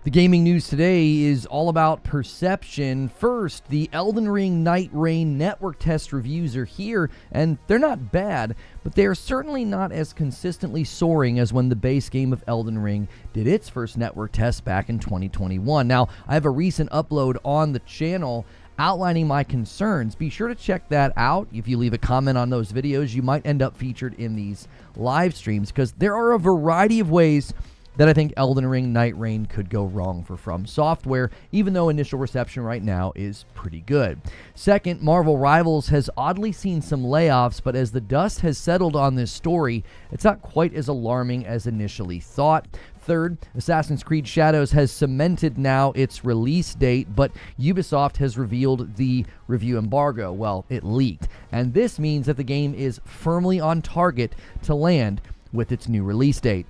The gaming news today is all about perception. First, the Elden Ring Night Reign network test reviews are here, and they're not bad, but they are certainly not as consistently soaring as when the base game of Elden Ring did its first network test back in 2021. Now, I have a recent upload on the channel outlining my concerns. Be sure to check that out. If you leave a comment on those videos, you might end up featured in these live streams, because there are a variety of ways that I think Elden Ring Night Reign could go wrong for FromSoftware, even though initial reception right now is pretty good. Second, Marvel Rivals has oddly seen some layoffs, but as the dust has settled on this story, it's not quite as alarming as initially thought. Third, Assassin's Creed Shadows has cemented now its release date, but Ubisoft has revealed the review embargo. Well, it leaked, and this means that the game is firmly on target to land with its new release date.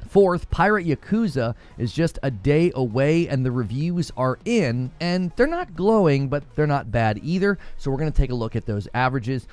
Fourth, Pirate Yakuza is just a day away, and the reviews are in, and they're not glowing, but they're not bad either. So we're going to take a look at those averages,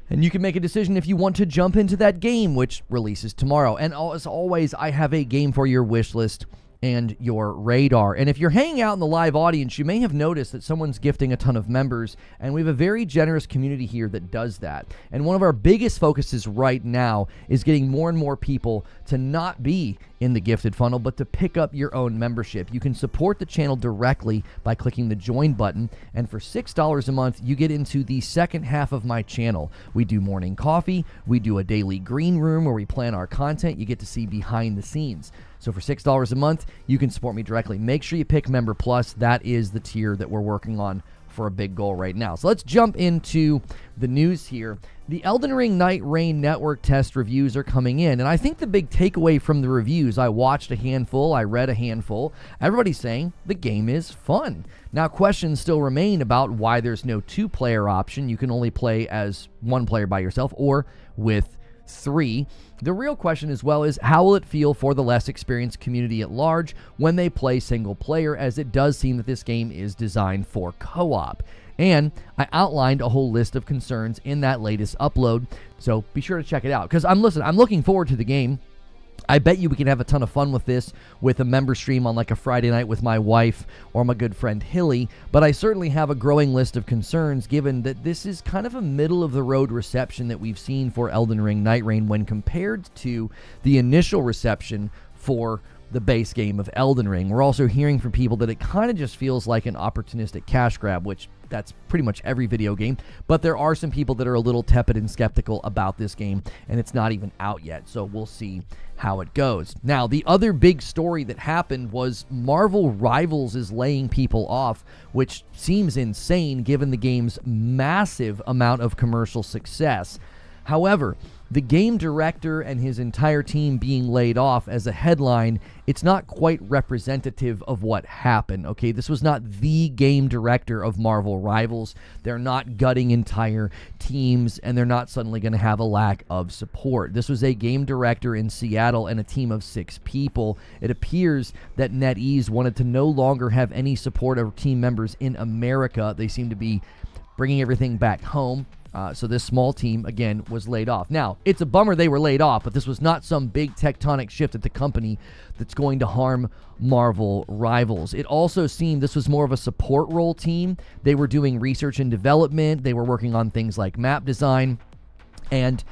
and you can make a decision if you want to jump into that game, which releases tomorrow. And as always, I have a game for your wish list and your radar. And if you're hanging out in the live audience, you may have noticed that someone's gifting a ton of members, and we have a very generous community here that does that. And one of our biggest focuses right now is getting more and more people to not be in the gifted funnel, but to pick up your own membership. You can support the channel directly by clicking the join button, and for $6 a month, you get into the second half of my channel. We do morning coffee, we do a daily green room where we plan our content. You get to see behind the scenes. So for $6 a month, you can support me directly. Make sure you pick Member Plus. That is the tier that we're working on for a big goal right now. So let's jump into the news here. The Elden Ring Night Reign network test reviews are coming in, and I think the big takeaway from the reviews, I watched a handful, I read a handful, everybody's saying the game is fun. Now, questions still remain about why there's no two-player option. You can only play as one player by yourself or with three. The real question as well is, how will it feel for the less experienced community at large when they play single player, as it does seem that this game is designed for co-op. And I outlined a whole list of concerns in that latest upload, so be sure to check it out, because I'm looking forward to the game. I bet you we can have a ton of fun with this with a member stream on like a Friday night with my wife or my good friend Hilly, but I certainly have a growing list of concerns given that this is kind of a middle-of-the-road reception that we've seen for Elden Ring Night Reign when compared to the initial reception for the base game of Elden Ring. We're also hearing from people that it kind of just feels like an opportunistic cash grab, which that's pretty much every video game, but there are some people that are a little tepid and skeptical about this game, and it's not even out yet, so we'll see how it goes. Now, the other big story that happened was Marvel Rivals is laying people off, which seems insane given the game's massive amount of commercial success. However, the game director and his entire team being laid off as a headline, it's not quite representative of what happened, okay? This was not the game director of Marvel Rivals. They're not gutting entire teams, and they're not suddenly going to have a lack of support. This was a game director in Seattle and a team of 6 people. It appears that NetEase wanted to no longer have any support of team members in America. They seem to be bringing everything back home. So this small team, again, was laid off. Now, it's a bummer they were laid off, but this was not some big tectonic shift at the company that's going to harm Marvel Rivals. It also seemed this was more of a support role team. They were doing research and development. They were working on things like map design. And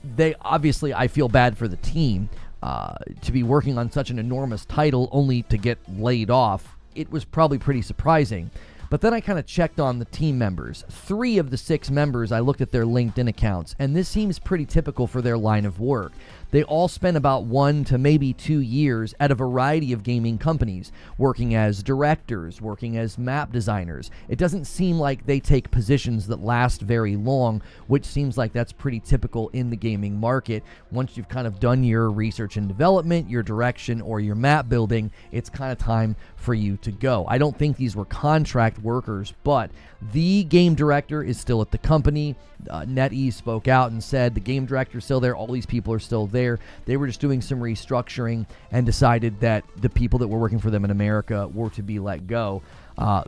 they obviously, I feel bad for the team to be working on such an enormous title only to get laid off. It was probably pretty surprising. But then I kind of checked on the team members. 3 of the 6 members, I looked at their LinkedIn accounts, and this seems pretty typical for their line of work. They all spent about 1 to maybe 2 years at a variety of gaming companies, working as directors, working as map designers. It doesn't seem like they take positions that last very long, which seems like that's pretty typical in the gaming market. Once you've kind of done your research and development, your direction, or your map building, it's kind of time for you to go. I don't think these were contract workers, but the game director is still at the company. NetEase spoke out and said the game director is still there. All these people are still there. there. They were just doing some restructuring and decided that the people that were working for them in America were to be let go.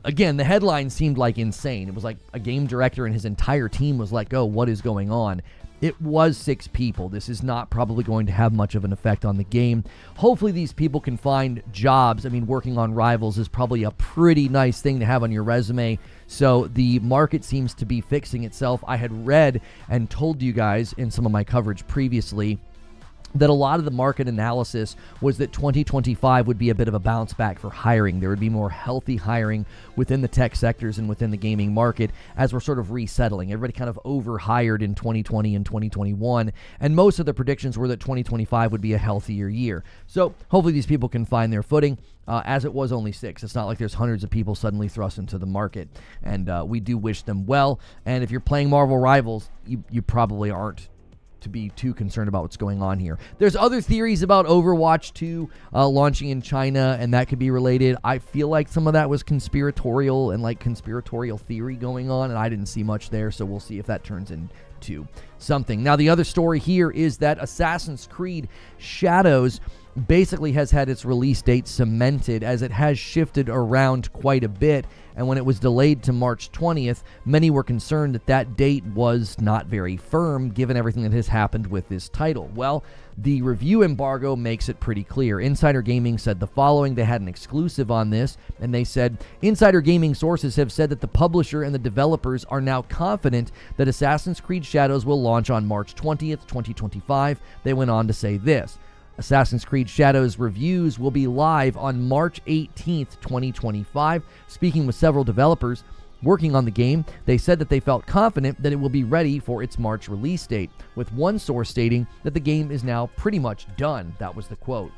Again, the headline seemed like insane. It was like a game director and his entire team was let go. What is going on? It was 6 people. This is not probably going to have much of an effect on the game. Hopefully these people can find jobs. I mean, working on Rivals is probably a pretty nice thing to have on your resume. So the market seems to be fixing itself. I had read and told you guys in some of my coverage previously that a lot of the market analysis was that 2025 would be a bit of a bounce back for hiring. There would be more healthy hiring within the tech sectors and within the gaming market as we're sort of resettling. Everybody kind of overhired in 2020 and 2021, and most of the predictions were that 2025 would be a healthier year. So hopefully these people can find their footing. As it was only 6. It's not like there's hundreds of people suddenly thrust into the market, and we do wish them well. And if you're playing Marvel Rivals, you probably aren't to be too concerned about what's going on here. There's other theories about Overwatch 2 launching in China, and that could be related. I feel like some of that was conspiratorial and like conspiratorial theory going on, and I didn't see much there, so we'll see if that turns into something. Now, the other story here is that Assassin's Creed Shadows basically has had its release date cemented, as it has shifted around quite a bit, and when it was delayed to March 20th, many were concerned that that date was not very firm given everything that has happened with this title. Well, the review embargo makes it pretty clear. Insider Gaming said the following. They had an exclusive on this, and they said, Insider Gaming sources have said that the publisher and the developers are now confident that Assassin's Creed Shadows will launch on March 20th, 2025. They went on to say this: Assassin's Creed Shadows reviews will be live on March 18th, 2025. Speaking with several developers working on the game, they said that they felt confident that it will be ready for its March release date, with one source stating that the game is now pretty much done. That was the quote.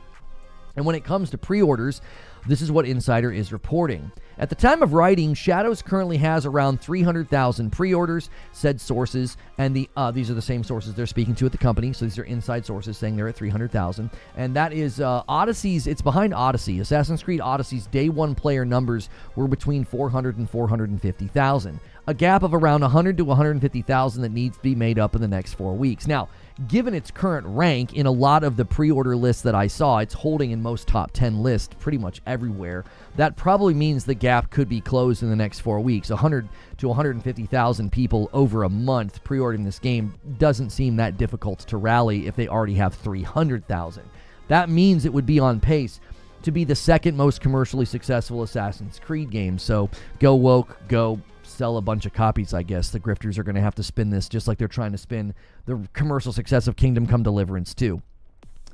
And when it comes to pre-orders, this is what Insider is reporting. At the time of writing, Shadows currently has around 300,000 pre-orders, said sources, and these are the same sources they're speaking to at the company, so these are inside sources saying they're at 300,000, and that is Odyssey's, it's behind Odyssey. Assassin's Creed Odyssey's day one player numbers were between 400 and 450,000, a gap of around 100 to 150,000 that needs to be made up in the next 4 weeks. Now, given its current rank in a lot of the pre-order lists that I saw, it's holding in most top 10 lists pretty much everywhere. That probably means the gap could be closed in the next 4 weeks. 100 to 150,000 people over a month pre-ordering this game doesn't seem that difficult to rally if they already have 300,000. That means it would be on pace to be the second most commercially successful Assassin's Creed game. So go woke, go sell a bunch of copies, I guess. The grifters are going to have to spin this just like they're trying to spin the commercial success of Kingdom Come Deliverance 2.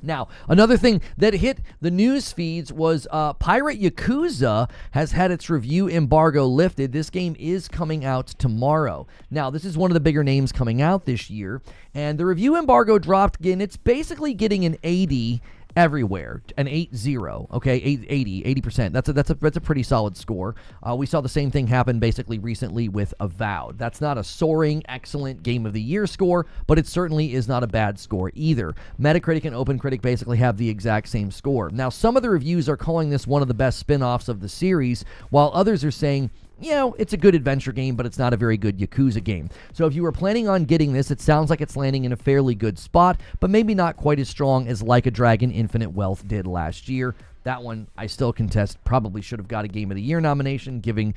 Now, another thing that hit the news feeds was Pirate Yakuza has had its review embargo lifted. This game is coming out tomorrow. Now, this is one of the bigger names coming out this year, and the review embargo dropped again. It's basically getting an 80 everywhere, an 80, okay, 80%. That's a pretty solid score. We saw the same thing happen basically recently with Avowed. That's not a soaring, excellent Game of the Year score, but it certainly is not a bad score either. Metacritic and OpenCritic basically have the exact same score. Now, some of the reviews are calling this one of the best spin-offs of the series, while others are saying, you know, it's a good adventure game, but it's not a very good Yakuza game. So if you were planning on getting this, it sounds like it's landing in a fairly good spot, but maybe not quite as strong as Like a Dragon Infinite Wealth did last year. That one, I still contest, probably should have got a Game of the Year nomination, given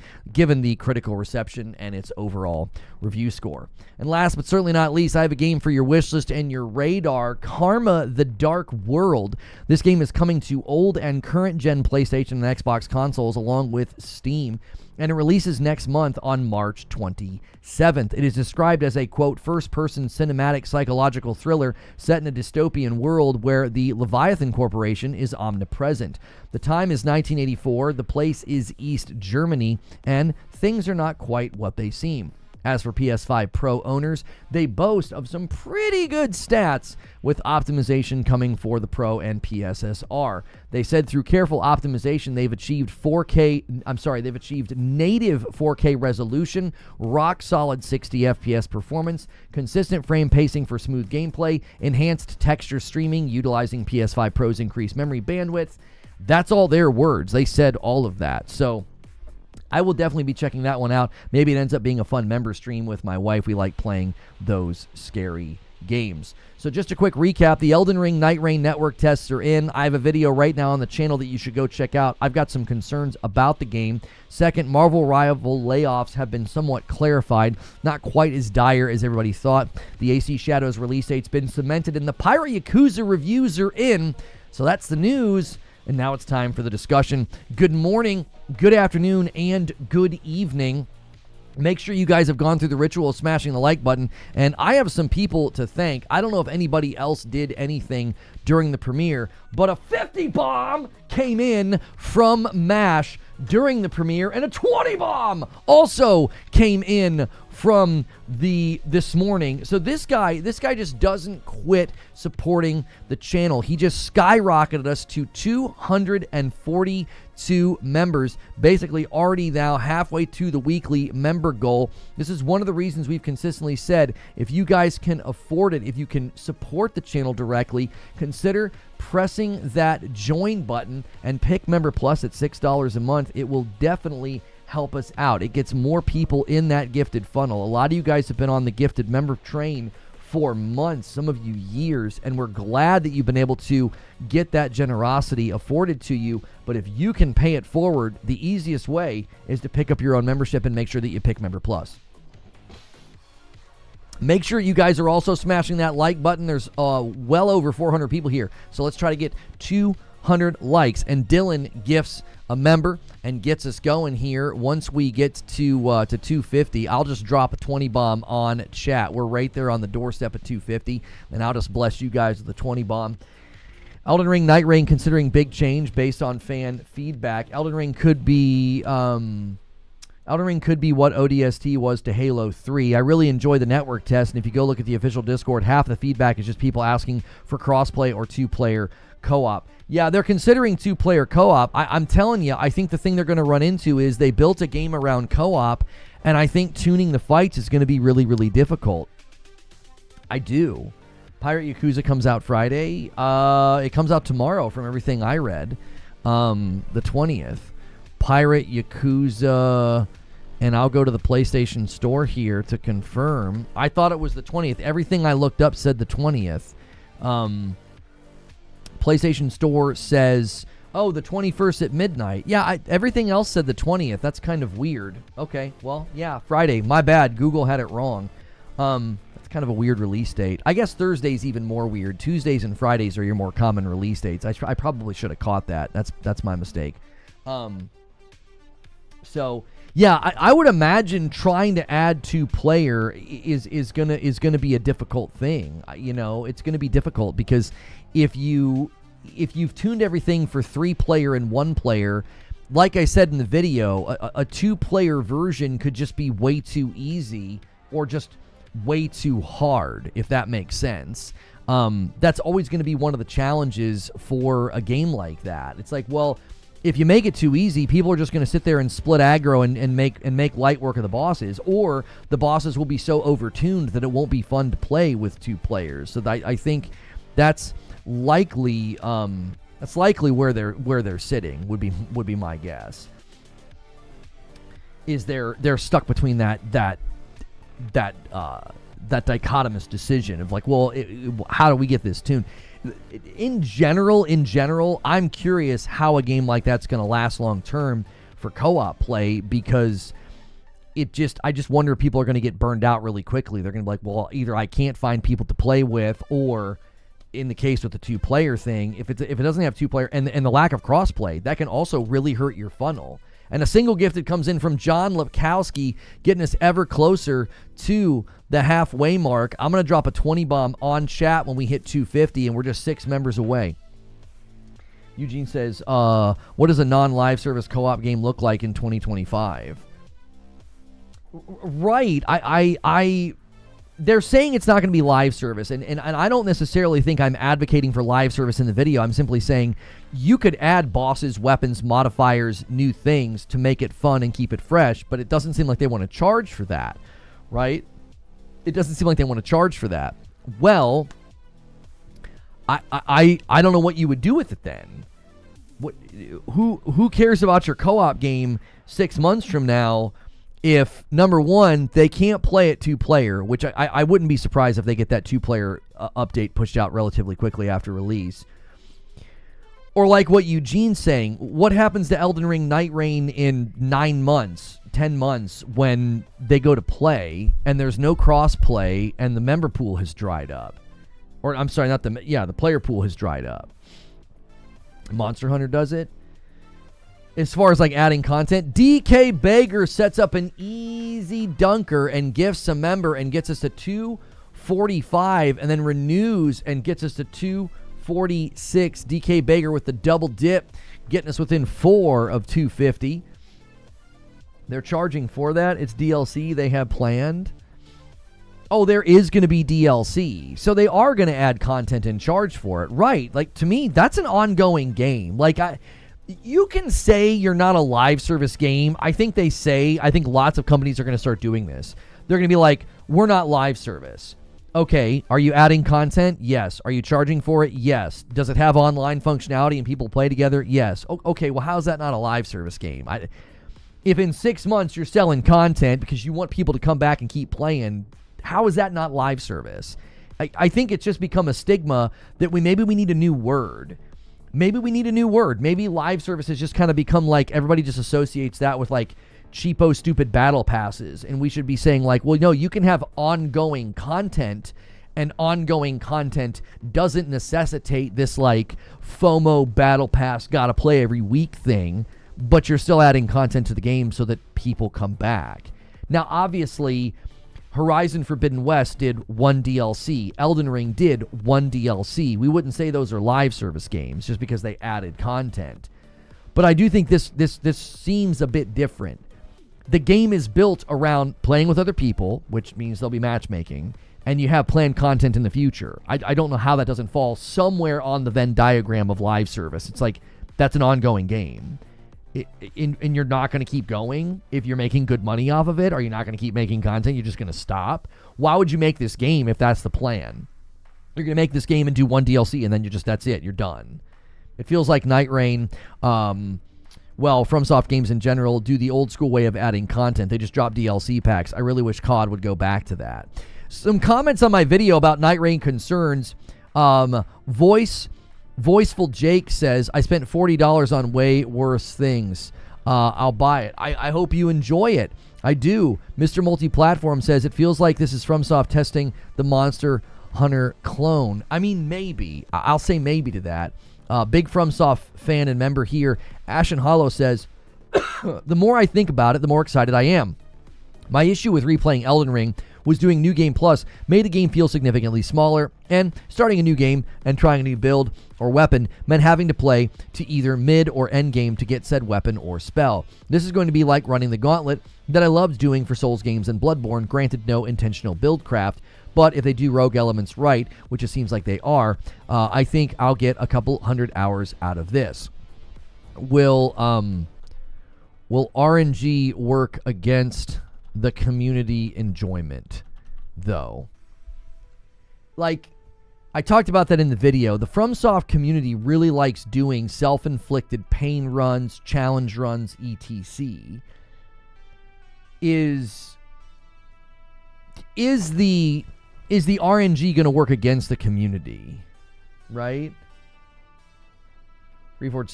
the critical reception and its overall review score. And last but certainly not least, I have a game for your wish list and your radar, Karma: The Dark World. This game is coming to old and current gen PlayStation and Xbox consoles along with Steam, and it releases next month on March 27th. It is described as a, quote, first-person cinematic psychological thriller set in a dystopian world where the Leviathan Corporation is omnipresent. The time is 1984, the place is East Germany, and things are not quite what they seem. As for PS5 Pro owners, they boast of some pretty good stats, with optimization coming for the Pro and PSSR. They said through careful optimization, they've achieved native 4K resolution, rock solid 60 FPS performance, consistent frame pacing for smooth gameplay, enhanced texture streaming utilizing PS5 Pro's increased memory bandwidth. That's all their words. They said all of that. So I will definitely be checking that one out. Maybe it ends up being a fun member stream with my wife. We like playing those scary Games. So just a quick recap, the Elden Ring Night Reign network tests are in. I have a video right now on the channel that you should go check out. I've got some concerns about the game. Second, Marvel Rival layoffs have been somewhat clarified, not quite as dire as everybody thought. The acshadows release date's been cemented, and the Pirate Yakuza reviews are in. So that's the news, and now it's time for the discussion. Good morning, good afternoon, and good evening. Make sure you guys have gone through the ritual of smashing the like button, and I have some people to thank. I don't know if anybody else did anything during the premiere, but a 50 bomb came in from MASH during the premiere, and a 20 bomb also came in from this morning. So this guy just doesn't quit supporting the channel. He just skyrocketed us to 242 members, basically already now halfway to the weekly member goal. This is one of the reasons we've consistently said, if you guys can afford it, if you can support the channel directly, consider pressing that join button and pick Member Plus at $6 a month. It will definitely help us out. It gets more people in that gifted funnel. A lot of you guys have been on the gifted member train for months, some of you years, and we're glad that you've been able to get that generosity afforded to you. But if you can pay it forward, the easiest way is to pick up your own membership and make sure that you pick Member Plus. Make sure you guys are also smashing that like button. There's well over 400 people here, so let's try to get 200 likes. And Dylan gifts a member and gets us going here. Once we get to 250, I'll just drop a 20 bomb on chat. We're right there on the doorstep at 250, and I'll just bless you guys with a 20 bomb. Elden Ring Night Reign considering big change based on fan feedback. Elden Ring could be what ODST was to Halo 3. I really enjoy the network test, and if you go look at the official Discord, half the feedback is just people asking for crossplay or two-player co-op. Yeah, they're considering two-player co-op. I'm telling you, I think the thing they're going to run into is they built a game around co-op, and I think tuning the fights is going to be really, really difficult. I do. Pirate Yakuza comes out Friday. It comes out tomorrow from everything I read, the 20th. Pirate Yakuza, and I'll go to the PlayStation Store here to confirm. I thought it was the 20th. Everything I looked up said the 20th. PlayStation Store says, oh, the 21st at midnight. Yeah, everything else said the 20th. That's kind of weird. Okay, well, yeah, Friday. My bad. Google had it wrong. That's kind of a weird release date. I guess Thursday's even more weird. Tuesdays and Fridays are your more common release dates. I probably should have caught that. That's my mistake. So yeah, I would imagine trying to add two-player is gonna be a difficult thing. You know, it's gonna be difficult because if you've tuned everything for 3-player and 1-player, like I said in the video, a 2-player version could just be way too easy or just way too hard, if that makes sense. That's always going to be one of the challenges for a game like that. It's like, well, if you make it too easy, people are just going to sit there and split aggro and make light work of the bosses, or the bosses will be so overtuned that it won't be fun to play with 2 players. So I think that's likely where they're sitting would be my guess. Is they're stuck between that dichotomous decision of like, well, how do we get this tuned? In general, I'm curious how a game like that's going to last long term for co-op play, because I just wonder if people are going to get burned out really quickly. They're going to be like, well, either I can't find people to play with, or in the case with the 2-player thing, if it doesn't have 2-player and the lack of crossplay, that can also really hurt your funnel. And a single gifted comes in from John Lepkowski, getting us ever closer to the halfway mark. I'm going to drop a 20 bomb on chat when we hit 250, and we're just 6 members away. Eugene says, what does a non-live service co-op game look like in 2025? Right. They're saying it's not going to be live service, and I don't necessarily think I'm advocating for live service in the video. I'm simply saying you could add bosses, weapons, modifiers, new things to make it fun and keep it fresh, but it doesn't seem like they want to charge for that, right? It doesn't seem like they want to charge for that. Well, I don't know what you would do with it then. Who cares about your co-op game 6 months from now if, number one, they can't play it 2-player, which I wouldn't be surprised if they get that 2-player update pushed out relatively quickly after release. Or like what Eugene's saying, what happens to Elden Ring Night Reign in 9 months, 10 months when they go to play and there's no cross-play and the member pool has dried up? Or, I'm sorry, the player pool has dried up. Monster Hunter does it. As far as like adding content, DK Bager sets up an easy dunker and gifts a member and gets us to 245 and then renews and gets us to 246. DK Bager with the double dip, getting us within 4 of 250. They're charging for that. It's DLC they have planned. Oh, there is going to be DLC. So they are going to add content and charge for it. Right. Like, to me, that's an ongoing game. Like, you can say you're not a live service game. I think lots of companies are going to start doing this. They're going to be like, we're not live service. Okay, are you adding content? Yes. Are you charging for it? Yes. Does it have online functionality and people play together? Yes. Okay, well, how is that not a live service game? If in 6 months you're selling content because you want people to come back and keep playing, how is that not live service? I think it's just become a stigma that maybe we need a new word. Maybe we need a new word. Maybe live service has just kind of become like, everybody just associates that with like cheapo, stupid battle passes. And we should be saying like, well, no, you can have ongoing content, and ongoing content doesn't necessitate this like FOMO battle pass, gotta play every week thing, but you're still adding content to the game so that people come back. Now, obviously, Horizon Forbidden West did 1 DLC. Elden Ring did 1 DLC. We wouldn't say those are live service games just because they added content. But I do think this seems a bit different. The game is built around playing with other people, which means there'll be matchmaking, and you have planned content in the future. I don't know how that doesn't fall somewhere on the Venn diagram of live service. It's like, that's an ongoing game. And you're not going to keep going if you're making good money off of it? Are you not going to keep making content? You're just going to stop? Why would you make this game if that's the plan? You're going to make this game and do 1 DLC and then that's it. You're done. It feels like Night Reign, FromSoft games in general do the old school way of adding content. They just drop DLC packs. I really wish COD would go back to that. Some comments on my video about Night Reign concerns. Voiceful Jake says, I spent $40 on way worse things. I'll buy it. I hope you enjoy it. I do. Mr. Multi-Platform says, it feels like this is FromSoft testing the Monster Hunter clone. I mean, maybe. I'll say maybe to that. Big FromSoft fan and member here, Ashen Hollow says, the more I think about it, the more excited I am. My issue with replaying Elden Ring was doing New Game Plus made the game feel significantly smaller, and starting a new game and trying a new build or weapon meant having to play to either mid or end game to get said weapon or spell. This is going to be like running the gauntlet that I loved doing for Souls games and Bloodborne, granted no intentional build craft, but if they do rogue elements right, which it seems like they are, I think I'll get a couple 100 hours out of this. Will RNG work against the community enjoyment, though? Like, I talked about that in the video. The FromSoft community really likes doing self-inflicted pain runs, challenge runs, etc. Is the RNG going to work against the community? Right? Reforge.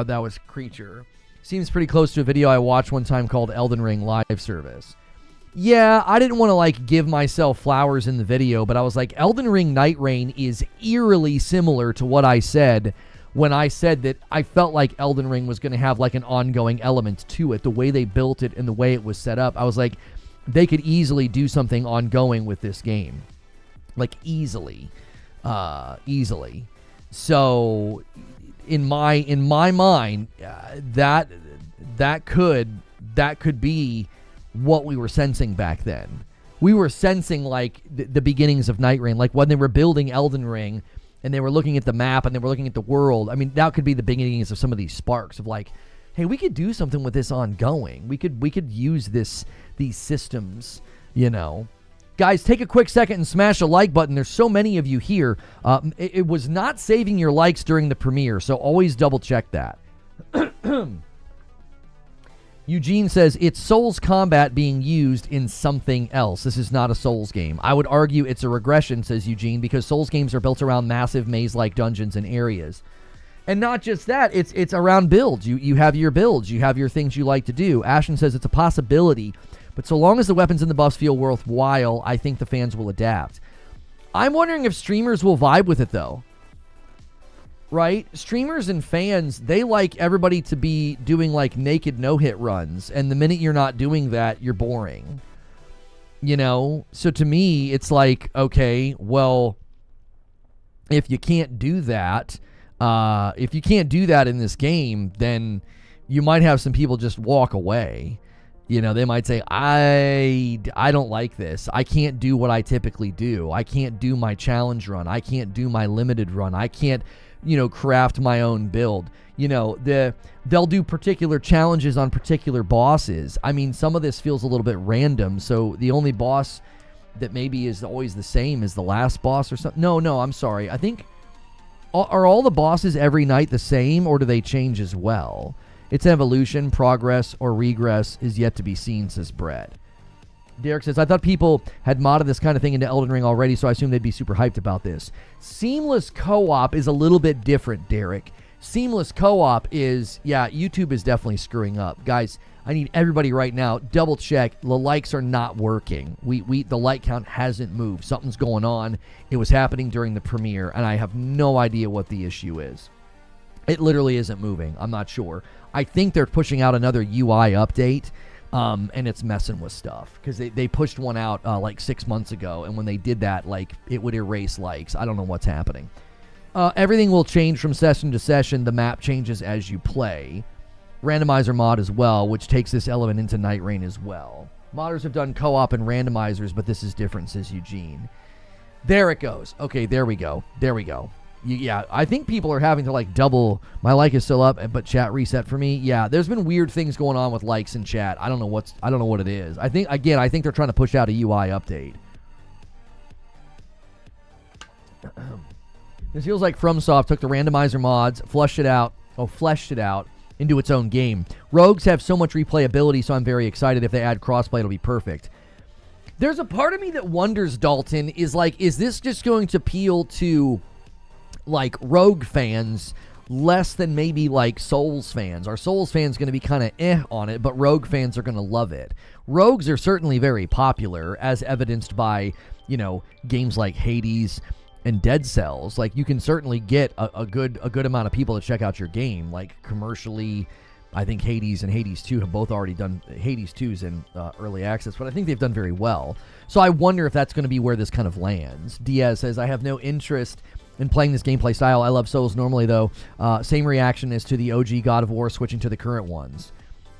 That was Creature. Seems pretty close to a video I watched one time called Elden Ring Live Service. Yeah, I didn't want to like give myself flowers in the video, but I was like, Elden Ring Night Reign is eerily similar to what I said when I said that I felt like Elden Ring was going to have like an ongoing element to it, the way they built it and the way it was set up. I was like, they could easily do something ongoing with this game. Like easily. So in my mind, that could be what we were sensing back then. We were sensing like the beginnings of Night Reign, like when they were building Elden Ring and they were looking at the map and they were looking at the world. I mean, that could be the beginnings of some of these sparks of like, hey, we could do something with this ongoing. We could use these systems, you know. Guys, take a quick second and smash a like button. There's so many of you here. It was not saving your likes during the premiere, so always double check that. Eugene says, it's Souls combat being used in something else. This is not a Souls game. I would argue it's a regression, says Eugene, because Souls games are built around massive maze-like dungeons and areas. And not just that, it's around builds. You have your builds. You have your things you like to do. Ashton says it's a possibility, but so long as the weapons and the buffs feel worthwhile, I think the fans will adapt. I'm wondering if streamers will vibe with it, though. Right? Streamers and fans, they like everybody to be doing like naked no-hit runs, and the minute you're not doing that, you're boring. You know? So to me, it's like, okay, well, if you can't do that, in this game, then you might have some people just walk away. You know, they might say, I don't like this. I can't do what I typically do. I can't do my challenge run. I can't do my limited run. I can't, craft my own build. They'll do particular challenges on particular bosses. I mean, some of this feels a little bit random. So the only boss that maybe is always the same is the last boss or something. No, I'm sorry. I think, are all the bosses every night the same, or do they change as well? Its evolution, progress, or regress is yet to be seen, says Brett. Derek says, I thought people had modded this kind of thing into Elden Ring already, so I assume they'd be super hyped about this. Seamless co-op is a little bit different, Derek. Seamless co-op is, YouTube is definitely screwing up. Guys, I need everybody right now, double check. The likes are not working. The like count hasn't moved. Something's going on. It was happening during the premiere, and I have no idea what the issue is. It literally isn't moving. I'm not sure. I think they're pushing out another UI update, and it's messing with stuff, because they pushed one out like 6 months ago, and when they did that, like, it would erase likes. I don't know what's happening. Everything will change from session to session. The map changes as you play. Randomizer mod as well, which takes this element into Night Reign as well. Modders have done co-op and randomizers, but this is different, says Eugene. There it goes. Okay, there we go. Yeah, I think people are having to like double. My like is still up, but chat reset for me. Yeah, there's been weird things going on with likes in chat. I don't know what it is. I think they're trying to push out a UI update. This feels like FromSoft took the randomizer mods, fleshed it out into its own game. Rogues have so much replayability, so I'm very excited. If they add crossplay, it'll be perfect. There's a part of me that wonders, Dalton, is this just going to appeal to like Rogue fans less than maybe like Souls fans? Are Souls fans going to be kind of on it, but Rogue fans are going to love it? Rogues are certainly very popular, as evidenced by, games like Hades and Dead Cells. Like, you can certainly get a good amount of people to check out your game. Like, commercially, I think Hades and Hades 2 have both already done. Hades 2's in early access, but I think they've done very well. So I wonder if that's going to be where this kind of lands. Diaz says, I have no interest in playing this gameplay style. I love Souls normally, though. Same reaction as to the OG God of War switching to the current ones.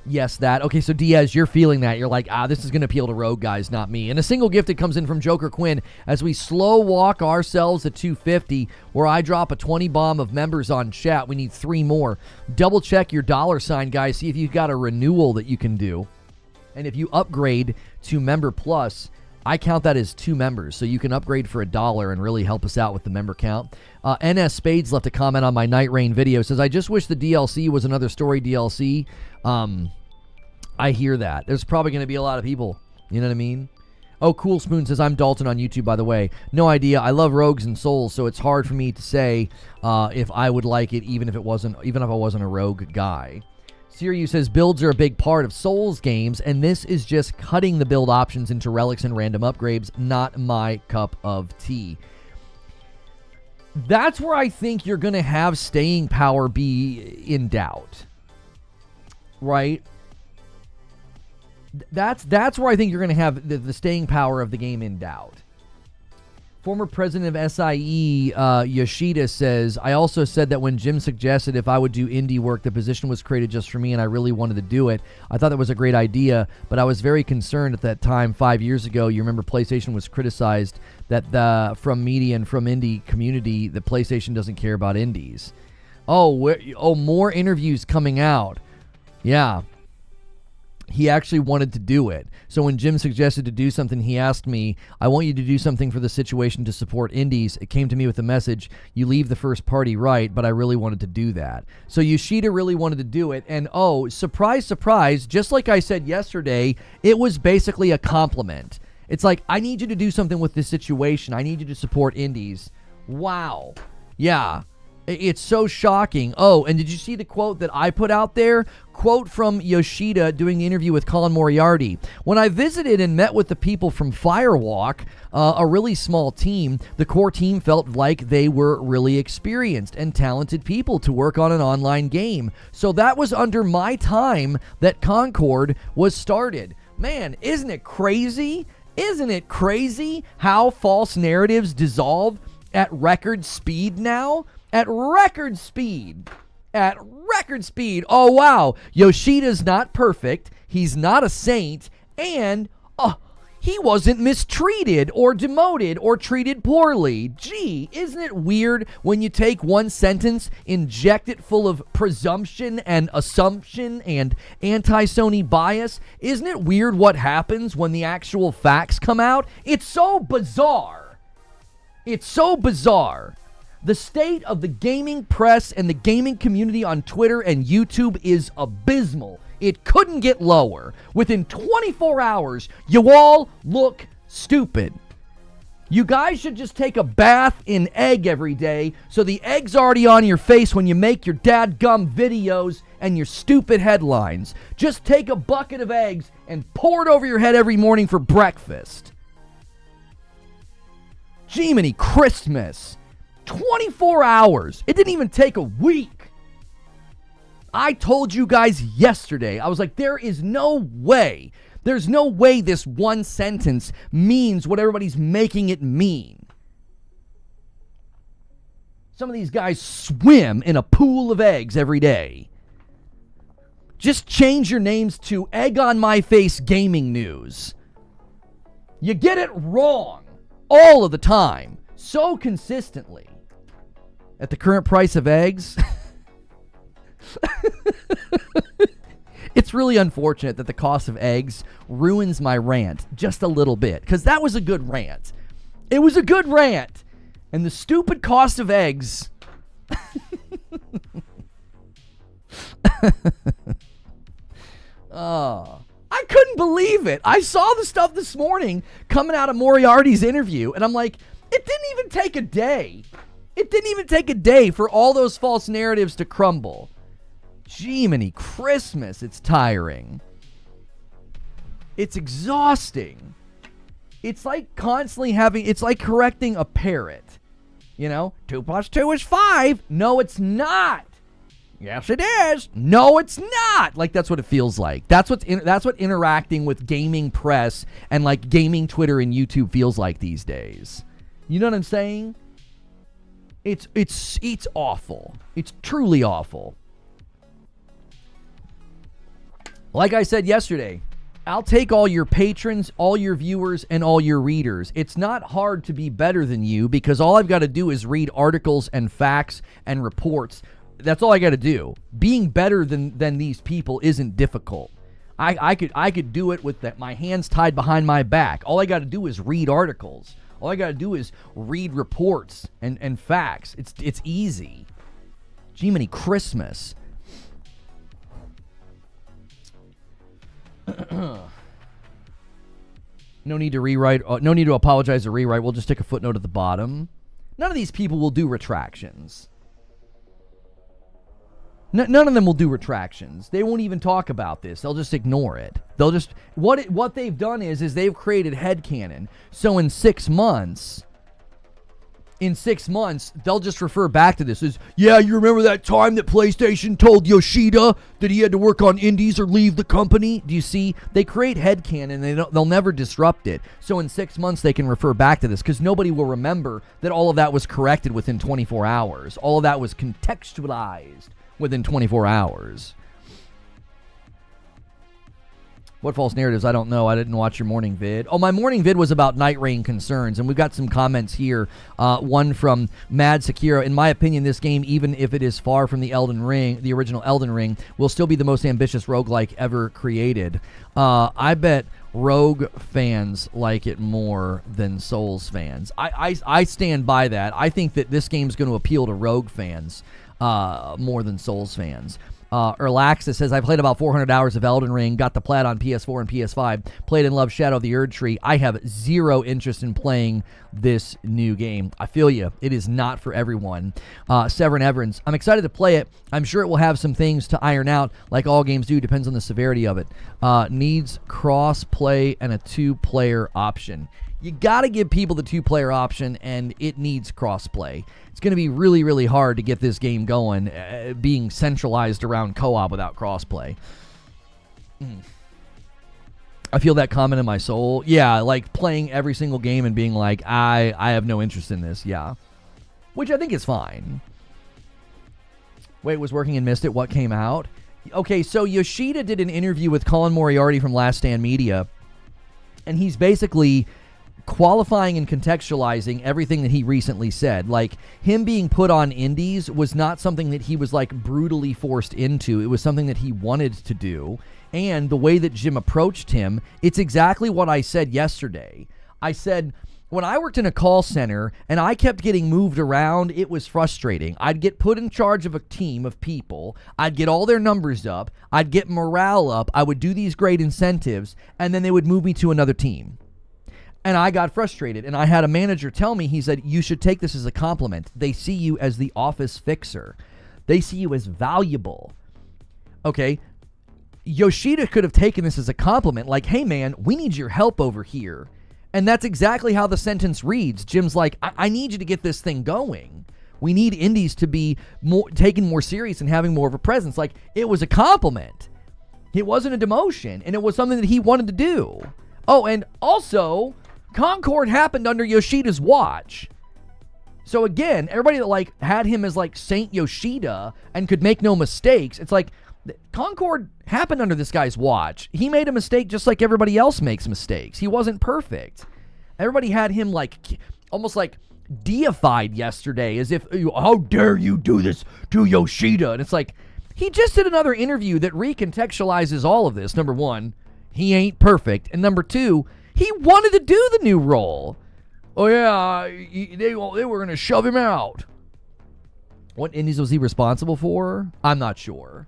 Yes, that. Okay, so Diaz, you're feeling that. You're like, this is going to appeal to Rogue guys, not me. And a single gift that comes in from Joker Quinn as we slow walk ourselves to 250, where I drop a 20 bomb of members on chat. We need 3 more. Double check your $sign, guys. See if you've got a renewal that you can do. And if you upgrade to Member Plus, I count that as 2 members, so you can upgrade for $1 and really help us out with the member count. NS Spades left a comment on my Night Reign video. Says, I just wish the DLC was another story DLC. I hear that. There's probably going to be a lot of people. You know what I mean? Oh, Cool Spoon says, I'm Dalton on YouTube, by the way. No idea. I love Rogues and Souls, so it's hard for me to say if I would like it, even if I wasn't a Rogue guy. Sirius says, builds are a big part of Souls games, and this is just cutting the build options into relics and random upgrades. Not my cup of tea. That's where I think you're going to have staying power be in doubt. Right? That's where I think you're going to have the staying power of the game in doubt. Former president of SIE, Yoshida, says, I also said that when Jim suggested if I would do indie work, the position was created just for me and I really wanted to do it. I thought that was a great idea, but I was very concerned at that time 5 years ago. You remember PlayStation was criticized that from media and from indie community, that PlayStation doesn't care about indies. Oh, more interviews coming out. Yeah. he actually wanted to do it. So when Jim suggested to do something, he asked me, I want you to do something for the situation to support indies. It came to me with a message, you leave the first party right, but I really wanted to do that. So Yoshida really wanted to do it. And oh, surprise, surprise, just like I said yesterday, it was basically a compliment. It's like, I need you to do something with this situation. I need you to support indies. Wow. Yeah. It's so shocking. Oh, and did you see the quote that I put out there? Quote from Yoshida doing the interview with Colin Moriarty. When I visited and met with the people from Firewalk, a really small team, the core team felt like they were really experienced and talented people to work on an online game. So that was under my time that Concord was started. Man, isn't it crazy? Isn't it crazy how false narratives dissolve at record speed now? At record speed. At record speed. Oh, wow. Yoshida's not perfect. He's not a saint. And he wasn't mistreated or demoted or treated poorly. Gee, isn't it weird when you take one sentence, inject it full of presumption and assumption and anti-Sony bias? Isn't it weird what happens when the actual facts come out? It's so bizarre. It's so bizarre. The state of the gaming press and the gaming community on Twitter and YouTube is abysmal. It couldn't get lower. Within 24 hours, you all look stupid. You guys should just take a bath in egg every day so the egg's already on your face when you make your dadgum videos and your stupid headlines. Just take a bucket of eggs and pour it over your head every morning for breakfast. Jiminy Christmas. 24 hours. It didn't even take a week. I told you guys yesterday, I was like, there is no way. There's no way this one sentence means what everybody's making it mean. Some of these guys swim in a pool of eggs every day. Just change your names to Egg on My Face Gaming News. You get it wrong all of the time, so consistently. At the current price of eggs, it's really unfortunate that the cost of eggs ruins my rant just a little bit, because that was a good rant. It was a good rant. And the stupid cost of eggs. I couldn't believe it. I saw the stuff this morning coming out of Moriarty's interview, and I'm like, it didn't even take a day. It didn't even take a day for all those false narratives to crumble. Jiminy Christmas, it's tiring. It's exhausting. It's like constantly it's like correcting a parrot. You know, 2 + 2 is 5. No, it's not. Yes, it is. No, it's not. Like, that's what it feels like. That's what interacting with gaming press and like gaming Twitter and YouTube feels like these days. You know what I'm saying? It's awful. It's truly awful. Like I said yesterday, I'll take all your patrons, all your viewers, and all your readers. It's not hard to be better than you because all I've got to do is read articles and facts and reports. That's all I got to do. Being better than these people isn't difficult. I could do it with my hands tied behind my back. All I got to do is read articles. All I got to do is read reports and facts. It's easy. Jiminy Christmas. No need to rewrite. No need to apologize or rewrite. We'll just stick a footnote at the bottom. None of these people will do retractions. None of them will do retractions. They won't even talk about this. They'll just ignore it. They'll just what they've done is they've created headcanon. So in 6 months, they'll just refer back to this as, yeah, you remember that time that PlayStation told Yoshida that he had to work on indies or leave the company? Do you see? They create headcanon. They'll never disrupt it. So in 6 months, they can refer back to this because nobody will remember that all of that was corrected within 24 hours. All of that was contextualized within 24 hours. What false narratives? I don't know. I didn't watch your morning vid. Oh, my morning vid was about Nightreign concerns, and we've got some comments here. One from Mad Sekiro. In my opinion, this game, even if it is far from the Elden Ring, the original Elden Ring, will still be the most ambitious roguelike ever created. I bet Rogue fans like it more than Souls fans. I stand by that. I think that this game's going to appeal to Rogue fans more than Souls fans. Erlaxis says, I played about 400 hours of Elden Ring, got the plat on PS4 and PS5, played and loved Shadow of the Erd Tree. I have zero interest in playing this new game. I feel you. It is not for everyone. Severin Everins, I'm excited to play it. I'm sure it will have some things to iron out, like all games do. Depends on the severity of it. Needs cross-play and a 2-player option. You got to give people the 2-player option, and it needs cross-play. It's going to be really, really hard to get this game going, being centralized around co-op without cross-play. I feel that comment in my soul. Yeah, like playing every single game and being like, I have no interest in this. Yeah. Which I think is fine. Wait, was working and missed it. What came out? Okay, so Yoshida did an interview with Colin Moriarty from Last Stand Media, and he's basically qualifying and contextualizing everything that he recently said. Like, him being put on indies was not something that he was like brutally forced into. It was something that he wanted to do. And the way that Jim approached him, it's exactly what I said yesterday. I said, when I worked in a call center and I kept getting moved around, it was frustrating. I'd get put in charge of a team of people. I'd get all their numbers up. I'd get morale up. I would do these great incentives, and then they would move me to another team. And I got frustrated, and I had a manager tell me, he said, you should take this as a compliment. They see you as the office fixer. They see you as valuable. Okay, Yoshida could have taken this as a compliment, like, hey man, we need your help over here. And that's exactly how the sentence reads. Jim's like, I need you to get this thing going. We need indies to be taken more serious and having more of a presence. Like, it was a compliment. It wasn't a demotion, and it was something that he wanted to do. Oh, and also, Concord happened under Yoshida's watch. So again, everybody that like had him as like Saint Yoshida and could make no mistakes, it's like Concord happened under this guy's watch. He made a mistake just like everybody else makes mistakes. He wasn't perfect. Everybody had him like almost like deified yesterday, as if, how dare you do this to Yoshida? And it's like, he just did another interview that recontextualizes all of this. Number one, he ain't perfect. And number two, he wanted to do the new role. Oh, yeah, they were going to shove him out. What indies was he responsible for? I'm not sure.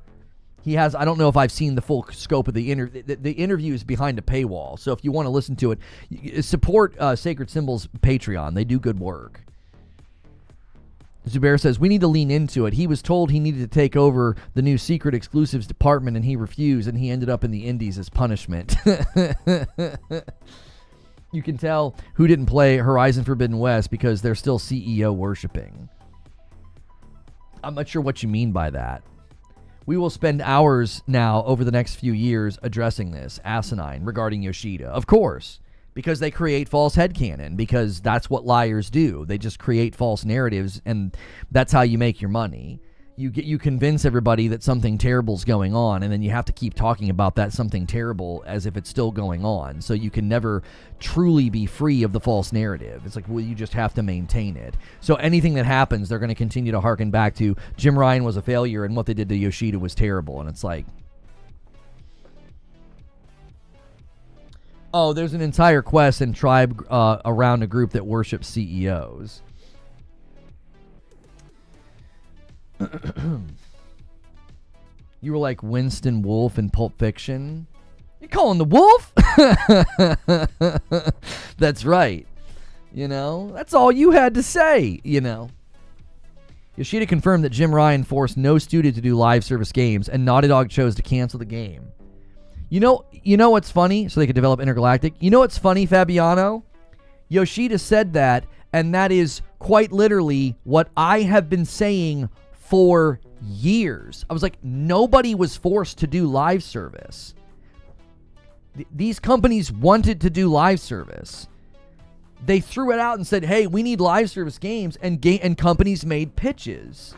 He has, I don't know if I've seen the full scope of the interview. The interview is behind a paywall. So if you want to listen to it, support Sacred Symbols Patreon. They do good work. Zubair says, we need to lean into it. He was told he needed to take over the new secret exclusives department, and he refused, and he ended up in the indies as punishment. You can tell who didn't play Horizon Forbidden West because they're still CEO worshipping. I'm not sure what you mean by that. We will spend hours now over the next few years addressing this asinine regarding Yoshida. Of course. Because they create false headcanon, because that's what liars do. They just create false narratives, and that's how you make your money. You convince everybody that something terrible is going on, and then you have to keep talking about that something terrible as if it's still going on. So you can never truly be free of the false narrative. It's like, well, you just have to maintain it. So anything that happens, they're going to continue to harken back to Jim Ryan was a failure, and what they did to Yoshida was terrible. And it's like, oh, there's an entire quest and tribe around a group that worships CEOs. You were like Winston Wolfe in Pulp Fiction. You calling the wolf? That's right. You know, that's all you had to say, you know. Yoshida confirmed that Jim Ryan forced no studio to do live service games, and Naughty Dog chose to cancel the game. You know what's funny? So they could develop Intergalactic. You know what's funny, Fabiano? Yoshida said that, and that is quite literally what I have been saying for years. I was like, nobody was forced to do live service. These companies wanted to do live service. They threw it out and said, hey, we need live service games, and companies made pitches.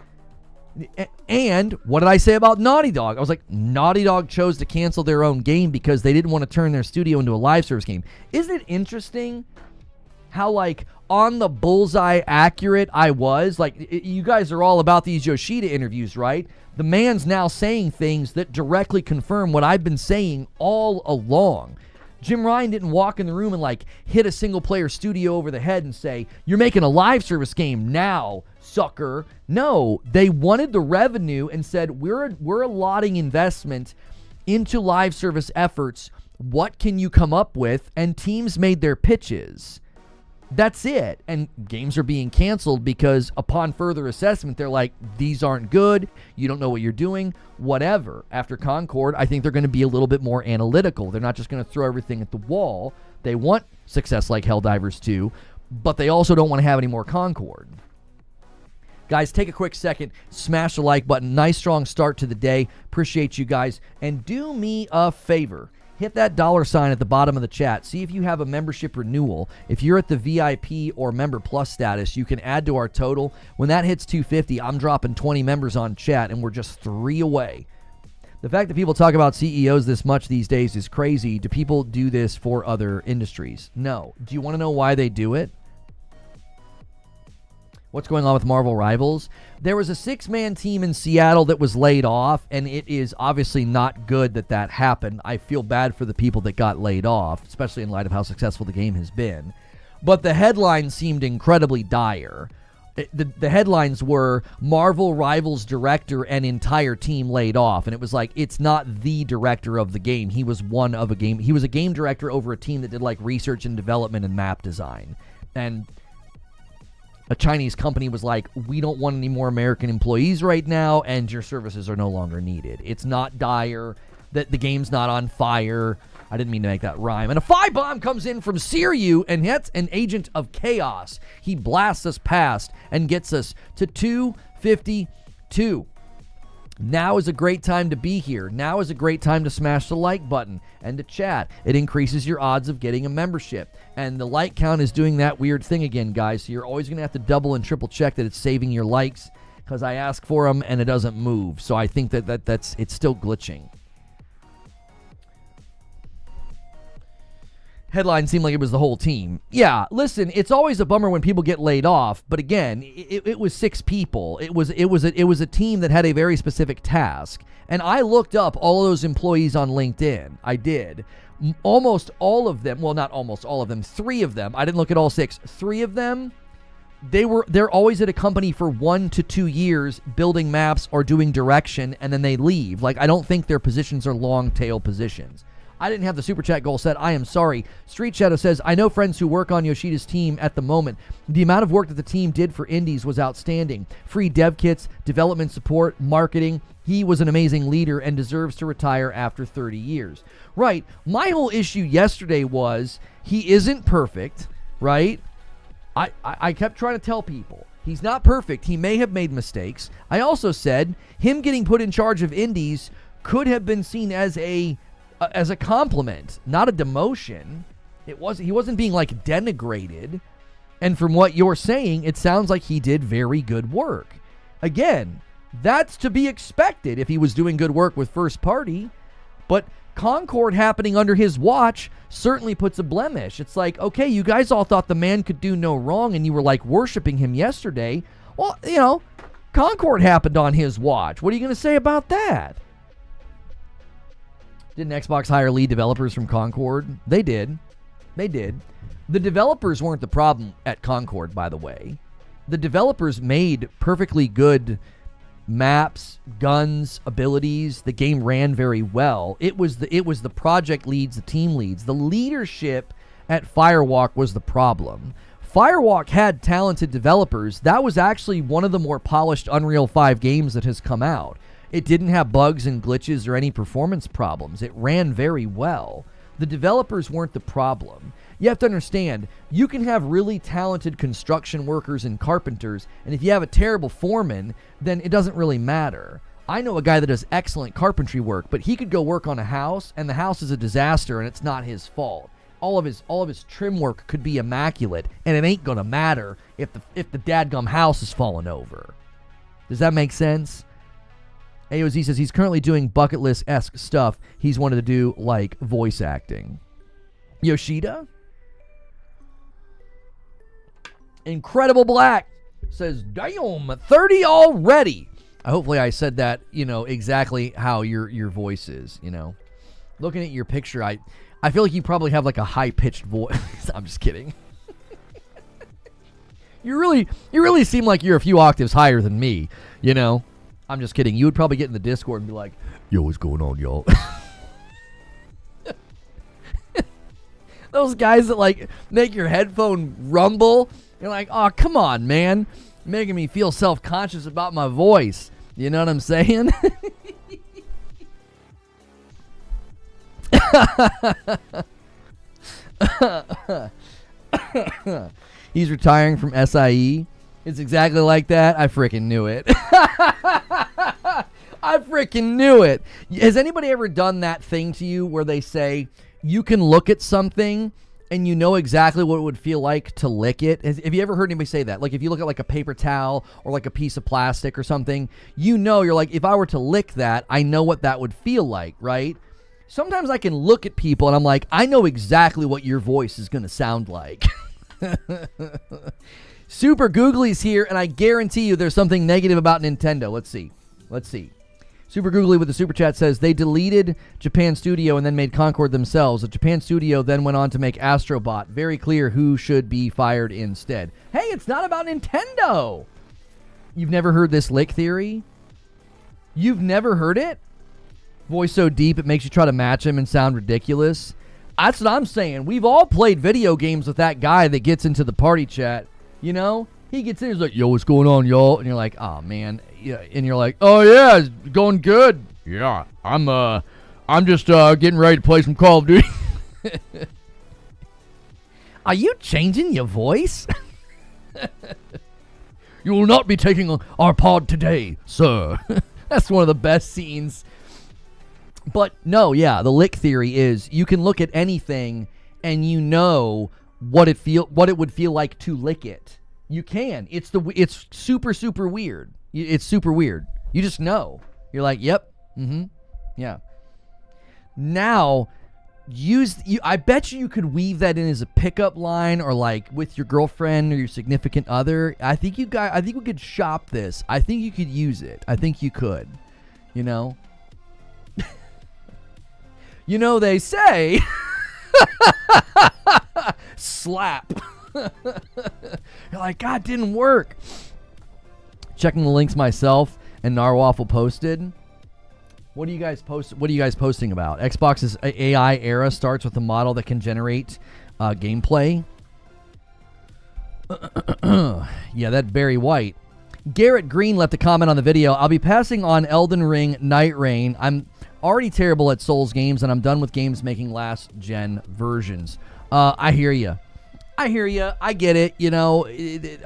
And what did I say about Naughty Dog? I was like, Naughty Dog chose to cancel their own game because they didn't want to turn their studio into a live service game. Isn't it interesting how, like, on the bullseye accurate I was? Like, you guys are all about these Yoshida interviews, right? The man's now saying things that directly confirm what I've been saying all along. Jim Ryan didn't walk in the room and, like, hit a single-player studio over the head and say, you're making a live service game now, sucker. No, they wanted the revenue and said, we're allotting investment into live service efforts. What can you come up with? And teams made their pitches. That's it. And games are being canceled because upon further assessment, they're like, these aren't good. You don't know what you're doing, whatever. After Concord, I think they're going to be a little bit more analytical. They're not just going to throw everything at the wall. They want success like Helldivers 2, but they also don't want to have any more Concord. Guys, take a quick second, smash the like button. Nice strong start to the day. Appreciate you guys. And do me a favor. Hit that $sign at the bottom of the chat. See if you have a membership renewal. If you're at the VIP or Member Plus status, you can add to our total. When that hits 250, I'm dropping 20 members on chat, and we're just 3 away. The fact that people talk about CEOs this much these days is crazy. Do people do this for other industries? No. Do you want to know why they do it? What's going on with Marvel Rivals? There was a 6-man team in Seattle that was laid off, and it is obviously not good that that happened. I feel bad for the people that got laid off, especially in light of how successful the game has been. But the headlines seemed incredibly dire. The headlines were Marvel Rivals director and entire team laid off, and it was like, it's not the director of the game. He was one of a game. He was a game director over a team that did like research and development and map design. And a Chinese company was like, we don't want any more American employees right now, and your services are no longer needed. It's not dire. That the game's not on fire. I didn't mean to make that rhyme. And a 5-bomb comes in from Siryu, and that's an agent of chaos. He blasts us past and gets us to 252. Now is a great time to be here. Now is a great time to smash the like button and to chat. It increases your odds of getting a membership. And the like count is doing that weird thing again, guys. So you're always going to have to double and triple check that it's saving your likes, because I ask for them and it doesn't move. So I think that's it's still glitching. Headline seemed like it was the whole team. Yeah, listen, it's always a bummer when people get laid off, but again, it was 6 people. It was a team that had a very specific task. And I looked up all of those employees on LinkedIn. I did. Almost all of them, well, not almost all of them, 3 of them. I didn't look at all 6. 3 of them, they're always at a company for 1 to 2 years building maps or doing direction, and then they leave. Like, I don't think their positions are long tail positions. I didn't have the super chat goal set. I am sorry. Street Shadow says, I know friends who work on Yoshida's team at the moment. The amount of work that the team did for indies was outstanding. Free dev kits, development support, marketing. He was an amazing leader and deserves to retire after 30 years. Right. My whole issue yesterday was he isn't perfect, right? I kept trying to tell people he's not perfect. He may have made mistakes. I also said him getting put in charge of indies could have been seen as a compliment, not a demotion. He wasn't being like denigrated. And from what you're saying, it sounds like he did very good work. Again, that's to be expected if he was doing good work with first party. But Concord happening under his watch certainly puts a blemish. It's like, okay, you guys all thought the man could do no wrong and you were like worshiping him yesterday. Well, you know, Concord happened on his watch. What are you going to say about that? Didn't Xbox hire lead developers from Concord? They did. The developers weren't the problem at Concord, by the way. The developers made perfectly good maps, guns, abilities. The game ran very well. It was the project leads, the team leads. The leadership at Firewalk was the problem. Firewalk had talented developers. That was actually one of the more polished Unreal 5 games that has come out. It didn't have bugs and glitches or any performance problems. It ran very well. The developers weren't the problem. You have to understand, you can have really talented construction workers and carpenters, and if you have a terrible foreman, then it doesn't really matter. I know a guy that does excellent carpentry work, but he could go work on a house, and the house is a disaster, and it's not his fault. All of his trim work could be immaculate, and it ain't gonna matter if the dadgum house is falling over. Does that make sense? AOZ says he's currently doing bucket list-esque stuff he's wanted to do, like voice acting. Yoshida? Incredible Black says, damn, 30 already. Hopefully I said that, exactly how your voice is, Looking at your picture, I feel like you probably have like a high-pitched voice. I'm just kidding. You really seem like you're a few octaves higher than me, I'm just kidding. You would probably get in the Discord and be like, yo, what's going on, y'all? Those guys that like make your headphone rumble. You're like, oh, come on, man. Making me feel self-conscious about my voice. You know what I'm saying? He's retiring from SIE. It's exactly like that. I freaking knew it. I freaking knew it. Has anybody ever done that thing to you where they say you can look at something and you know exactly what it would feel like to lick it? Have you ever heard anybody say that? Like if you look at like a paper towel or like a piece of plastic or something, you're like, if I were to lick that, I know what that would feel like, right? Sometimes I can look at people and I'm like, I know exactly what your voice is going to sound like. Super Googly's here, and I guarantee you there's something negative about Nintendo. Let's see. Super Googly with the super chat says they deleted Japan Studio and then made Concord themselves. The Japan Studio then went on to make Astrobot. Very clear who should be fired instead. Hey, it's not about Nintendo. You've never heard this lick theory? You've never heard it? Voice so deep it makes you try to match him and sound ridiculous. That's what I'm saying. We've all played video games with that guy that gets into the party chat. He gets in, he's like, yo, what's going on, y'all? And you're like, oh, man. Yeah. And you're like, oh, yeah, it's going good. Yeah, I'm just getting ready to play some Call of Duty. Are you changing your voice? You will not be taking our pod today, sir. That's one of the best scenes. But no, yeah, the lick theory is you can look at anything and you know what it would feel like to lick it. You can. It's super, super weird. It's super weird. You just know. You're like, yep, yeah. Now, I bet you could weave that in as a pickup line or like with your girlfriend or your significant other. I think we could shop this. I think you could use it. I think you could. They say slap. You're like, God, didn't work. Checking the links myself, and Narwaffle posted. What are you guys posting about? Xbox's AI era starts with a model that can generate gameplay. Yeah, that Barry White. Garrett Green left a comment on the video. I'll be passing on Elden Ring Nightreign. I'm already terrible at Souls games, and I'm done with games making last-gen versions. I hear you. I get it.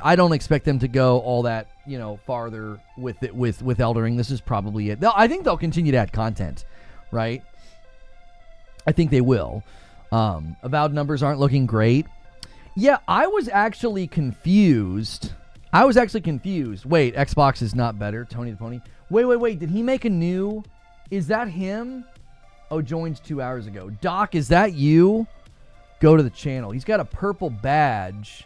I don't expect them to go all that, farther with it with Elden Ring. This is probably it. I think they'll continue to add content, right? I think they will. Avowed numbers aren't looking great. Yeah, I was actually confused. Wait, Xbox is not better. Tony the Pony. Wait. Did he make a new? Is that him? Oh, joined 2 hours ago. Doc, is that you? Go to the channel. He's got a purple badge.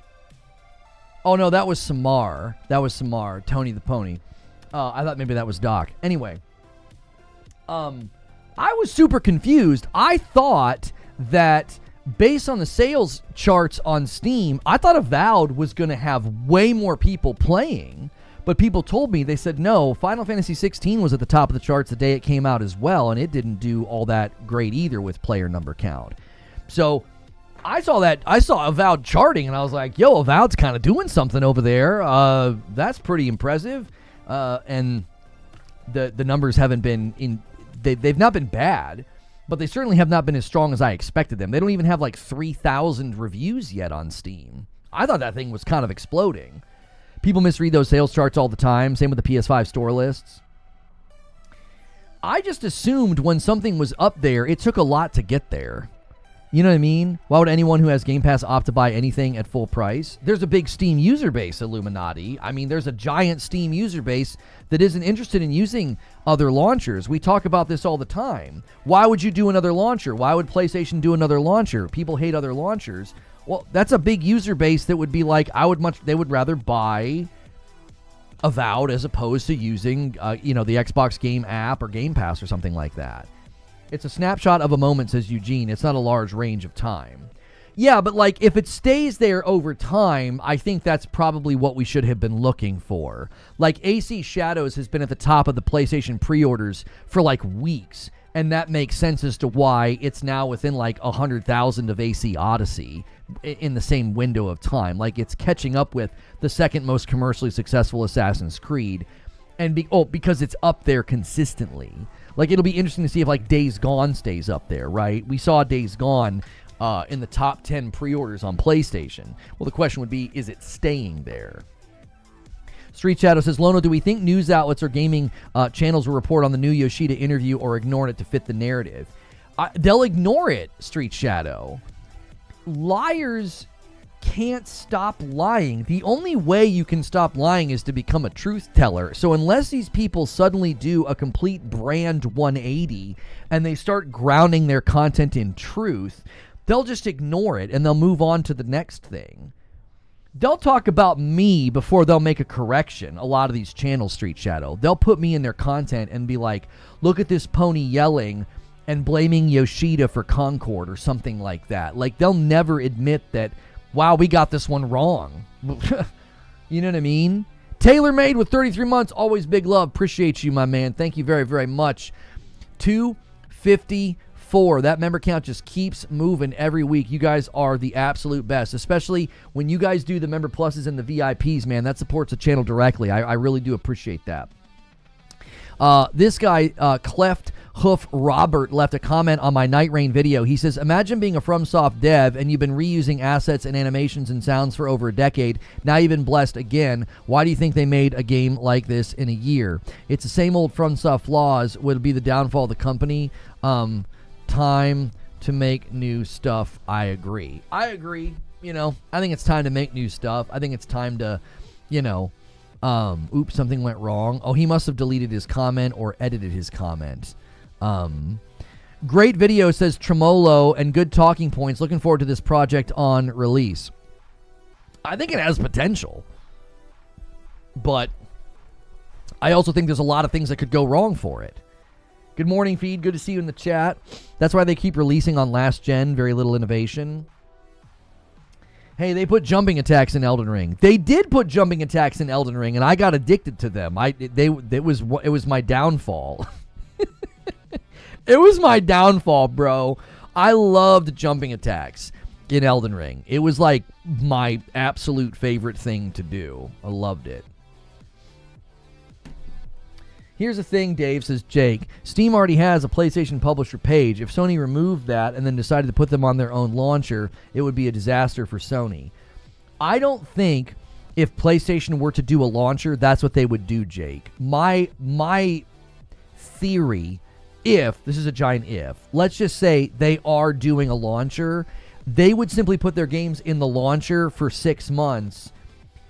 Oh, no, that was Samar. Tony the Pony. I thought maybe that was Doc. Anyway. I was super confused. I thought that based on the sales charts on Steam, I thought Avowed was going to have way more people playing. But people told me, they said, no, Final Fantasy 16 was at the top of the charts the day it came out as well, and it didn't do all that great either with player number count. So I saw Avowed charting, and I was like, yo, Avowed's kind of doing something over there. That's pretty impressive. And the numbers haven't been they've not been bad, but they certainly have not been as strong as I expected them. They don't even have like 3,000 reviews yet on Steam. I thought that thing was kind of exploding. People misread those sales charts all the time. Same with the PS5 store lists. I just assumed when something was up there, it took a lot to get there. You know what I mean? Why would anyone who has Game Pass opt to buy anything at full price? There's a big Steam user base, Illuminati. I mean, there's a giant Steam user base that isn't interested in using other launchers. We talk about this all the time. Why would you do another launcher? Why would PlayStation do another launcher? People hate other launchers. Well, that's a big user base that would be like, they would rather buy Avowed as opposed to using, the Xbox Game app or Game Pass or something like that. It's a snapshot of a moment, says Eugene. It's not a large range of time. Yeah, but like if it stays there over time, I think that's probably what we should have been looking for. Like AC Shadows has been at the top of the PlayStation pre-orders for like weeks, and that makes sense as to why it's now within like 100,000 of AC Odyssey in the same window of time. Like it's catching up with the second most commercially successful Assassin's Creed, and because it's up there consistently. Like, it'll be interesting to see if, like, Days Gone stays up there, right? We saw Days Gone in the top 10 pre-orders on PlayStation. Well, the question would be, is it staying there? Street Shadow says, Lono, do we think news outlets or gaming channels will report on the new Yoshida interview or ignore it to fit the narrative? They'll ignore it, Street Shadow. Liars can't stop lying. The only way you can stop lying is to become a truth teller. So unless these people suddenly do a complete brand 180 and they start grounding their content in truth, they'll just ignore it and they'll move on to the next thing. They'll talk about me before they'll make a correction. A lot of these channels, Street Shadow, they'll put me in their content and be like, look at this pony yelling and blaming Yoshida for Concord or something like that. Like, they'll never admit that, wow, we got this one wrong. You know what I mean? TaylorMade with 33 months. Always big love. Appreciate you, my man. Thank you very, very much. 254. That member count just keeps moving every week. You guys are the absolute best, especially when you guys do the member pluses and the VIPs, man. That supports the channel directly. I really do appreciate that. This guy, Cleft Hoof Robert, left a comment on my Night Reign video. He says, imagine being a FromSoft dev and you've been reusing assets and animations and sounds for over a decade. Now you've been blessed again. Why do you think they made a game like this in a year? It's the same old FromSoft flaws. Would it be the downfall of the company? Time to make new stuff. I agree. I think it's time to make new stuff. I think it's time to, oops, something went wrong. Oh, he must have deleted his comment or edited his comment. Great video, says Tremolo, and good talking points. Looking forward to this project on release. I think it has potential, but I also think there's a lot of things that could go wrong for it. Good morning, Feed. Good to see you in the chat. That's why they keep releasing on last gen. Very little innovation. Hey, they put jumping attacks in Elden Ring. They did put jumping attacks in Elden Ring, and I got addicted to them. It was my downfall. It was my downfall, bro. I loved jumping attacks in Elden Ring. It was like my absolute favorite thing to do. I loved it. Here's the thing, Dave, says Jake. Steam already has a PlayStation publisher page. If Sony removed that and then decided to put them on their own launcher, it would be a disaster for Sony. I don't think if PlayStation were to do a launcher, that's what they would do, Jake. My theory, if, this is a giant if, let's just say they are doing a launcher, they would simply put their games in the launcher for 6 months.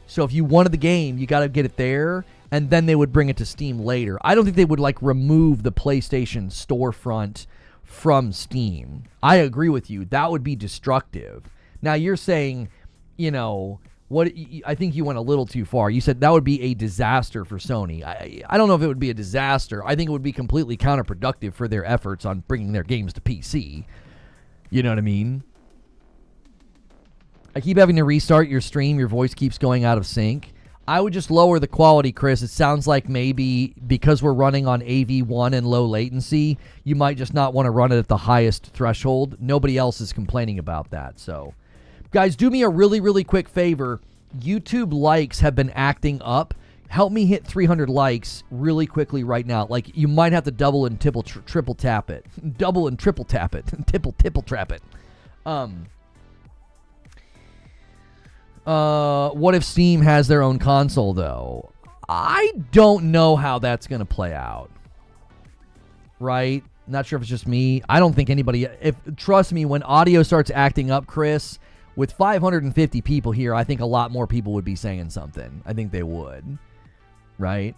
So if you wanted the game, you got to get it there, and then they would bring it to Steam later. I don't think they would remove the PlayStation storefront from Steam. I agree with you. That would be destructive. Now you're saying, I think you went a little too far. You said that would be a disaster for Sony. I don't know if it would be a disaster. I think it would be completely counterproductive for their efforts on bringing their games to PC. You know what I mean? I keep having to restart your stream. Your voice keeps going out of sync. I would just lower the quality, Chris. It sounds like maybe because we're running on AV1 and low latency, you might just not want to run it at the highest threshold. Nobody else is complaining about that. So, guys, do me a really, really quick favor. YouTube likes have been acting up. Help me hit 300 likes really quickly right now. You might have to double and triple tap it. Double and triple tap it. Tipple trap it. What if Steam has their own console, though? I don't know how that's going to play out. Right? Not sure if it's just me. I don't think anybody, trust me, when audio starts acting up, Chris, with 550 people here, I think a lot more people would be saying something. I think they would, right?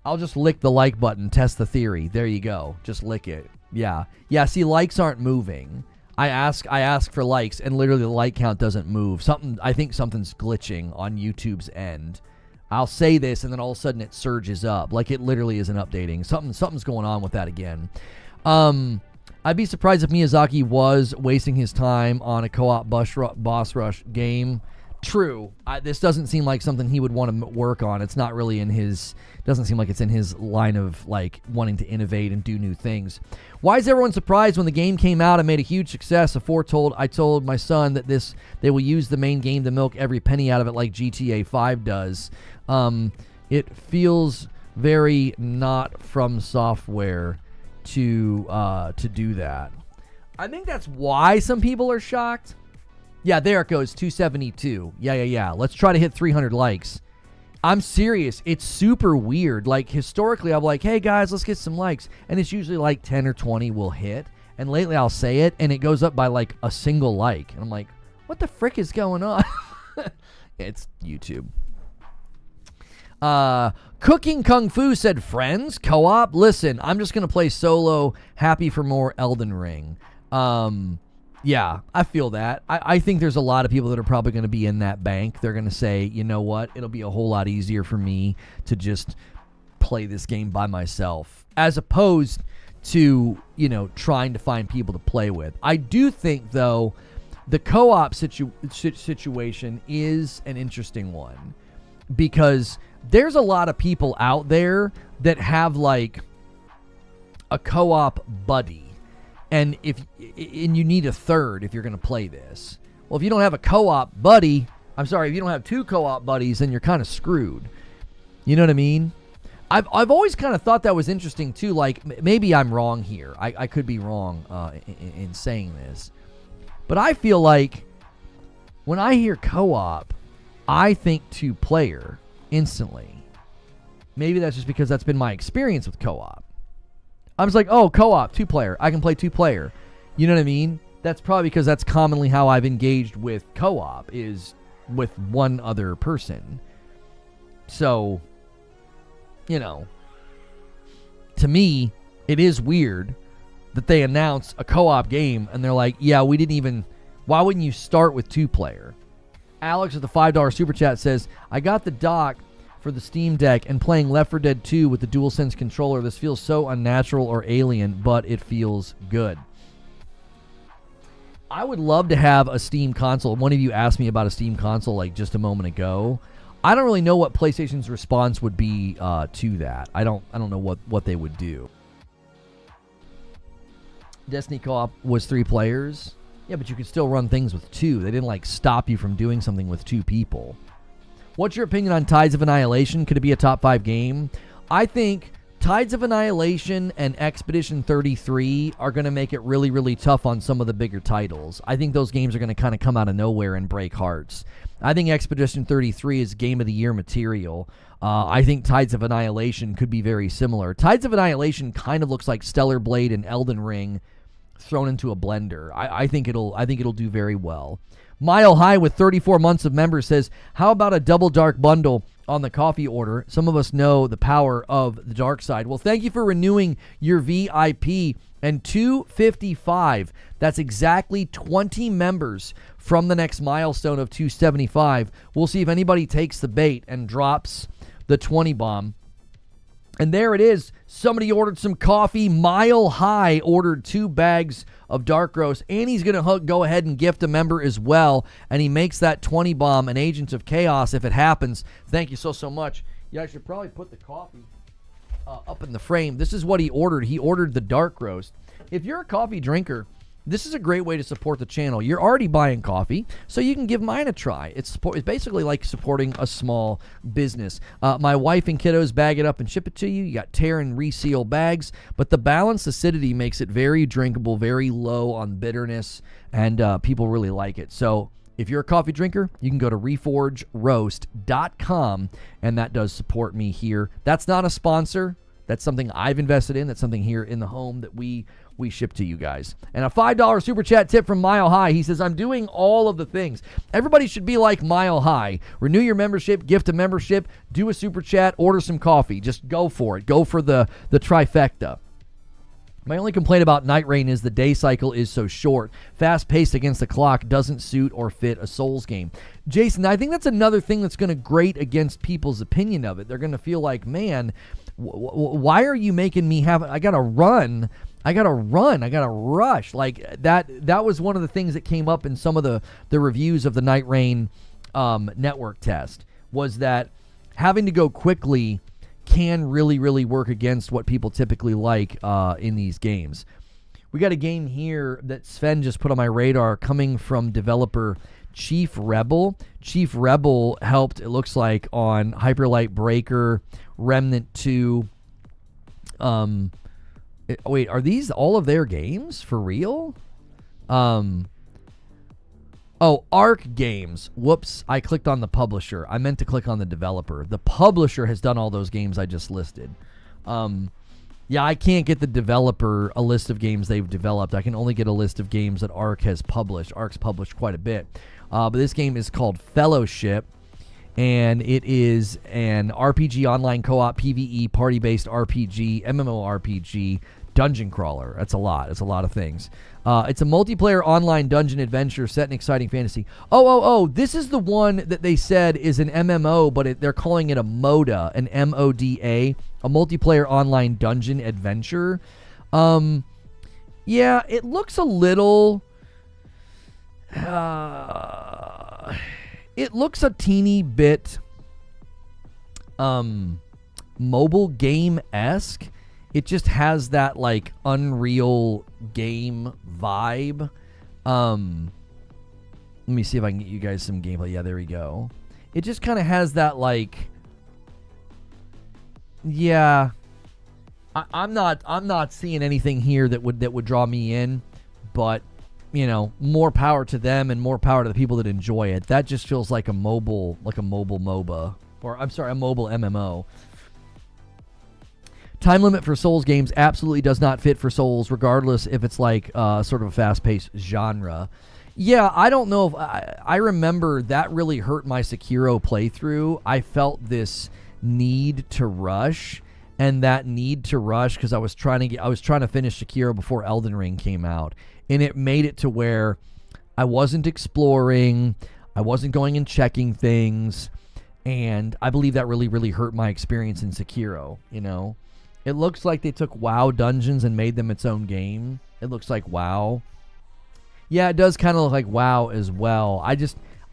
I'll just lick the like button, test the theory. There you go. Just lick it. Yeah. Yeah, see, likes aren't moving. I ask for likes, and literally the like count doesn't move. I think something's glitching on YouTube's end. I'll say this, and then all of a sudden it surges up. Like, it literally isn't updating. Something's going on with that again. I'd be surprised if Miyazaki was wasting his time on a co-op boss rush game. True. This doesn't seem like something he would want to work on. It's not really in his... Doesn't seem like it's in his line of, like, wanting to innovate and do new things. Why is everyone surprised when the game came out and made a huge success? I told my son that they will use the main game to milk every penny out of it like GTA 5 does. It feels very not FromSoftware to do that. I think that's why some people are shocked. Yeah, there it goes, 272. Yeah. Let's try to hit 300 likes. I'm serious. It's super weird. Like, historically, I'm like, hey, guys, let's get some likes. And it's usually like 10 or 20 will hit. And lately, I'll say it, and it goes up by, like, a single like. And I'm like, what the frick is going on? It's YouTube. Cooking Kung Fu said, friends, co-op? Listen, I'm just going to play solo. Happy for more Elden Ring. Yeah, I feel that. I think there's a lot of people that are probably going to be in that bank. They're going to say, you know what? It'll be a whole lot easier for me to just play this game by myself, as opposed to, trying to find people to play with. I do think, though, the co-op situation is an interesting one, because there's a lot of people out there that have, like, a co-op buddy. And you need a third if you're going to play this. Well, if you don't have a co-op buddy, if you don't have two co-op buddies, then you're kind of screwed. You know what I mean? I've always kind of thought that was interesting too. Like, maybe I'm wrong here. I could be wrong in saying this. But I feel like when I hear co-op, I think two-player instantly. Maybe that's just because that's been my experience with co-op. I was like, oh, co-op, two-player. I can play two-player. You know what I mean? That's probably because that's commonly how I've engaged with co-op, is with one other person. So, to me, it is weird that they announce a co-op game and they're like, yeah, why wouldn't you start with two-player? Alex with the $5 super chat says, I got the dock for the Steam Deck and playing Left 4 Dead 2 with the DualSense controller. This feels so unnatural or alien, but it feels good. I would love to have a Steam console. One of you asked me about a Steam console like just a moment ago. I don't really know what PlayStation's response would be to that. I don't know what they would do. Destiny co-op was 3 players. Yeah, but you could still run things with 2. They didn't like stop you from doing something with 2 people. What's your opinion on Tides of Annihilation? Could it be a top 5 game? I think Tides of Annihilation and Expedition 33 are going to make it really, really tough on some of the bigger titles. I think those games are going to kind of come out of nowhere and break hearts. I think Expedition 33 is Game of the Year material. I think Tides of Annihilation could be very similar. Tides of Annihilation kind of looks like Stellar Blade and Elden Ring thrown into a blender. I think it'll do very well. Mile High with 34 months of members says, how about a double dark bundle on the coffee order? Some of us know the power of the dark side. Well, thank you for renewing your VIP. And 255, that's exactly 20 members from the next milestone of 275. We'll see if anybody takes the bait and drops the 20 bomb. And there it is. Somebody ordered some coffee. Mile High ordered 2 bags of dark roast, and he's going to go ahead and gift a member as well, and he makes that 20 bomb an Agents of Chaos if it happens. Thank you so much. Yeah, I should probably put the coffee up in the frame. This is what he ordered. He ordered the dark roast. If you're a coffee drinker, this is a great way to support the channel. You're already buying coffee, so you can give mine a try. It's basically like supporting a small business. My wife and kiddos bag it up and ship it to you. You got tear and reseal bags, but the balanced acidity makes it very drinkable, very low on bitterness, and people really like it. So if you're a coffee drinker, you can go to reforgeroast.com, and that does support me here. That's not a sponsor. That's something I've invested in. That's something here in the home that we ship to you guys. And a $5 super chat tip from Mile High. He says, I'm doing all of the things. Everybody should be like Mile High. Renew your membership, gift a membership, do a super chat, order some coffee. Just go for it. Go for the trifecta. My only complaint about Night Reign is the day cycle is so short. Fast-paced against the clock doesn't suit or fit a Souls game. Jason, I think that's another thing that's going to grate against people's opinion of it. They're going to feel like, man, why are you making me have... I got to rush. Like, that was one of the things that came up in some of the reviews of the Night Reign network test, was that having to go quickly can really, really work against what people typically like in these games. We got a game here that Sven just put on my radar coming from developer Chief Rebel. Chief Rebel helped, it looks like, on Hyperlight Breaker, Remnant 2. Wait, are these all of their games? For real? Oh, Arc Games. Whoops, I clicked on the publisher. I meant to click on the developer. The publisher has done all those games I just listed. Yeah, I can't get the developer a list of games they've developed. I can only get a list of games that Arc has published. Arc's published quite a bit. But this game is called Fellowship, and it is an RPG online co-op PvE party-based RPG, MMORPG, dungeon crawler. That's a lot. It's a lot of things. It's a multiplayer online dungeon adventure set in exciting fantasy. Oh, this is the one that they said is an MMO, but they're calling it a MODA, an MODA, a multiplayer online dungeon adventure. Yeah, it looks a little... it looks a teeny bit mobile game-esque. It just has that, like, Unreal game vibe. Let me see if I can get you guys some gameplay. Yeah, there we go. It just kind of has that, like... Yeah. I'm not seeing anything here that would draw me in, but, you know, more power to them and more power to the people that enjoy it. That just feels like a mobile MOBA. Or, I'm sorry, a mobile MMO. Time limit for Souls games absolutely does not fit for Souls, regardless if it's like sort of a fast-paced genre. Yeah, I don't know if... I remember that really hurt my Sekiro playthrough. I felt this need to rush, and that need to rush because I was trying to finish Sekiro before Elden Ring came out, and it made it to where I wasn't exploring, I wasn't going and checking things, and I believe that really, really hurt my experience in Sekiro, you know? It looks like they took WoW dungeons and made them its own game. It looks like WoW. Yeah, it does kind of look like WoW as well.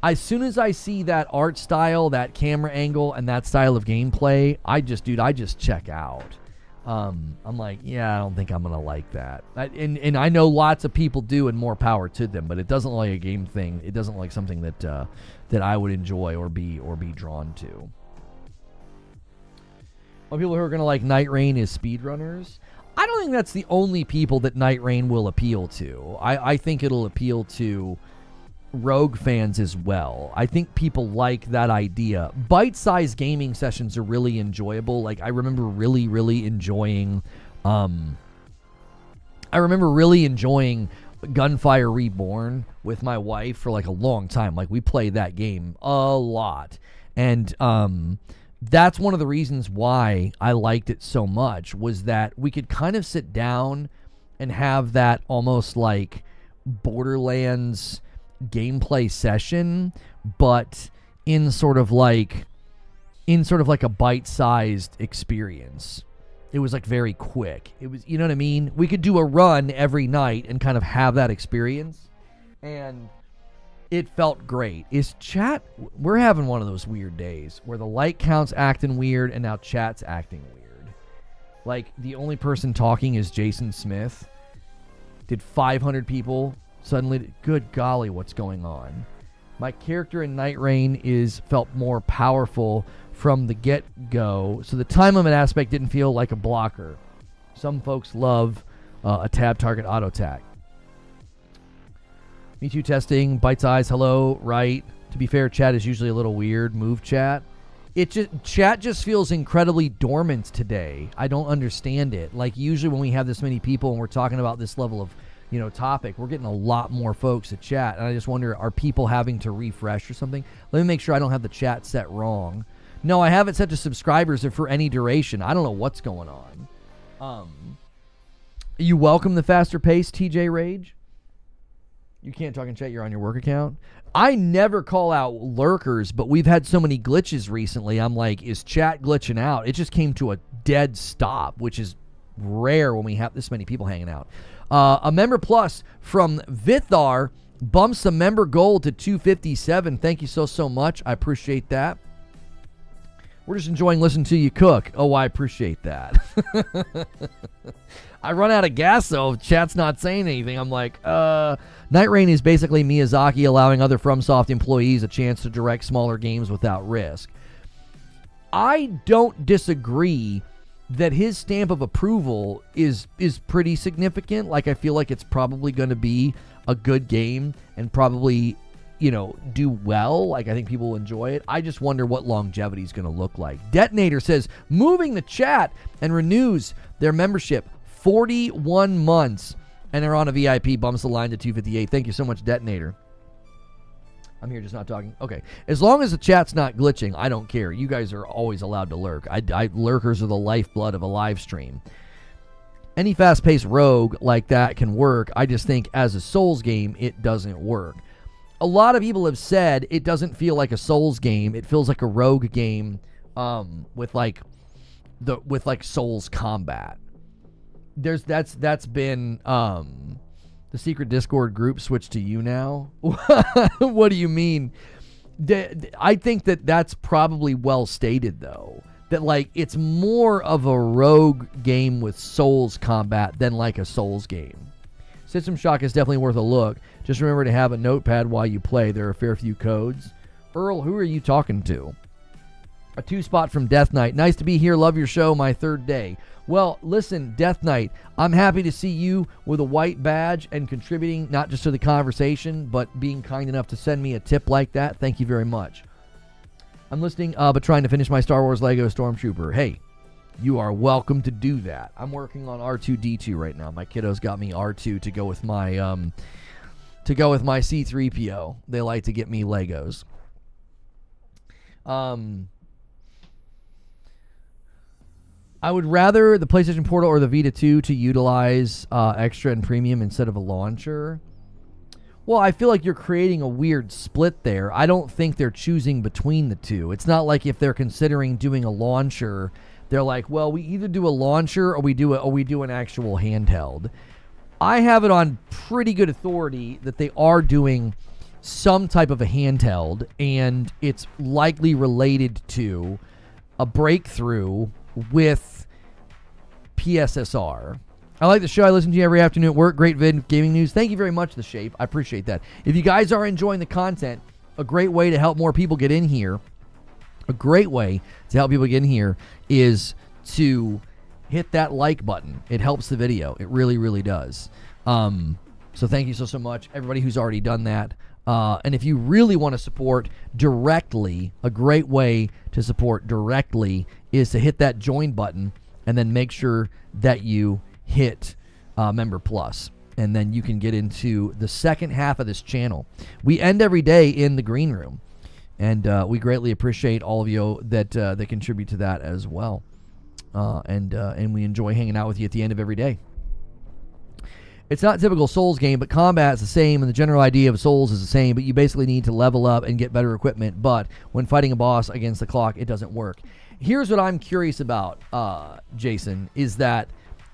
As soon as I see that art style, that camera angle, and that style of gameplay, I just check out. I'm like, yeah, I don't think I'm going to like that. And I know lots of people do, and more power to them, but it doesn't look like a game thing. It doesn't look like something that I would enjoy or be drawn to. Well, people who are going to like Night Reign is speedrunners. I don't think that's the only people that Night Reign will appeal to. I think it'll appeal to Rogue fans as well. I think people like that idea. Bite-sized gaming sessions are really enjoyable. Like, I remember really, really enjoying... Gunfire Reborn with my wife for like a long time. Like, we played that game a lot. And, that's one of the reasons why I liked it so much, was that we could kind of sit down and have that almost like Borderlands gameplay session, but in sort of like a bite-sized experience. It was like very quick. It was, you know what I mean? We could do a run every night and kind of have that experience, and it felt great. Is chat... We're having one of those weird days where the like count's acting weird and now chat's acting weird. Like, the only person talking is Jason Smith. Did 500 people suddenly... Good golly, what's going on? My character in Night Reign felt more powerful from the get-go, so the time limit aspect didn't feel like a blocker. Some folks love a tab target auto attack. Me too testing. Bite's eyes. Hello. Right. To be fair, chat is usually a little weird. Move chat. Chat just feels incredibly dormant today. I don't understand it. Like, usually when we have this many people and we're talking about this level of, topic, we're getting a lot more folks to chat. And I just wonder, are people having to refresh or something? Let me make sure I don't have the chat set wrong. No, I have it set to subscribers for any duration. I don't know what's going on. You welcome the faster pace, TJ Rage? You can't talk in chat. You're on your work account. I never call out lurkers, but we've had so many glitches recently. I'm like, is chat glitching out? It just came to a dead stop, which is rare when we have this many people hanging out. A member plus from Vithar bumps the member goal to 257. Thank you so much. I appreciate that. We're just enjoying listening to you cook. Oh, I appreciate that. I run out of gas, though. Chat's not saying anything. I'm like, Night Reign is basically Miyazaki allowing other FromSoft employees a chance to direct smaller games without risk. I don't disagree that his stamp of approval is pretty significant. Like, I feel like it's probably going to be a good game and probably, do well. Like, I think people will enjoy it. I just wonder what longevity is going to look like. Detonator says, moving the chat and renews their membership 41 months. And they're on a VIP, bumps the line to 258. Thank you so much, Detonator. I'm here just not talking. Okay. As long as the chat's not glitching, I don't care. You guys are always allowed to lurk. Lurkers are the lifeblood of a live stream. Any fast-paced rogue like that can work. I just think as a Souls game, it doesn't work. A lot of people have said it doesn't feel like a Souls game. It feels like a rogue game with Souls combat. That's been the secret Discord group switched to you now. What do you mean? I think that's probably well stated, though. That, like, it's more of a rogue game with Souls combat than like a Souls game. System Shock is definitely worth a look. Just remember to have a notepad while you play. There are a fair few codes. Earl, who are you talking to? A 2-spot from Death Knight. Nice to be here. Love your show. My third day. Well, listen, Death Knight, I'm happy to see you with a white badge and contributing not just to the conversation, but being kind enough to send me a tip like that. Thank you very much. I'm listening, but trying to finish my Star Wars Lego Stormtrooper. Hey, you are welcome to do that. I'm working on R2-D2 right now. My kiddos got me R2 to go with my C-3PO. They like to get me Legos. I would rather the PlayStation Portal or the Vita 2 to utilize Extra and Premium instead of a launcher. Well, I feel like you're creating a weird split there. I don't think they're choosing between the two. It's not like if they're considering doing a launcher, they're like, well, we either do a launcher or we do an actual handheld. I have it on pretty good authority that they are doing some type of a handheld, and it's likely related to a breakthrough with PSSR. I like the show. I listen to you every afternoon at work. Great vid, gaming news. Thank you very much, The Shape. I appreciate that. If you guys are enjoying the content, a great way to help more people get in here, is to hit that like button. It helps the video. It really, really does. So thank you so much, everybody who's already done that. And if you really want to support directly, a great way to support directly is to hit that join button and then make sure that you hit Member Plus. And then you can get into the second half of this channel. We end every day in the green room. And we greatly appreciate all of you that contribute to that as well. And we enjoy hanging out with you at the end of every day. It's not a typical Souls game, but combat is the same, and the general idea of Souls is the same, but you basically need to level up and get better equipment, but when fighting a boss against the clock, it doesn't work. Here's what I'm curious about, Jason, is that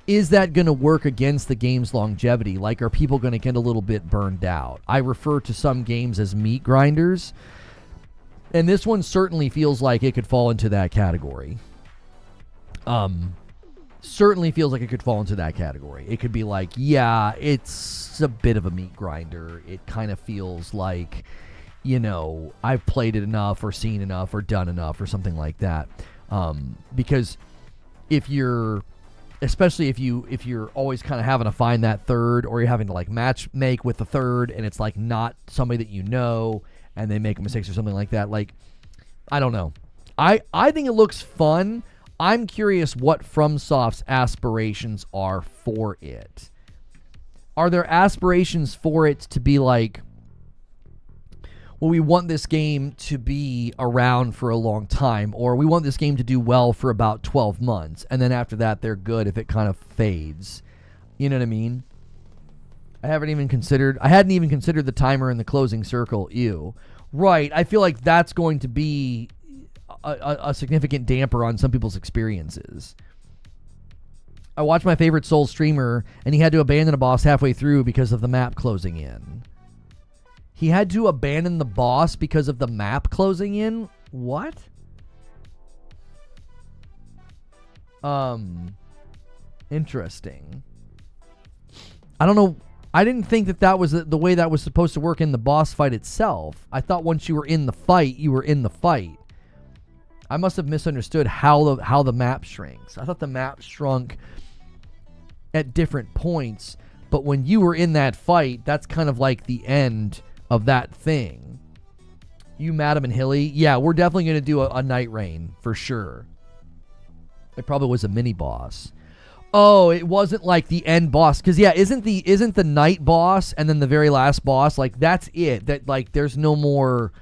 going to work against the game's longevity? Like, are people going to get a little bit burned out? I refer to some games as meat grinders, and this one certainly feels like it could fall into that category. Certainly feels like it could fall into that category. It could be like, yeah, it's a bit of a meat grinder. It kind of feels like, I've played it enough or seen enough or done enough or something like that. Because especially if you're always kind of having to find that third, or you're having to like match make with the third, and it's like not somebody that and they make mistakes or something like that. Like, I don't know. I think it looks fun. I'm curious what FromSoft's aspirations are for it. Are there aspirations for it to be like, well, we want this game to be around for a long time, or we want this game to do well for about 12 months, and then after that, they're good if it kind of fades. You know what I mean? I hadn't even considered the timer in the closing circle. Ew. Right. I feel like that's going to be a significant damper on some people's experiences. I watched my favorite Souls streamer, and he had to abandon a boss halfway through because of the map closing in. He had to abandon the boss because of the map closing in? What? Interesting. I don't know. I didn't think that was the way that was supposed to work in the boss fight itself. I thought once you were in the fight, you were in the fight. I must have misunderstood how the map shrinks. I thought the map shrunk at different points, but when you were in that fight, that's kind of like the end of that thing. You, Madam and Hilly, yeah, we're definitely going to do a Night Reign for sure. It probably was a mini boss. Oh, it wasn't like the end boss, because yeah, isn't the night boss and then the very last boss, like that's it? That like there's no more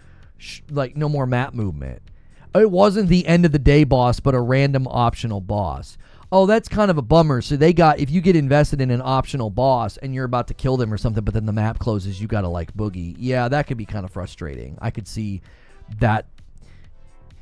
no more map movement. It wasn't the end of the day boss, but a random optional boss. Oh, that's kind of a bummer. So they got, if you get invested in an optional boss and you're about to kill them or something, but then the map closes, you got to like boogie. Yeah, that could be kind of frustrating. I could see that.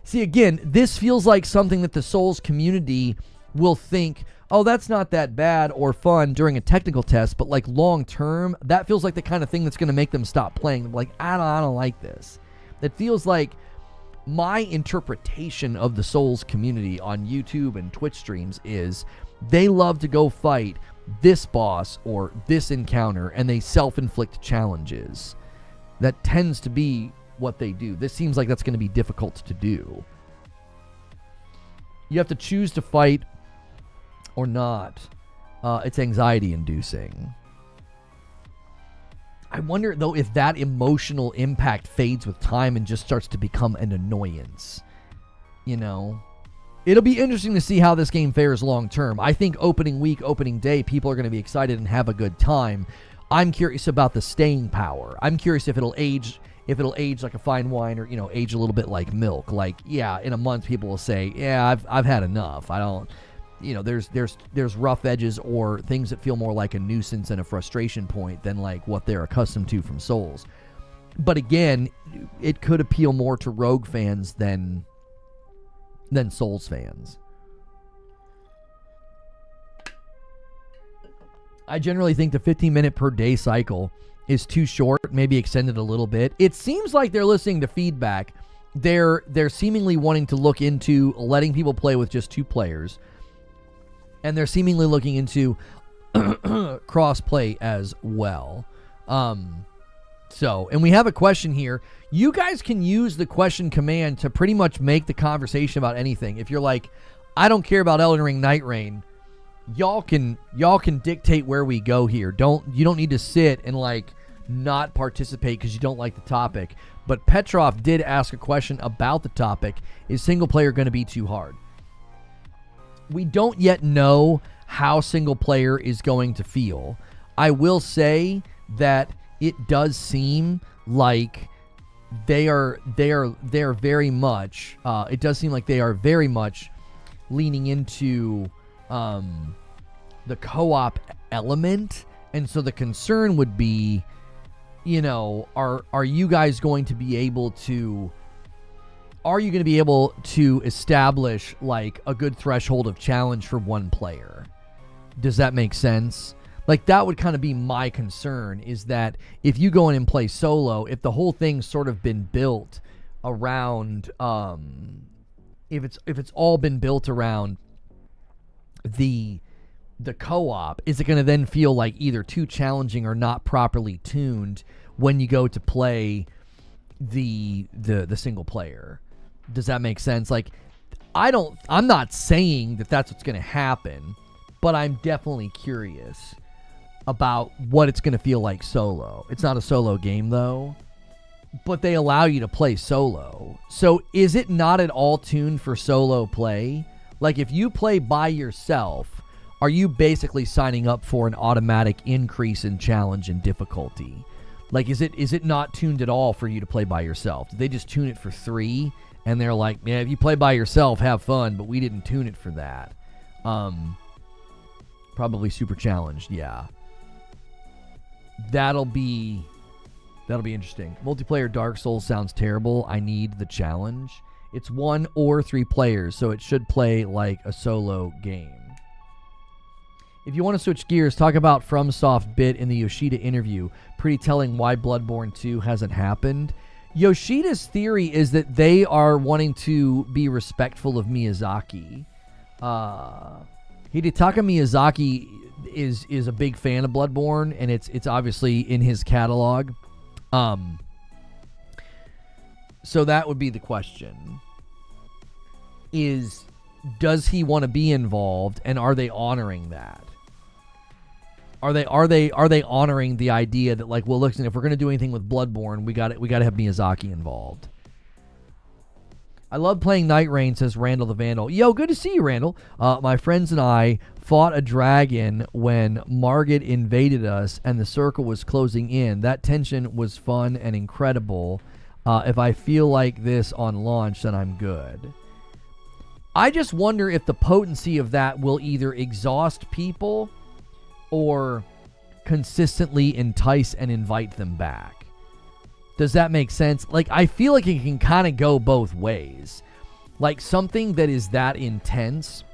See, again, this feels like something that the Souls community will think, oh, that's not that bad or fun during a technical test, but like long term, that feels like the kind of thing that's going to make them stop playing. Like, I don't like this. It feels like my interpretation of the Souls community on YouTube and Twitch streams is they love to go fight this boss or this encounter, and they self-inflict challenges. That tends to be what they do. This seems like that's going to be difficult to do. You have to choose to fight or not. It's anxiety-inducing. I wonder, though, if that emotional impact fades with time and just starts to become an annoyance. You know? It'll be interesting to see how this game fares long term. I think opening week, opening day, people are going to be excited and have a good time. I'm curious about the staying power. I'm curious if it'll age like a fine wine, or, you know, age a little bit like milk. Like, yeah, in a month people will say, yeah, I've had enough. I don't... You know, there's rough edges or things that feel more like a nuisance and a frustration point than like what they're accustomed to from Souls. But again, it could appeal more to Rogue fans than Souls fans. I generally think the 15-minute per day cycle is too short, maybe extended a little bit. It seems like they're listening to feedback. They're seemingly wanting to look into letting people play with just 2 players. And they're seemingly looking into cross-play as well. And we have a question here. You guys can use the question command to pretty much make the conversation about anything. If you're like, I don't care about Elden Ring Nightreign, y'all can dictate where we go here. You don't need to sit and like not participate because you don't like the topic. But Petrov did ask a question about the topic. Is single player going to be too hard? We don't yet know how single player is going to feel. I will say that it does seem like they are very much. It does seem like they are very much leaning into the co-op element, and so the concern would be, you know, are you guys going to be able to? Are you going to be able to establish like a good threshold of challenge for one player? Does that make sense? Like, that would kind of be my concern, is that if you go in and play solo, if the whole thing's sort of been built around, if it's all been built around the co-op, is it going to then feel like either too challenging or not properly tuned when you go to play the single player? Does that make sense? Like, I'm not saying that that's what's going to happen, but I'm definitely curious about what it's going to feel like solo. It's not a solo game, though. but they allow you to play solo. So is it not at all tuned for solo play? Like if you play by yourself, are you basically signing up for an automatic increase in challenge and difficulty? Like is it not tuned at all for you to play by yourself? Did they just tune it for 3 and they're like, yeah, if you play by yourself, have fun, but we didn't tune it for that. Probably super challenged, yeah. That'll be interesting. Multiplayer Dark Souls sounds terrible. I need the challenge. It's 1 or 3 players, so it should play like a solo game. If you want to switch gears, talk about FromSoft bit in the Yoshida interview. Pretty telling why Bloodborne 2 hasn't happened. Yoshida's theory is that they are wanting to be respectful of Miyazaki. Hidetaka Miyazaki is a big fan of Bloodborne, and it's obviously in his catalog. So that would be the question. Does he want to be involved, and are they honoring that? Are they honoring the idea that, like, well, listen, if we're going to do anything with Bloodborne, we got to have Miyazaki involved. I love playing Night Reign, says Randall the Vandal. Yo, good to see you, Randall. My friends and I fought a dragon when Margit invaded us and the circle was closing in. That tension was fun and incredible. If I feel like this on launch, then I'm good. I just wonder if the potency of that will either exhaust people or consistently entice and invite them back. Does that make sense? Like, I feel like it can kind of go both ways. Like, something that is that intense,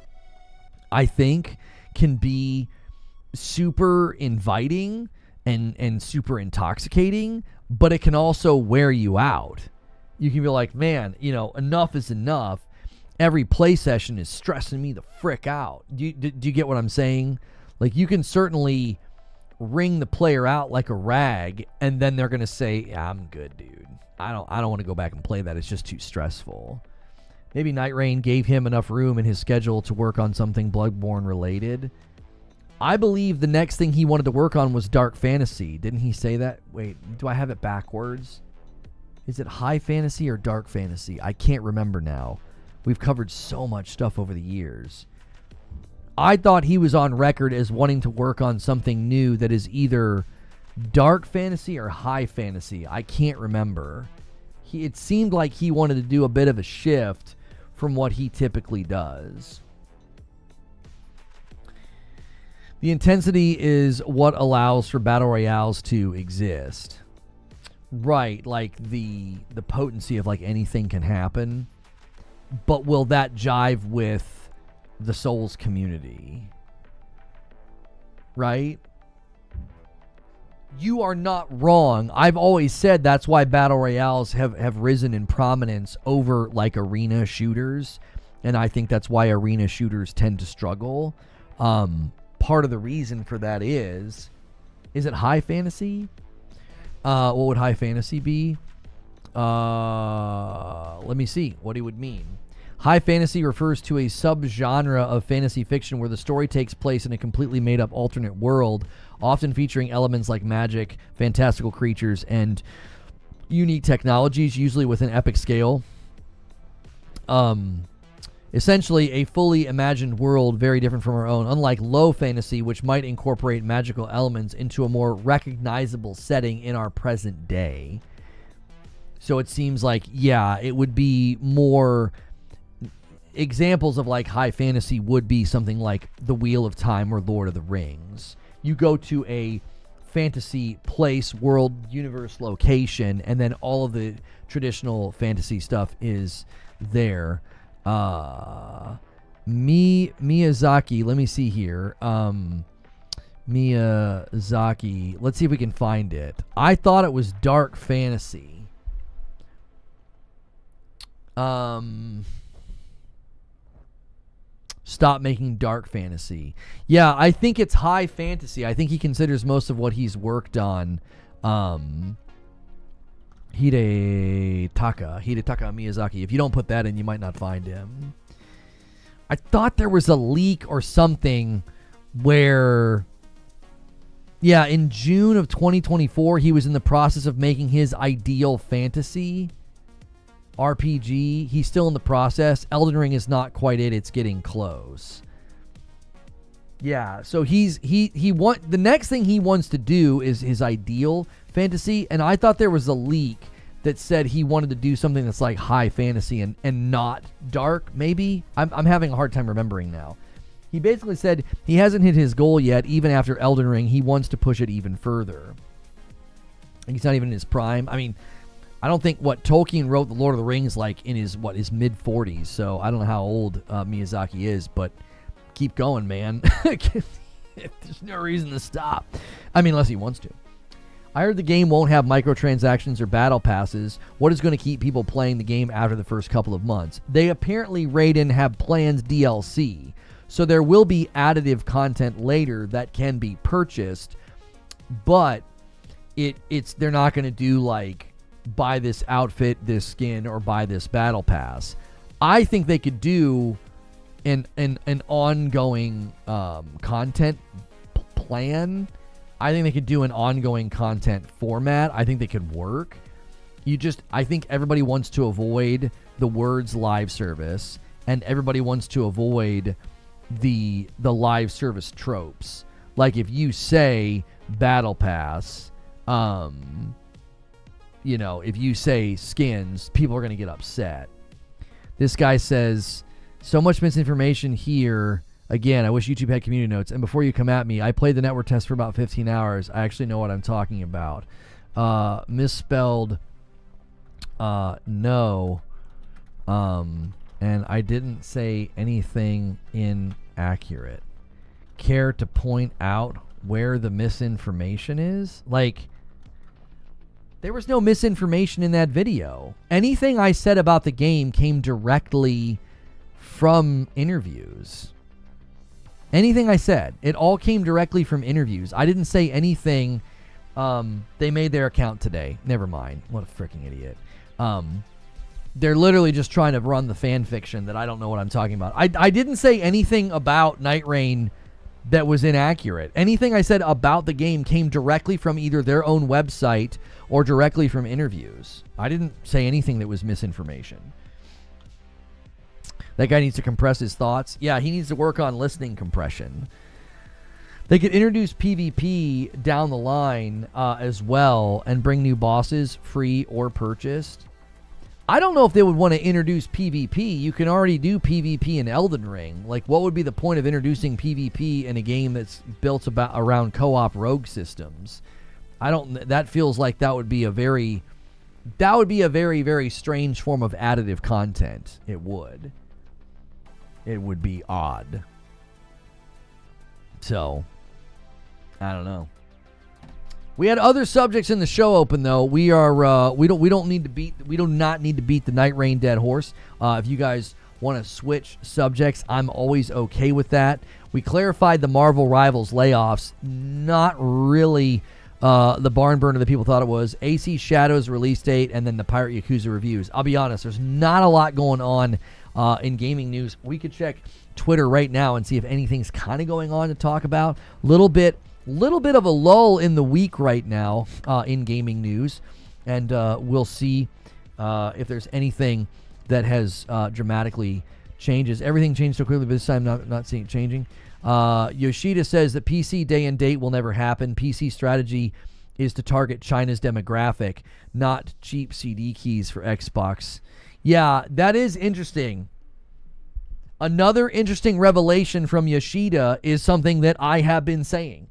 I think, can be super inviting and super intoxicating, but it can also wear you out. You can be like, man, enough is enough. Every play session is stressing me the frick out. Do you get what I'm saying? Like, you can certainly wring the player out like a rag, and then they're gonna say, yeah, I'm good, dude. I don't want to go back and play that. It's just too stressful. Maybe Night Reign gave him enough room in his schedule to work on something Bloodborne related. I believe the next thing he wanted to work on was Dark Fantasy. Didn't he say that? Wait, do I have it backwards? Is it High Fantasy or Dark Fantasy? I can't remember now. We've covered so much stuff over the years. I thought he was on record as wanting to work on something new that is either Dark Fantasy or High Fantasy. I can't remember. It seemed like he wanted to do a bit of a shift from what he typically does. The intensity is what allows for battle royales to exist. Right, like the potency of like anything can happen. But will that jive with the Souls community? Right? You are not wrong. I've always said that's why battle royales have risen in prominence over like arena shooters, and I think that's why arena shooters tend to struggle. Part of the reason for that is it High Fantasy? What would High Fantasy be? Let me see what he would mean. High fantasy refers to a subgenre of fantasy fiction where the story takes place in a completely made-up alternate world, often featuring elements like magic, fantastical creatures, and unique technologies, usually with an epic scale. Essentially, a fully imagined world very different from our own, unlike low fantasy, which might incorporate magical elements into a more recognizable setting in our present day. So it seems like, yeah, it would be more... Examples of like high fantasy would be something like The Wheel of Time or Lord of the Rings. You go to a fantasy place, world, universe, location, and then all of the traditional fantasy stuff is there. Miyazaki, let me see here. Miyazaki, let's see if we can find it. I thought it was Dark Fantasy. Stop making Dark Fantasy. Yeah, I think it's High Fantasy. I think he considers most of what he's worked on Hidetaka Miyazaki. If you don't put that in, you might not find him. I thought there was a leak or something where Yeah, in June of 2024, he was in the process of making his ideal fantasy RPG. He's still in the process. Elden Ring is not quite it. It's getting close. Yeah, so the next thing he wants to do is his ideal fantasy, and I thought there was a leak that said he wanted to do something that's like high fantasy and not dark, maybe? I'm having a hard time remembering now. He basically said he hasn't hit his goal yet. Even after Elden Ring, he wants to push it even further. He's not even in his prime. I mean, I don't think Tolkien wrote The Lord of the Rings like in his mid-40s, so I don't know how old Miyazaki is, but keep going, man. There's no reason to stop. I mean, unless he wants to. I heard the game won't have microtransactions or battle passes. What is going to keep people playing the game after the first couple of months? They apparently, Raiden, have plans DLC. So there will be additive content later that can be purchased, but they're not going to do like buy this outfit, this skin, or buy this battle pass. I think they could do an ongoing content plan. I think they could do an ongoing content format. I think they could work. I think everybody wants to avoid the words live service, and everybody wants to avoid the live service tropes. Like if you say battle pass, if you say skins, people are going to get upset. This guy says, so much misinformation here. Again, I wish YouTube had community notes. And before you come at me, I played the network test for about 15 hours. I actually know what I'm talking about. Misspelled no. And I didn't say anything inaccurate. Care to point out where the misinformation is? Like, there was no misinformation in that video. Anything I said about the game came directly from interviews. Anything I said, it all came directly from interviews. I didn't say anything. They made their account today. Never mind. What a freaking idiot. They're literally just trying to run the fan fiction that I don't know what I'm talking about. I didn't say anything about Night Reign that was inaccurate. Anything I said about the game came directly from either their own website or directly from interviews. I didn't say anything that was misinformation. That guy needs to compress his thoughts. Yeah, he needs to work on listening compression. They could introduce PvP down the line as well and bring new bosses free or purchased. I don't know if they would want to introduce PvP. You can already do PvP in Elden Ring. Like, what would be the point of introducing PvP in a game that's built around co-op rogue systems? That feels like that would be a very, very strange form of additive content. It would be odd. So, I don't know. We had other subjects in the show open though. We do not need to beat the Night Reign dead horse. If you guys want to switch subjects, I'm always okay with that. We clarified the Marvel Rivals layoffs. Not really the barn burner that people thought it was. acshadows release date, and then the Pirate Yakuza reviews. I'll be honest, there's not a lot going on in gaming news. We could check Twitter right now and see if anything's kind of going on to talk about. Little bit of a lull in the week right now in gaming news, and we'll see if there's anything that has dramatically changes. Everything changed so quickly, but this time not seeing it changing. Yoshida says that PC day and date will never happen. PC strategy is to target China's demographic, not cheap CD keys for Xbox. Yeah, that is interesting. Another interesting revelation from Yoshida is something that I have been saying,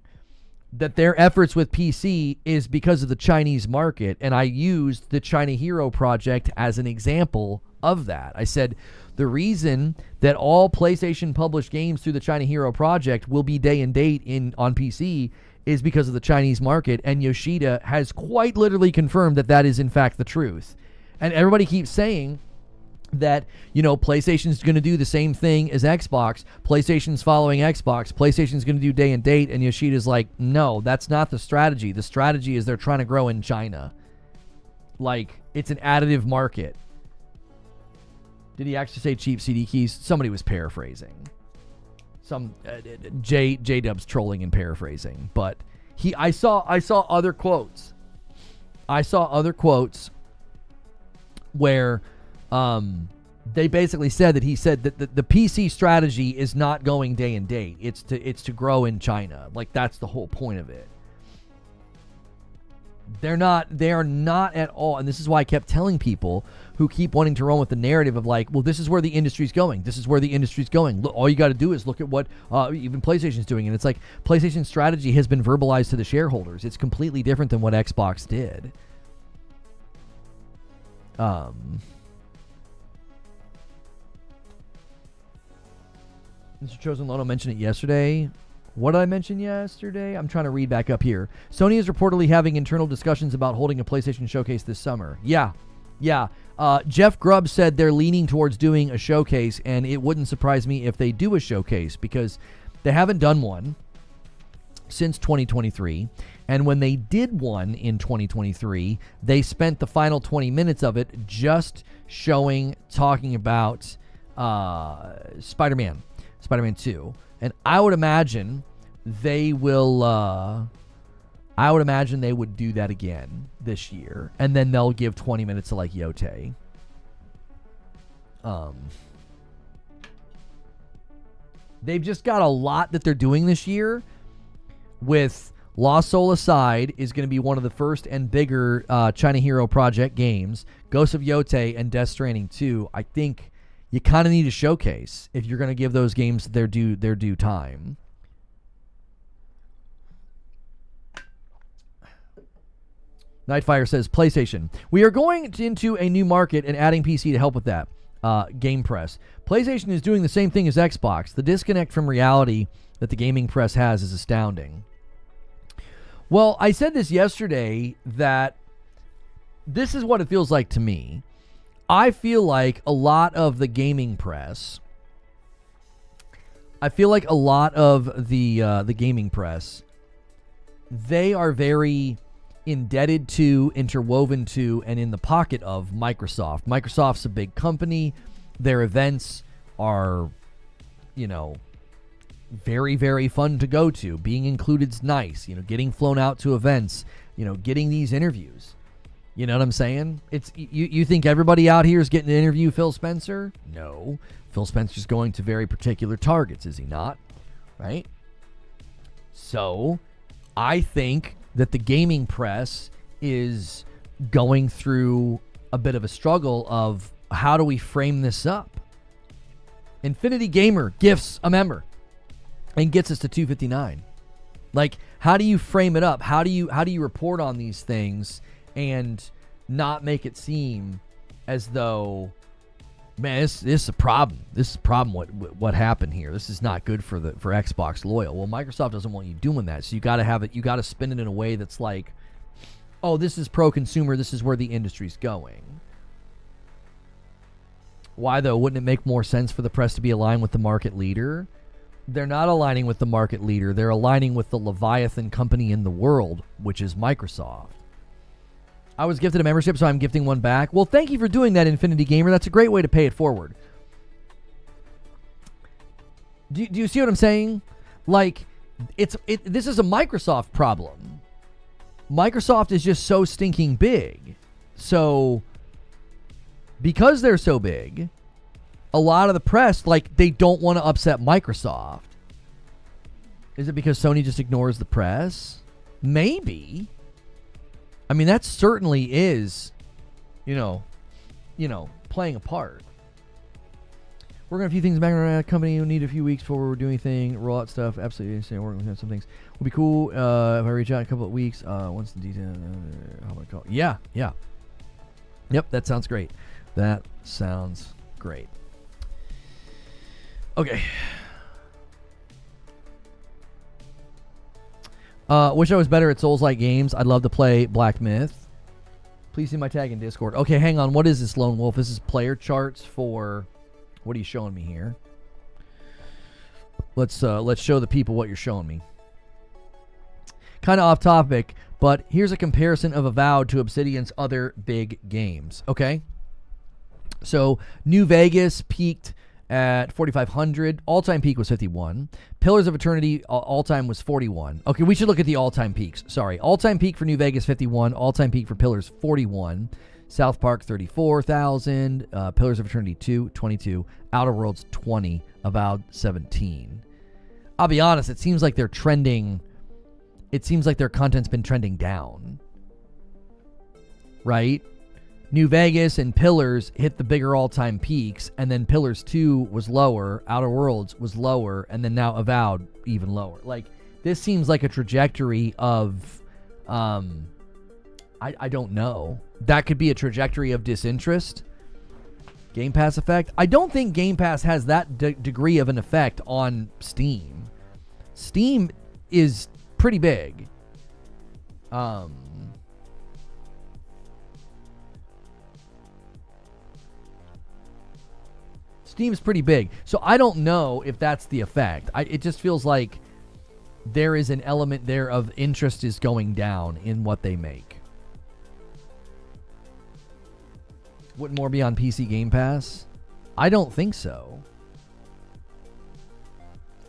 that their efforts with PC is because of the Chinese market, and I used the China Hero project as an example of that. I said the reason that all PlayStation published games through the China Hero project will be day and date on PC is because of the Chinese market, and Yoshida has quite literally confirmed that that is in fact the truth. And everybody keeps saying that, PlayStation's going to do the same thing as Xbox. PlayStation's following Xbox. PlayStation's going to do day and date. And Yoshida's like, no, that's not the strategy. The strategy is they're trying to grow in China. Like, it's an additive market. Did he actually say cheap CD keys? Somebody was paraphrasing. Some J-Dub's trolling and paraphrasing. But I saw other quotes. I saw other quotes where they basically said that he said that the PC strategy is not going day and date. It's to grow in China. Like, that's the whole point of it. They are not at all, and this is why I kept telling people who keep wanting to run with the narrative of like, well, this is where the industry's going. This is where the industry's going. Look, all you got to do is look at what even PlayStation's doing, and it's like PlayStation's strategy has been verbalized to the shareholders. It's completely different than what Xbox did. Mr. Chosen Lono mentioned it yesterday. What did I mention yesterday? I'm trying to read back up here. Sony is reportedly having internal discussions about holding a PlayStation showcase this summer. Yeah. Jeff Grubb said they're leaning towards doing a showcase, and it wouldn't surprise me if they do a showcase because they haven't done one since 2023. And when they did one in 2023, they spent the final 20 minutes of it just talking about Spider-Man 2. And I would imagine they will. I would imagine they would do that again this year, and then they'll give 20 minutes to like Yote. They've just got a lot that they're doing this year. With Lost Soul aside, is going to be one of the first and bigger China Hero Project games. Ghost of Yote and Death Stranding 2. I think you kind of need a showcase if you're going to give those games their due time. Nightfire says, PlayStation. We are going into a new market and adding PC to help with that. Game Press. PlayStation is doing the same thing as Xbox. The disconnect from reality that the gaming press has is astounding. Well, I said this yesterday that this is what it feels like to me. I feel like a lot of the gaming press, gaming press, they are very indebted to, interwoven to, and in the pocket of Microsoft. Microsoft's a big company. Their events are, very, very fun to go to. Being included's nice. Getting flown out to events. Getting these interviews. You know what I'm saying? It's you think everybody out here is getting to interview Phil Spencer? No. Phil Spencer's going to very particular targets, is he not? Right? So, I think that the gaming press is going through a bit of a struggle of how do we frame this up? Infinity Gamer gifts a member and gets us to 259. Like, how do you frame it up? How do you report on these things and not make it seem as though, man, this is a problem. This is a problem. What happened here? This is not good for Xbox loyal. Well, Microsoft doesn't want you doing that, so you got to have it. You got to spin it in a way that's like, oh, this is pro-consumer. This is where the industry's going. Why though? Wouldn't it make more sense for the press to be aligned with the market leader? They're not aligning with the market leader. They're aligning with the Leviathan company in the world, which is Microsoft. I was gifted a membership, so I'm gifting one back. Well, thank you for doing that, Infinity Gamer. That's a great way to pay it forward. Do you see what I'm saying? Like, this is a Microsoft problem. Microsoft is just so stinking big. So, because they're so big, a lot of the press, like, they don't want to upset Microsoft. Is it because Sony just ignores the press? Maybe. I mean, that certainly is, playing a part. Working on a few things back around a company who need a few weeks before we're doing anything. Roll out stuff. Absolutely insane. Working on some things. Will be cool if I reach out in a couple of weeks. Once the detail. How about I call? Yeah. Yep, that sounds great. That sounds great. Okay. Wish I was better at Souls-like games. I'd love to play Black Myth. Please see my tag in Discord. Okay, hang on. What is this, Lone Wolf? This is player charts for... What are you showing me here? Let's show the people what you're showing me. Kind of off topic, but here's a comparison of Avowed to Obsidian's other big games. Okay? So, New Vegas peaked at 4,500. All-time peak was 51. Pillars of Eternity all-time was 41. Okay, we should look at the all-time peaks. Sorry. All-time peak for New Vegas, 51. All-time peak for Pillars, 41. South Park, 34,000. Pillars of Eternity 2, 22. Outer Worlds, 20. Avowed, 17. I'll be honest, it seems like they're trending. It seems like their content's been trending down. Right? New Vegas and Pillars hit the bigger all-time peaks, and then Pillars 2 was lower, Outer Worlds was lower, and then now Avowed even lower. Like, this seems like a trajectory of, I don't know. That could be a trajectory of disinterest. Game Pass effect. I don't think Game Pass has that degree of an effect on Steam. Steam is pretty big. Steam's pretty big. So I don't know if that's the effect. It just feels like there is an element there of interest is going down in what they make. Wouldn't more be on PC Game Pass? I don't think so.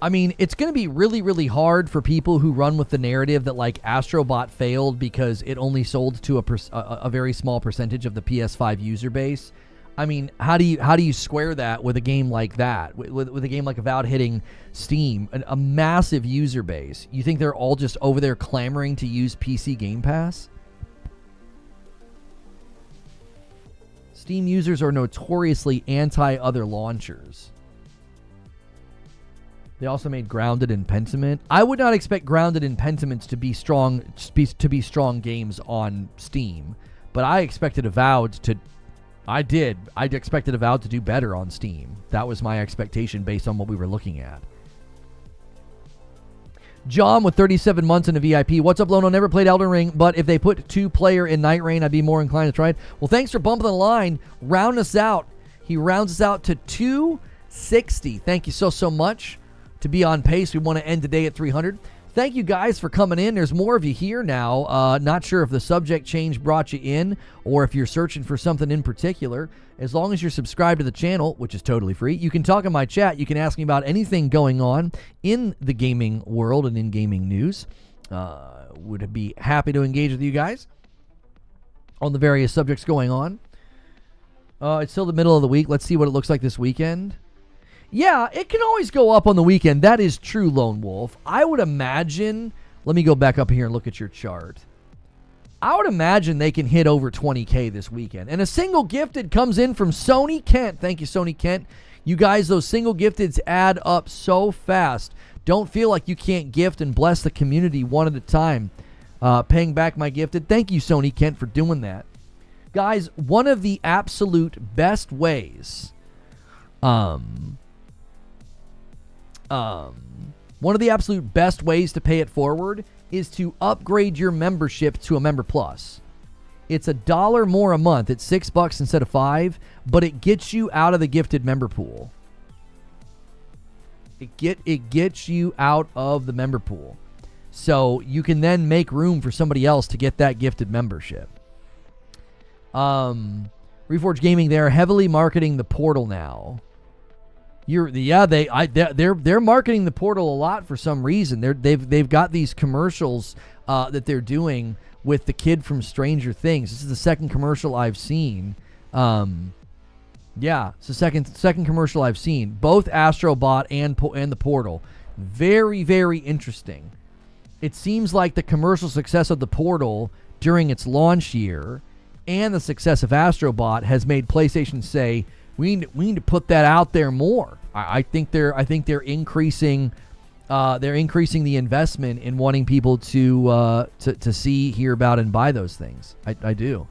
I mean, it's going to be really, really hard for people who run with the narrative that, like, Astrobot failed because it only sold to a very small percentage of the PS5 user base. I mean, how do you square that with a game like that? With a game like Avowed hitting Steam, a massive user base? You think they're all just over there clamoring to use PC Game Pass? Steam users are notoriously anti-other launchers. They also made Grounded and Pentiment. I would not expect Grounded and Pentiment to be strong games on Steam, but I expected Avowed to. I expected Avowed to do better on Steam. That was my expectation based on what we were looking at. John with 37 months in a VIP. What's up, Lono? Never played Elden Ring, but if they put 2-player in Night Reign, I'd be more inclined to try it. Well, thanks for bumping the line. Round us out. He rounds us out to 260. Thank you so much. To be on pace, we want to end today at 300. Thank you guys for coming in. There's more of you here now. Not sure if the subject change brought you in or if you're searching for something in particular. As long as you're subscribed to the channel, which is totally free, you can talk in my chat. You can ask me about anything going on in the gaming world and in gaming news. Would be happy to engage with you guys on the various subjects going on. It's still the middle of the week. Let's see what it looks like this weekend. Yeah, it can always go up on the weekend. That is true, Lone Wolf. I would imagine, let me go back up here and look at your chart. I would imagine they can hit over 20K this weekend. And a single gifted comes in from Sony Kent. Thank you, Sony Kent. You guys, those single gifteds add up so fast. Don't feel like you can't gift and bless the community one at a time. Paying back my gifted. Thank you, Sony Kent, for doing that. Guys, one of the absolute best ways... one of the absolute best ways to pay it forward is to upgrade your membership to a Member Plus. It's $1 more a month. It's $6 instead of $5, but it gets you out of the gifted member pool. It gets you out of the member pool. So you can then make room for somebody else to get that gifted membership. Reforge Gaming, they're heavily marketing the portal now. They're marketing the portal a lot for some reason. They've got these commercials that they're doing with the kid from Stranger Things. This is the second commercial I've seen. It's the second commercial I've seen. Both Astrobot and the portal. Very, very interesting. It seems like the commercial success of the portal during its launch year and the success of Astrobot has made PlayStation say, we need to put that out there more. I think they're increasing the investment in wanting people to see, hear about, and buy those things. I do.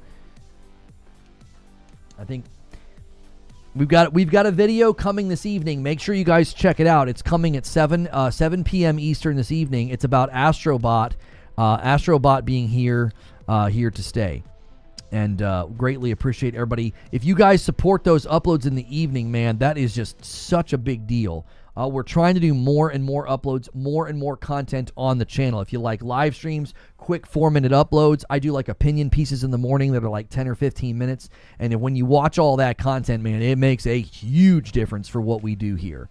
I think we've got a video coming this evening. Make sure you guys check it out. It's coming at 7 p.m. Eastern this evening. It's about Astrobot being here to stay. And greatly appreciate everybody. If you guys support those uploads in the evening, man, that is just such a big deal. We're trying to do more and more uploads, more and more content on the channel. If you like live streams, quick 4-minute uploads, I do like opinion pieces in the morning that are like 10 or 15 minutes. And when you watch all that content, man, it makes a huge difference for what we do here.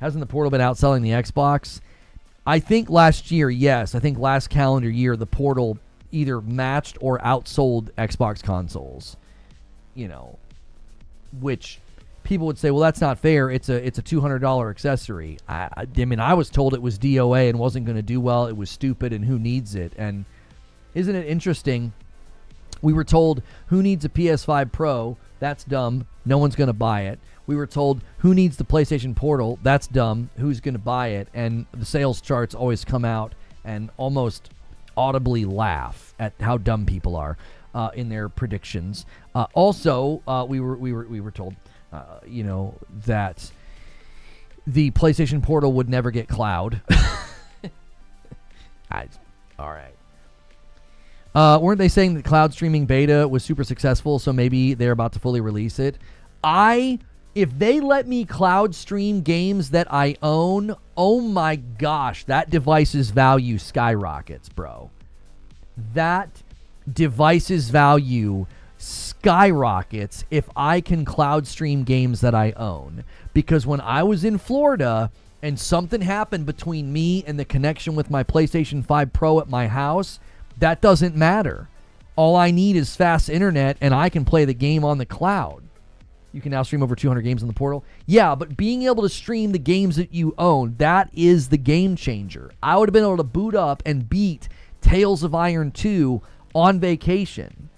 Hasn't the Portal been outselling the Xbox? I think last year, yes. I think last calendar year, the Portal either matched or outsold Xbox consoles, which people would say, well, that's not fair. It's a $200 accessory. I mean, I was told it was DOA and wasn't going to do well. It was stupid, and who needs it? And isn't it interesting? We were told, who needs a PS5 Pro? That's dumb. No one's going to buy it. We were told, who needs the PlayStation Portal? That's dumb. Who's going to buy it? And the sales charts always come out and almost audibly laugh at how dumb people are in their predictions. Also, we were told, that the PlayStation Portal would never get cloud. All right. Weren't they saying that cloud streaming beta was super successful, so maybe they're about to fully release it? If they let me cloud stream games that I own, oh my gosh, that device's value skyrockets, bro. That device's value skyrockets if I can cloud stream games that I own. Because when I was in Florida and something happened between me and the connection with my PlayStation 5 Pro at my house, that doesn't matter. All I need is fast internet and I can play the game on the cloud. You can now stream over 200 games on the Portal. Yeah, but being able to stream the games that you own, that is the game changer. I would have been able to boot up and beat Tales of Iron 2 on vacation.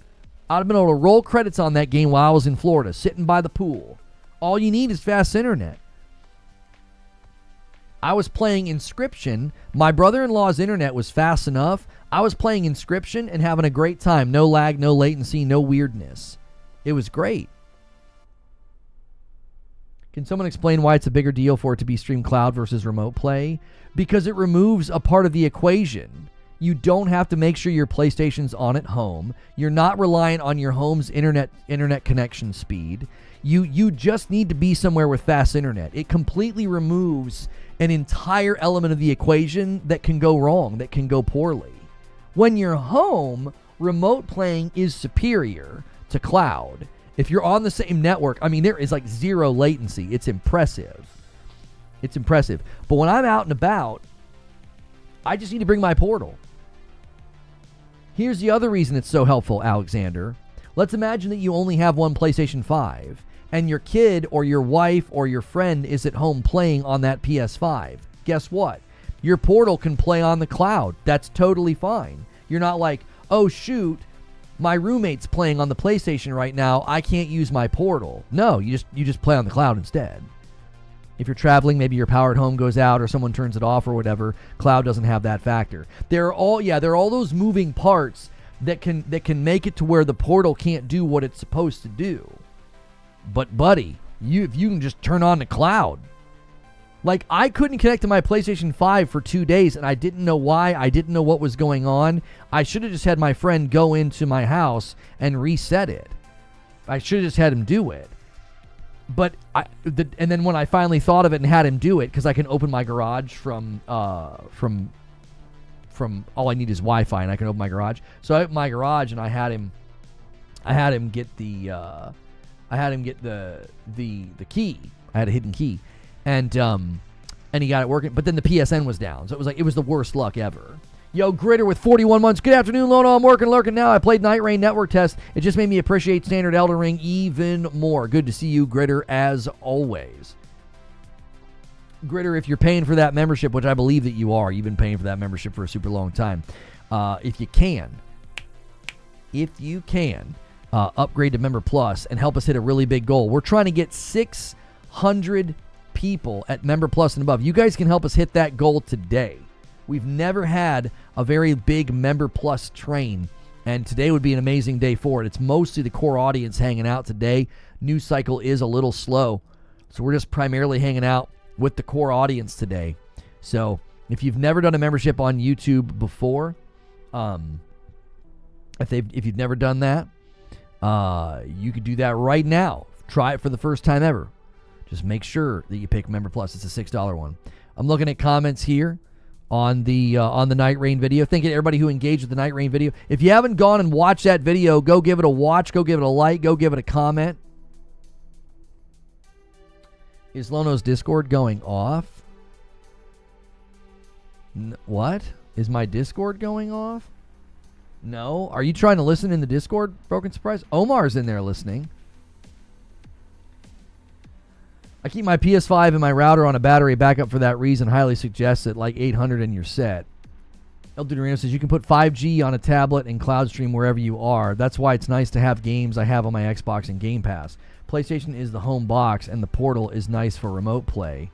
I'd have been able to roll credits on that game while I was in Florida, sitting by the pool. All you need is fast internet. I was playing Inscription. My brother-in-law's internet was fast enough. I was playing Inscription and having a great time. No lag, no latency, no weirdness. It was great. Can someone explain why it's a bigger deal for it to be streamed cloud versus remote play? Because it removes a part of the equation. You don't have to make sure your PlayStation's on at home. You're not reliant on your home's internet connection speed. You just need to be somewhere with fast internet. It completely removes an entire element of the equation that can go wrong, that can go poorly. When you're home, remote playing is superior to cloud. If you're on the same network, I mean, there is like zero latency. It's impressive. It's impressive. But when I'm out and about, I just need to bring my Portal. Here's the other reason it's so helpful, Alexander. Let's imagine that you only have one PlayStation 5, and your kid or your wife or your friend is at home playing on that PS5. Guess what? Your Portal can play on the cloud. That's totally fine. You're not like, oh shoot, my roommate's playing on the PlayStation right now, I can't use my Portal. No, you just play on the cloud instead. If you're traveling, maybe your power at home goes out or someone turns it off or whatever, cloud doesn't have that factor. There are all those moving parts that can make it to where the Portal can't do what it's supposed to do. But buddy, if you can just turn on the cloud. Like, I couldn't connect to my PlayStation 5 for 2 days, and I didn't know why. I didn't know what was going on. I should have just had my friend go into my house and reset it. I should have just had him do it. But and then when I finally thought of it and had him do it, because I can open my garage from all I need is Wi-Fi, and I can open my garage. So I opened my garage, and I had him get the key. I had a hidden key. And he got it working, but then the PSN was down, so it was the worst luck ever. Yo, Gritter with 41 months. Good afternoon, Lono. I'm working, lurking now. I played Night Reign Network Test. It just made me appreciate standard Elden Ring even more. Good to see you, Gritter, as always. Gritter, if you're paying for that membership, which I believe that you are, you've been paying for that membership for a super long time. If you can, upgrade to Member Plus and help us hit a really big goal. We're trying to get 600 people at Member Plus and above. You guys can help us hit that goal today. We've never had a very big Member Plus train, and today would be an amazing day for it. It's mostly the core audience hanging out today. News cycle is a little slow, so we're just primarily hanging out with the core audience today. So if you've never done a membership on YouTube before, if you've never done that, You could do that right now. Try it for the first time ever. Just make sure that you pick Member Plus. It's a $6 one. I'm looking at comments here on the Night Reign video. Thank you to everybody who engaged with the Night Reign video. If you haven't gone and watched that video, go give it a watch. Go give it a like. Go give it a comment. Is Lono's Discord going off? What? Is my Discord going off? No. Are you trying to listen in the Discord, Broken Surprise? Omar's in there listening. I keep my PS5 and my router on a battery backup for that reason. Highly suggest it, like 800 in your set. Elden Ring says you can put 5G on a tablet and cloud stream wherever you are. That's why it's nice to have games I have on my Xbox and Game Pass. PlayStation is the home box, and the Portal is nice for remote play.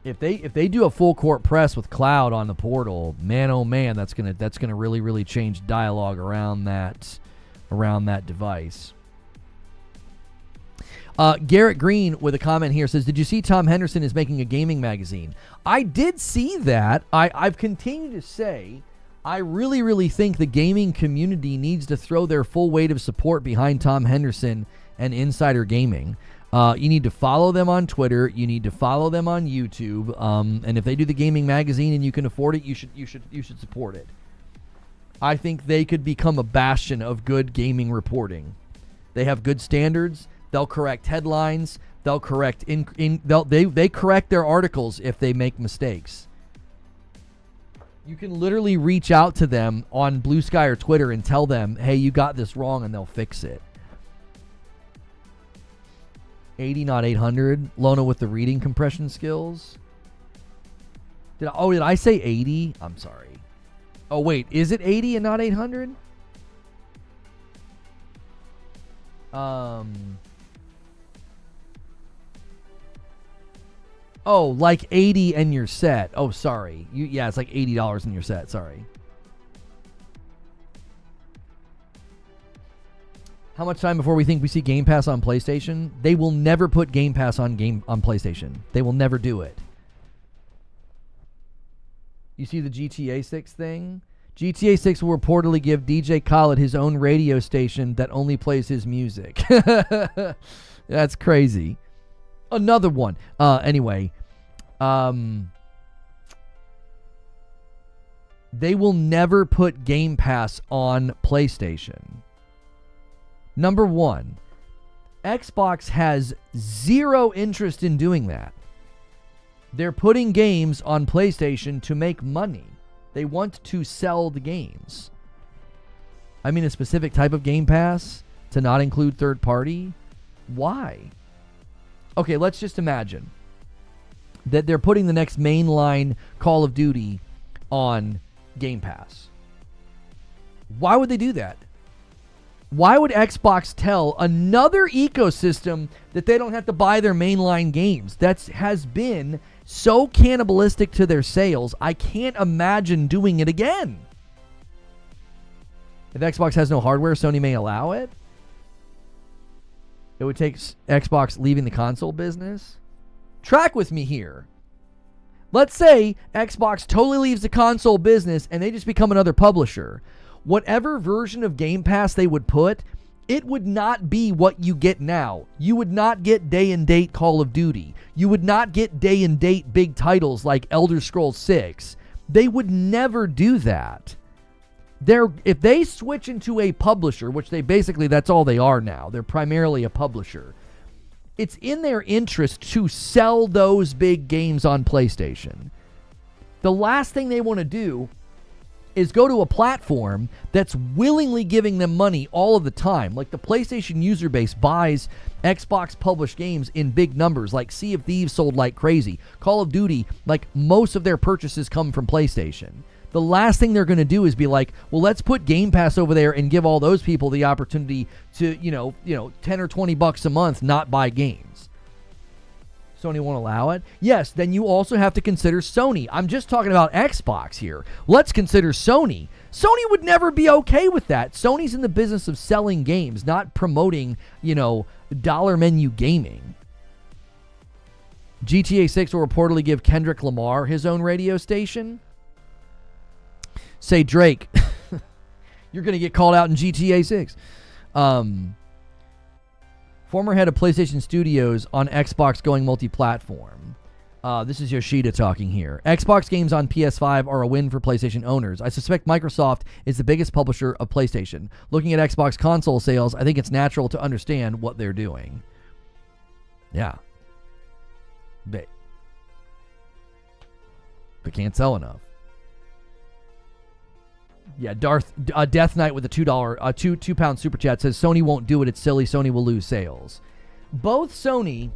If they do a full court press with cloud on the Portal, man oh man, that's gonna really change dialogue around that device. Garrett Green with a comment here says, did you see Tom Henderson is making a gaming magazine? I did see that. I've continued to say I really think the gaming community needs to throw their full weight of support behind Tom Henderson and Insider Gaming. You need to follow them on Twitter. You need to follow them on YouTube. And if they do the gaming magazine and you can afford it, you should support it. I think they could become a bastion of good gaming reporting. They have good standards. They'll correct headlines. They'll correct they correct their articles if they make mistakes. You can literally reach out to them on Blue Sky or Twitter and tell them, "Hey, you got this wrong," and they'll fix it. 80, not 800. Lona with the reading compression skills. Did I say 80? I'm sorry. Oh wait, is it 80 and not 800? Oh, like 80 in your set. Oh, sorry. Yeah, it's like $80 in your set. Sorry. How much time before we think we see Game Pass on PlayStation? They will never put Game Pass on PlayStation. They will never do it. You see the GTA 6 thing? GTA 6 will reportedly give DJ Khaled his own radio station that only plays his music. That's crazy. Another one. Anyway, they will never put Game Pass on PlayStation. Number one, Xbox has zero interest in doing that. They're putting games on PlayStation to make money. They want to sell the games. I mean, a specific type of Game Pass to not include third party? Why? Okay, let's just imagine that they're putting the next mainline Call of Duty on Game Pass. Why would they do that? Why would Xbox tell another ecosystem that they don't have to buy their mainline games? That has been so cannibalistic to their sales, I can't imagine doing it again. If Xbox has no hardware, Sony may allow it. It would take Xbox leaving the console business. Track with me here. Let's say Xbox totally leaves the console business and they just become another publisher. Whatever version of Game Pass they would put, it would not be what you get now. You would not get day and date Call of Duty. You would not get day and date big titles like Elder Scrolls 6. They would never do that. If they switch into a publisher, which that's all they are now. They're primarily a publisher. It's in their interest to sell those big games on PlayStation. The last thing they want to do is go to a platform that's willingly giving them money all of the time. Like the PlayStation user base buys Xbox published games in big numbers, like Sea of Thieves sold like crazy. Call of Duty, like most of their purchases come from PlayStation. The last thing they're going to do is be like, well, let's put Game Pass over there and give all those people the opportunity to, 10 or $20 a month not buy games. Sony won't allow it? Yes, then you also have to consider Sony. I'm just talking about Xbox here. Let's consider Sony. Sony would never be okay with that. Sony's in the business of selling games, not promoting, dollar menu gaming. GTA 6 will reportedly give Kendrick Lamar his own radio station. Say, Drake, you're going to get called out in GTA 6. Former head of PlayStation Studios on Xbox going multi-platform. This is Yoshida talking here. Xbox games on PS5 are a win for PlayStation owners. I suspect Microsoft is the biggest publisher of PlayStation. Looking at Xbox console sales, I think it's natural to understand what they're doing. Yeah. They can't sell enough. Yeah, Death Knight with a $2 pound super chat says Sony won't do it. It's silly. Sony will lose sales. Both Sony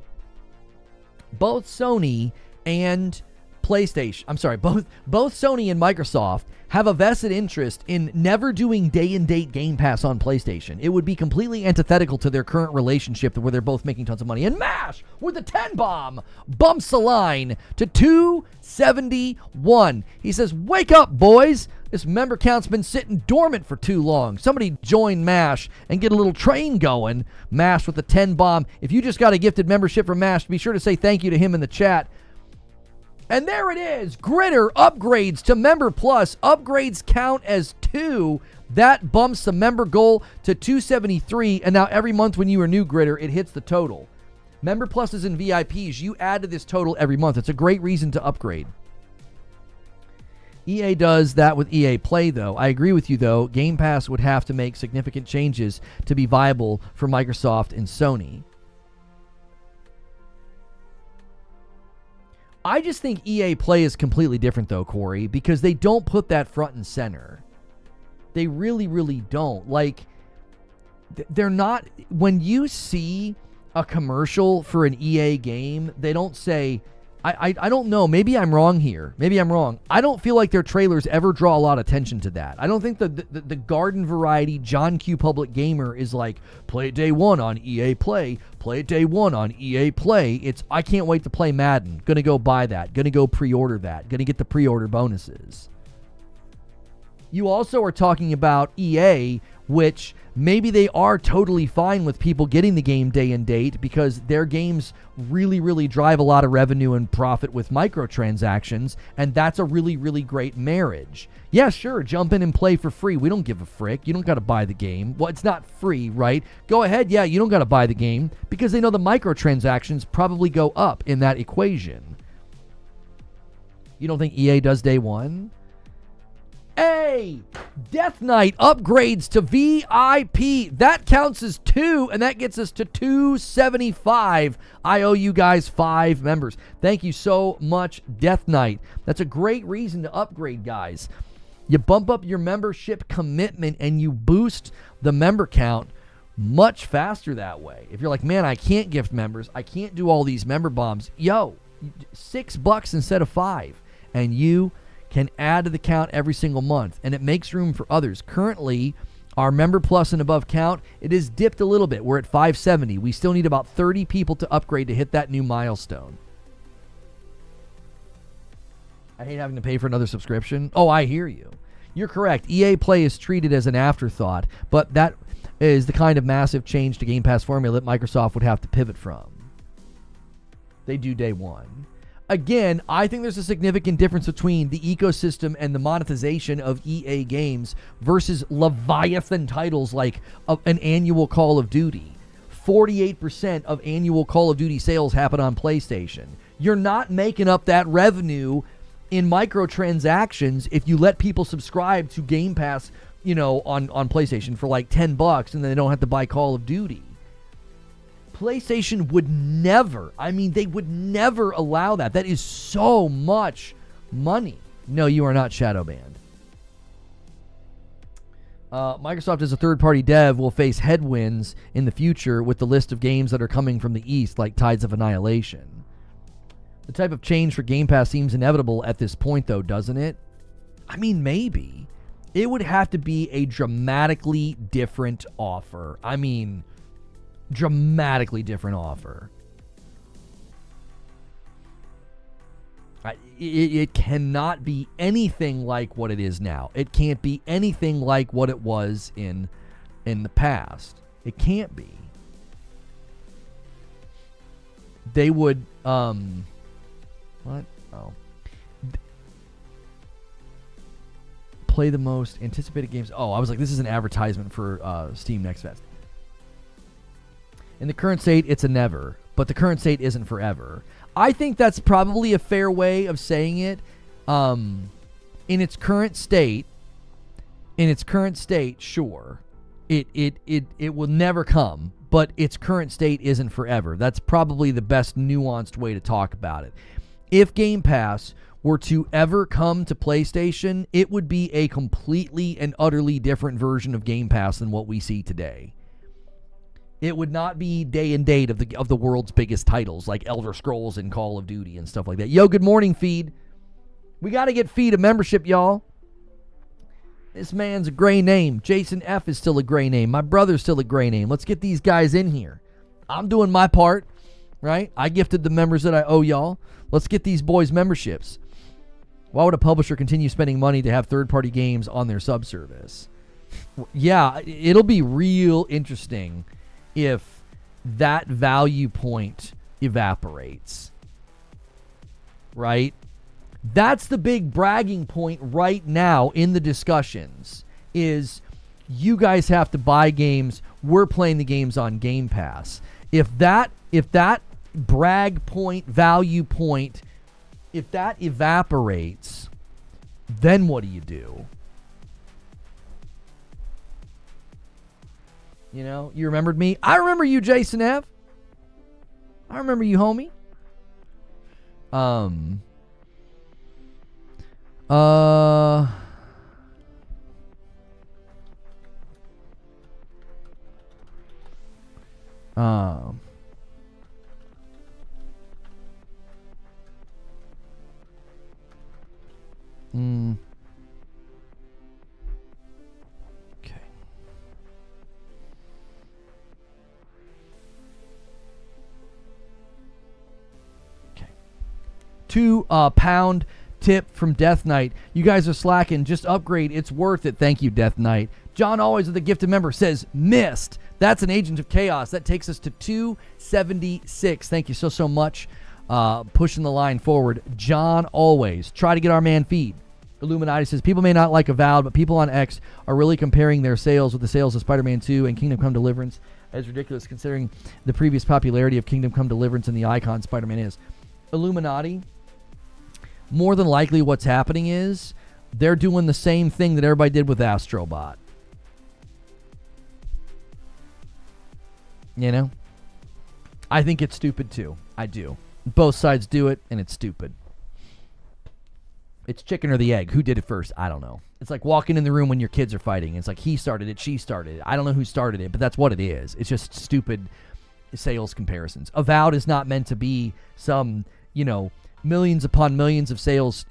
and PlayStation, I'm sorry, both Sony and Microsoft have a vested interest in never doing day-and-date Game Pass on PlayStation. It would be completely antithetical to their current relationship where they're both making tons of money. And MASH, with a 10 bomb, bumps the line to 271. He says, wake up, boys. This member count's been sitting dormant for too long. Somebody join MASH and get a little train going. MASH with a 10 bomb. If you just got a gifted membership from MASH, be sure to say thank you to him in the chat. And there it is. Gritter upgrades to Member Plus. Upgrades count as 2. That bumps the member goal to 273. And now every month when you renew Gritter, it hits the total. Member Pluses and VIPs, you add to this total every month. It's a great reason to upgrade. EA does that with EA Play, though. I agree with you, though. Game Pass would have to make significant changes to be viable for Microsoft and Sony. I just think EA Play is completely different, though, Corey, because they don't put that front and center. They really, really don't. Like, they're not... When you see a commercial for an EA game, they don't say... I don't know. Maybe I'm wrong here. Maybe I'm wrong. I don't feel like their trailers ever draw a lot of attention to that. I don't think the garden variety John Q. Public Gamer is like, play it day one on EA Play. Play it day one on EA Play. It's, I can't wait to play Madden. Gonna go buy that. Gonna go pre-order that. Gonna get the pre-order bonuses. You also are talking about EA, which maybe they are totally fine with people getting the game day and date because their games really, really drive a lot of revenue and profit with microtransactions, and that's a really, really great marriage. Yeah, sure, jump in and play for free. We don't give a frick. You don't got to buy the game. Well, it's not free, right? Go ahead, yeah, you don't got to buy the game because they know the microtransactions probably go up in that equation. You don't think EA does day one? Hey, Death Knight upgrades to VIP. That counts as 2, and that gets us to 275. I owe you guys 5 members. Thank you so much, Death Knight. That's a great reason to upgrade, guys. You bump up your membership commitment, and you boost the member count much faster that way. If you're like, man, I can't gift members. I can't do all these member bombs. Yo, $6 instead of 5, and you can add to the count every single month, and it makes room for others. Currently, our Member Plus and above count, it has dipped a little bit. We're at 570. We still need about 30 people to upgrade to hit that new milestone. I hate having to pay for another subscription. Oh, I hear you. You're correct. EA Play is treated as an afterthought, but that is the kind of massive change to Game Pass formula that Microsoft would have to pivot from. They do day one. Again, I think there's a significant difference between the ecosystem and the monetization of EA games versus Leviathan titles like an annual Call of Duty. 48% of annual Call of Duty sales happen on PlayStation. You're not making up that revenue in microtransactions if you let people subscribe to Game Pass, on PlayStation for like $10 and then they don't have to buy Call of Duty. PlayStation would never, they would never allow that. That is so much money. No, you are not shadow banned. Microsoft as a third-party dev will face headwinds in the future with the list of games that are coming from the East, like Tides of Annihilation. The type of change for Game Pass seems inevitable at this point, though, doesn't it? Maybe. It would have to be a dramatically different offer. Dramatically different offer. It cannot be anything like what it is now. It can't be anything like what it was in the past. It can't be. They would what? Oh. Play the most anticipated games. Oh, I was like, this is an advertisement for Steam Next Fest. In the current state, it's a never, but the current state isn't forever. I think that's probably a fair way of saying it. In its current state, sure, it will never come, but its current state isn't forever. That's probably the best nuanced way to talk about it. If Game Pass were to ever come to PlayStation, it would be a completely and utterly different version of Game Pass than what we see today. It would not be day and date of the world's biggest titles like Elder Scrolls and Call of Duty and stuff like that. Yo, good morning, Feed. We got to get Feed a membership, y'all. This man's a gray name. Jason F. is still a gray name. My brother's still a gray name. Let's get these guys in here. I'm doing my part, right? I gifted the members that I owe y'all. Let's get these boys memberships. Why would a publisher continue spending money to have third-party games on their subservice? Yeah, it'll be real interesting if that value point evaporates, right? That's the big bragging point right now in the discussions is you guys have to buy games. We're playing the games on Game Pass. If that brag point, value point, if that evaporates, then what do you do? You know, you remembered me. I remember you, Jason F. I remember you, homie. Um, okay. Okay. £2 tip from Death Knight. You guys are slacking. Just upgrade. It's worth it. Thank you, Death Knight. John Always with a gifted member says, missed. That's an Agent of Chaos. That takes us to 276. Thank you so much. Pushing the line forward. John Always. Try to get our man Feed. Illuminati says, people may not like Avowed, but people on X are really comparing their sales with the sales of Spider-Man 2 and Kingdom Come Deliverance. As ridiculous considering the previous popularity of Kingdom Come Deliverance and the icon Spider-Man is. Illuminati, more than likely what's happening is they're doing the same thing that everybody did with Astrobot. You know? I think it's stupid too. I do. Both sides do it, and it's stupid. It's chicken or the egg. Who did it first? I don't know. It's like walking in the room when your kids are fighting. It's like he started it, she started it. I don't know who started it, but that's what it is. It's just stupid sales comparisons. Avowed is not meant to be some, millions upon millions of sales,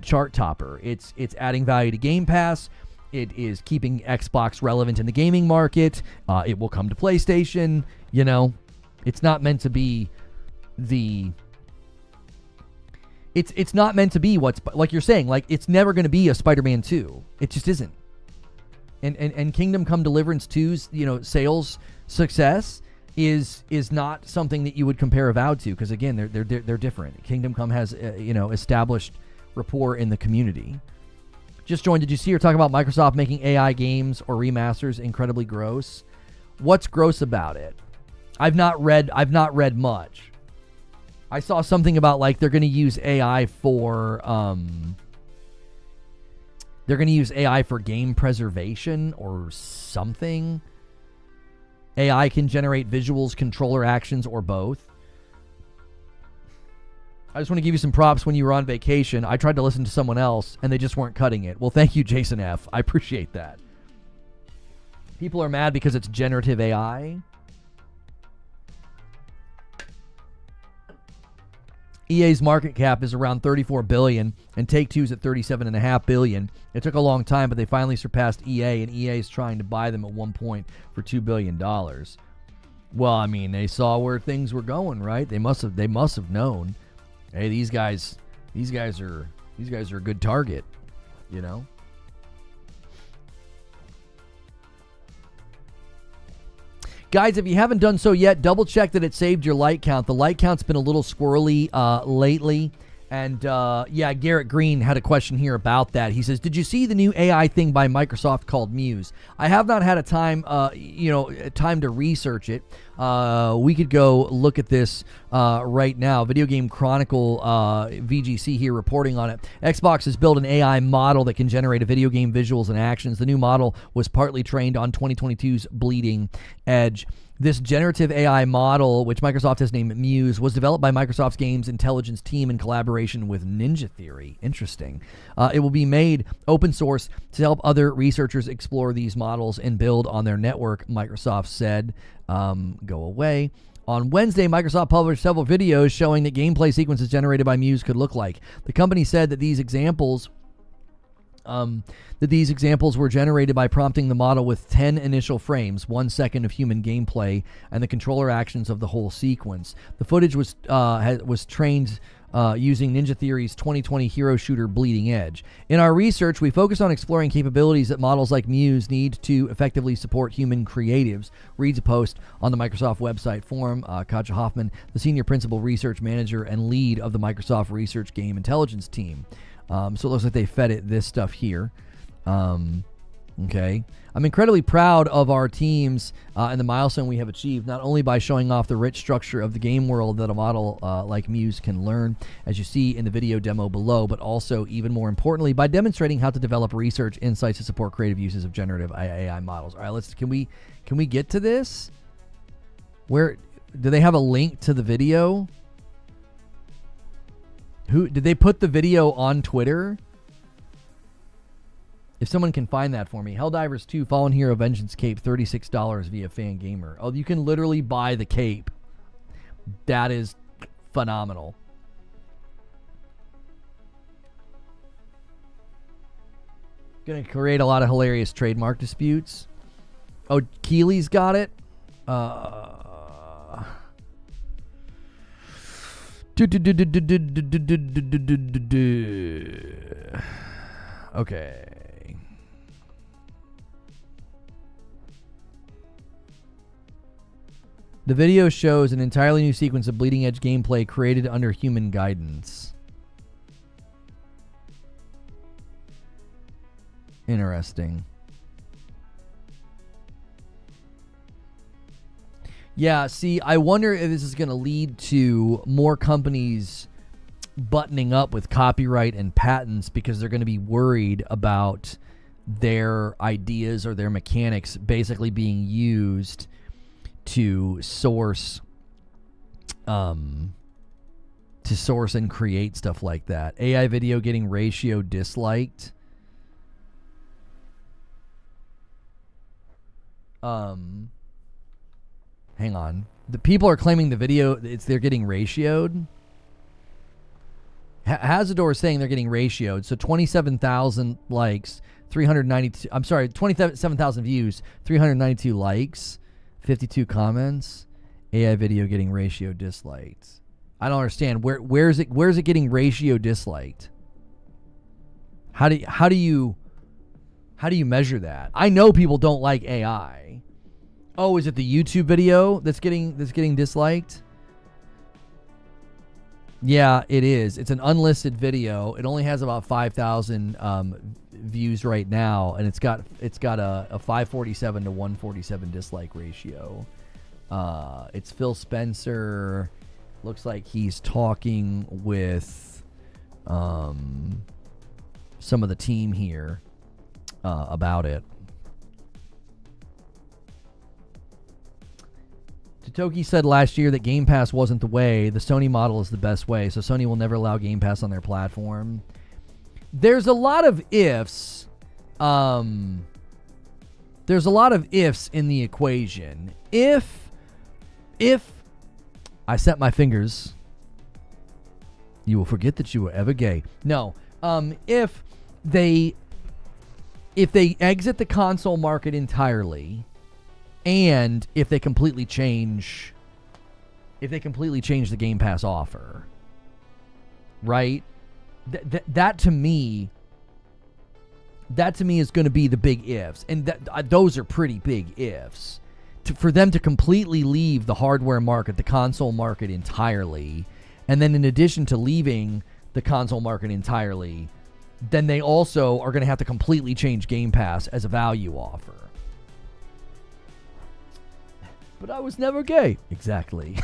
chart topper. It's adding value to Game Pass. It is keeping Xbox relevant in the gaming market. It will come to PlayStation. It's not meant to be the... It's not meant to be what's... Like you're saying, like, it's never going to be a Spider-Man 2. It just isn't. And Kingdom Come Deliverance 2's, sales success is not something that you would compare Avowed to, because, again, they're different. Kingdom Come has, established rapport in the community. Just joined. Did you see her talking about Microsoft making AI games or remasters incredibly gross? What's gross about it? I've not read much. I saw something about like they're going to use AI for game preservation or something. AI can generate visuals, controller actions, or both. I just want to give you some props. When you were on vacation, I tried to listen to someone else, and they just weren't cutting it. Well, thank you, Jason F. I appreciate that. People are mad because it's generative AI. EA's market cap is around $34 billion, and Take-Two's at $37.5 billion. It took a long time, but they finally surpassed EA, and EA is trying to buy them at one point for $2 billion. Well, I mean, they saw where things were going, right? They must have known. Hey, these guys are a good target, Guys, if you haven't done so yet, double check that it saved your light count. The light count's been a little squirrely lately. And yeah, Garrett Green had a question here about that. He says, "Did you see the new AI thing by Microsoft called Muse?" I have not had a time, time to research it. We could go look at this right now. Video Game Chronicle, VGC here reporting on it. Xbox has built an AI model that can generate a video game visuals and actions. The new model was partly trained on 2022's Bleeding Edge. This generative AI model, which Microsoft has named Muse, was developed by Microsoft's Games Intelligence team in collaboration with Ninja Theory. Interesting. It will be made open source to help other researchers explore these models and build on their network, Microsoft said. Go away. On Wednesday, Microsoft published several videos showing that gameplay sequences generated by Muse could look like. The company said that these examples were generated by prompting the model with 10 initial frames, 1 second of human gameplay, and the controller actions of the whole sequence. The footage was trained using Ninja Theory's 2020 hero shooter Bleeding Edge. In our research, we focused on exploring capabilities that models like Muse need to effectively support human creatives, reads a post on the Microsoft website forum. Katja Hoffman, the senior principal research manager and lead of the Microsoft Research Game Intelligence team. So it looks like they fed it this stuff here. Okay. I'm incredibly proud of our teams and the milestone we have achieved, not only by showing off the rich structure of the game world that a model like Muse can learn, as you see in the video demo below, but also, even more importantly, by demonstrating how to develop research insights to support creative uses of generative AI models. All right, can we get to this? Where do they have a link to the video? Who did they put the video on Twitter? If someone can find that for me. Helldivers 2 Fallen Hero Vengeance Cape, $36 via Fangamer. Oh, you can literally buy the cape. That is phenomenal. Gonna create a lot of hilarious trademark disputes. Oh, Keely's got it. Okay. The video shows an entirely new sequence of Bleeding Edge gameplay created under human guidance. Interesting. Yeah, see, I wonder if this is going to lead to more companies buttoning up with copyright and patents because they're going to be worried about their ideas or their mechanics basically being used to source and create stuff like that. AI video getting ratio disliked. Hang on. The people are claiming the video they're getting ratioed. Hazador is saying they're getting ratioed. So 27,000 likes, 392. I'm sorry, 27,000 views, 392 likes, 52 comments. AI video getting ratio disliked. I don't understand. Where's it getting ratio disliked? How do you measure that? I know people don't like AI. Oh, is it the YouTube video that's getting disliked? Yeah, it is. It's an unlisted video. It only has about 5,000 views right now, and it's got a 547 to 147 dislike ratio. It's Phil Spencer. Looks like he's talking with some of the team here about it. Totoki said last year that Game Pass wasn't the way. The Sony model is the best way, so Sony will never allow Game Pass on their platform. There's a lot of ifs. There's a lot of ifs in the equation. If I set my fingers, you will forget that you were ever gay. No. If they exit the console market entirely, and if they completely change the Game Pass offer, right? That to me is going to be the big ifs, and those are pretty big ifs. For them to completely leave the hardware market, the console market entirely, and then in addition to leaving the console market entirely, then they also are going to have to completely change Game Pass as a value offer. But I was never gay. Exactly.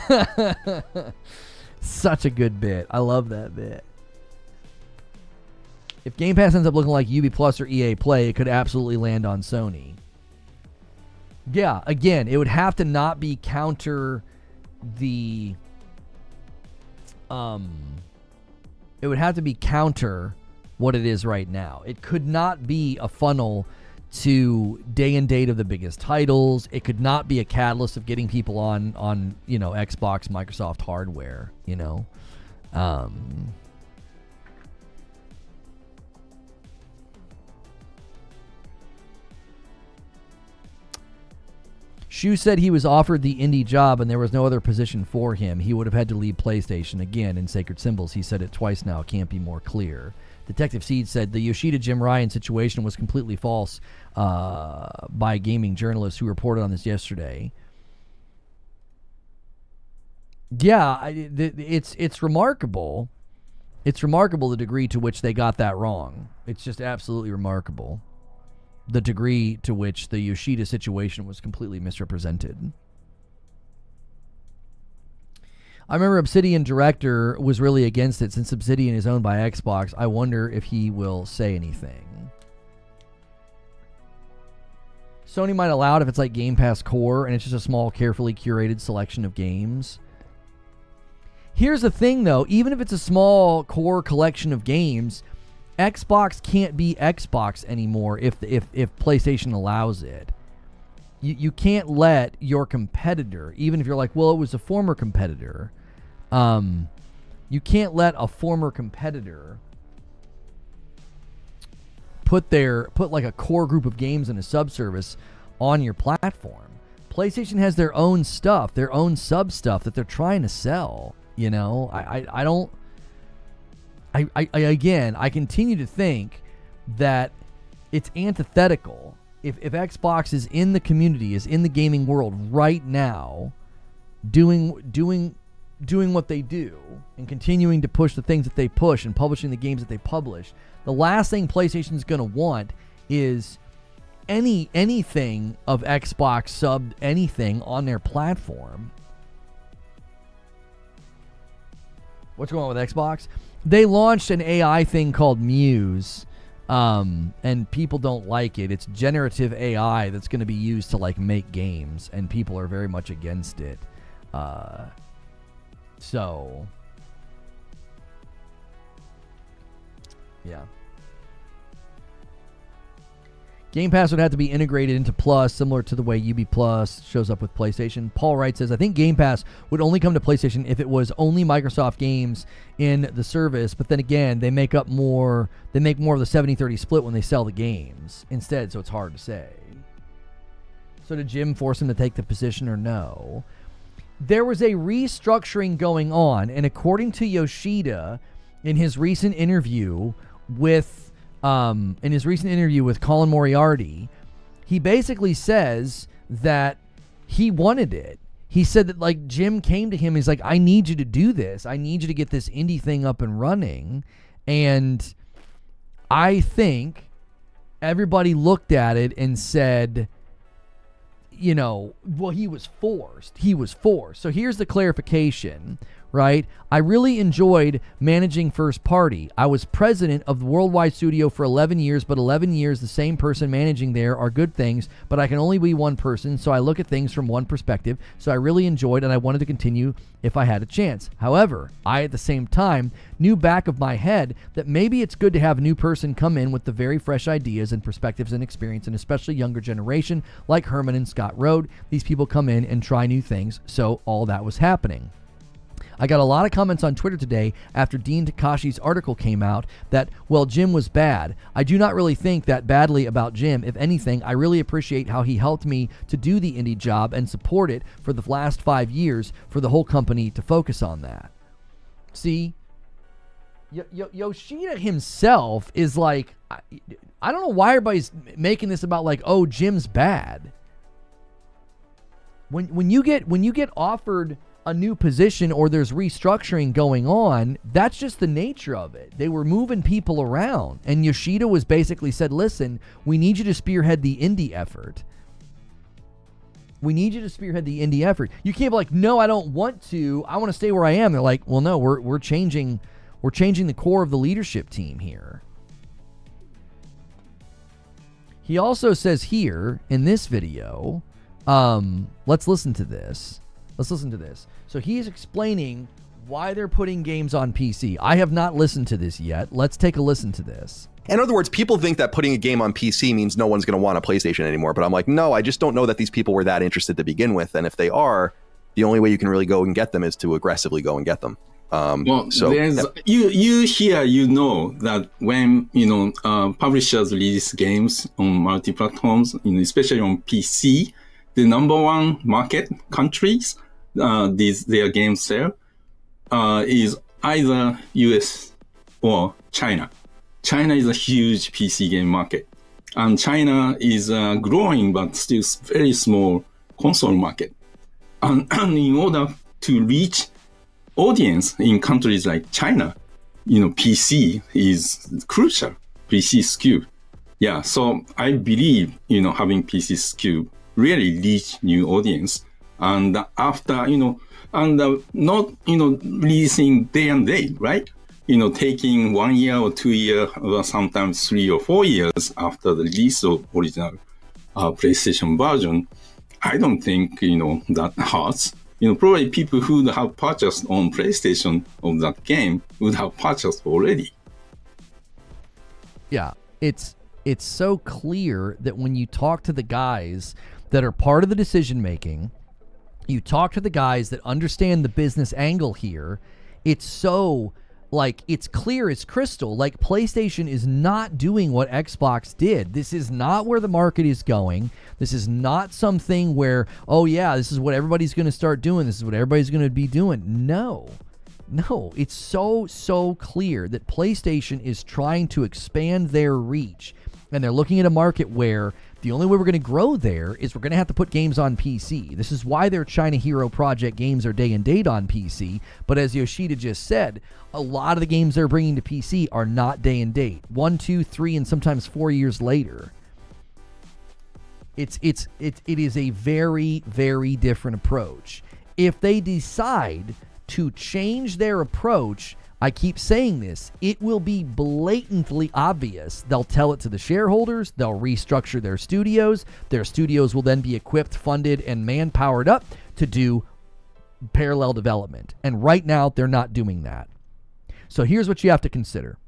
Such a good bit. I love that bit. If Game Pass ends up looking like Ubi Plus or EA Play, it could absolutely land on Sony. Yeah, again, it would have to not be counter the... it would have to be counter what it is right now. It could not be a funnel to day and date of the biggest titles. It could not be a catalyst of getting people on Xbox, Microsoft hardware, Shu said he was offered the indie job and there was no other position for him. He would have had to leave PlayStation. Again, in Sacred Symbols, he said it twice now. It can't be more clear. Detective Seed said the Yoshida Jim Ryan situation was completely false by gaming journalists who reported on this yesterday. Yeah, it's remarkable. It's remarkable the degree to which they got that wrong. It's just absolutely remarkable. The degree to which the Yoshida situation was completely misrepresented. I remember Obsidian director was really against it. Since Obsidian is owned by Xbox, I wonder if he will say anything. Sony might allow it if it's like Game Pass Core and it's just a small, carefully curated selection of games. Here's the thing, though. Even if it's a small core collection of games, Xbox can't be Xbox anymore if PlayStation allows it. You can't let your competitor, even if you're like, well, it was a former competitor, you can't let a former competitor put like a core group of games in a subservice on your platform. PlayStation has their own stuff, their own sub stuff that they're trying to sell. I continue to think that it's antithetical. If Xbox is in the community, is in the gaming world right now, doing what they do and continuing to push the things that they push and publishing the games that they publish, the last thing PlayStation's going to want is anything of Xbox subbed anything on their platform. What's going on with Xbox? They launched an AI thing called Muse, and people don't like it. It's generative AI that's going to be used to like make games, and people are very much against it. So, yeah. Game Pass would have to be integrated into Plus, similar to the way Ubi Plus shows up with PlayStation. Paul Wright says, I think Game Pass would only come to PlayStation if it was only Microsoft games in the service, but then again, they make more of the 70-30 split when they sell the games instead, so it's hard to say. So did Jim force him to take the position or no? There was a restructuring going on, and according to Yoshida, in his recent interview with Colin Moriarty, he basically says that he wanted it. He said that like Jim came to him, he's like, I need you to do this. I need you to get this indie thing up and running. And I think everybody looked at it and said, well, he was forced. So here's the clarification, right? I really enjoyed managing first party. I was president of the worldwide studio for 11 years, but 11 years the same person managing there are good things, but I can only be one person, so I look at things from one perspective. So I really enjoyed and I wanted to continue if I had a chance. However, I at the same time knew back of my head that maybe it's good to have a new person come in with the very fresh ideas and perspectives and experience, and especially younger generation like Herman and Scott Rode. These people come in and try new things, so all that was happening. I got a lot of comments on Twitter today after Dean Takashi's article came out that, well, Jim was bad. I do not really think that badly about Jim. If anything, I really appreciate how he helped me to do the indie job and support it for the last 5 years for the whole company to focus on that. See, Yoshida himself is like, I don't know why everybody's making this about like, oh, Jim's bad. When you get offered a new position or there's restructuring going on, that's just the nature of it. They were moving people around, and Yoshida was basically said, listen, we need you to spearhead the indie effort. We need you to spearhead the indie effort. You can't be like, no, I don't want to. I want to stay where I am. They're like, well, no, we're changing the core of the leadership team here. He also says here in this video, let's listen to this. So he's explaining why they're putting games on PC. I have not listened to this yet. Let's take a listen to this. In other words, people think that putting a game on PC means no one's going to want a PlayStation anymore. But I'm like, no, I just don't know that these people were that interested to begin with. And if they are, the only way you can really go and get them is to aggressively go and get them. You here, that when publishers release games on multi-platforms, especially on PC, the number one market countries their games sell is either US or China. China is a huge PC game market, and China is growing but still very small console market. And in order to reach audience in countries like China, PC is crucial. PC SKU. Yeah, so I believe, having PC SKU really reach new audience. And after, and not, releasing day and day, right? Taking 1 year or 2 years, or sometimes 3 or 4 years after the release of original PlayStation version, I don't think, that hurts. Probably people who would have purchased on PlayStation of that game would have purchased already. Yeah, it's so clear that when you talk to the guys that are part of the decision making, you talk to the guys that understand the business angle here, it's so, it's clear as crystal. PlayStation is not doing what Xbox did. This is not where the market is going. This is not something where, oh yeah, this is what everybody's going to start doing. This is what everybody's going to be doing. No, it's so clear that PlayStation is trying to expand their reach. And they're looking at a market where the only way we're going to grow there is we're going to have to put games on PC. This is why their China Hero Project games are day and date on PC. But as Yoshida just said, a lot of the games they're bringing to PC are not day and date. 1, 2, 3, and sometimes 4 years later. It is a very, very different approach. If they decide to change their approach, I keep saying this, it will be blatantly obvious. They'll tell it to the shareholders. They'll restructure their studios. Their studios will then be equipped, funded, and man-powered up to do parallel development. And right now, they're not doing that. So here's what you have to consider.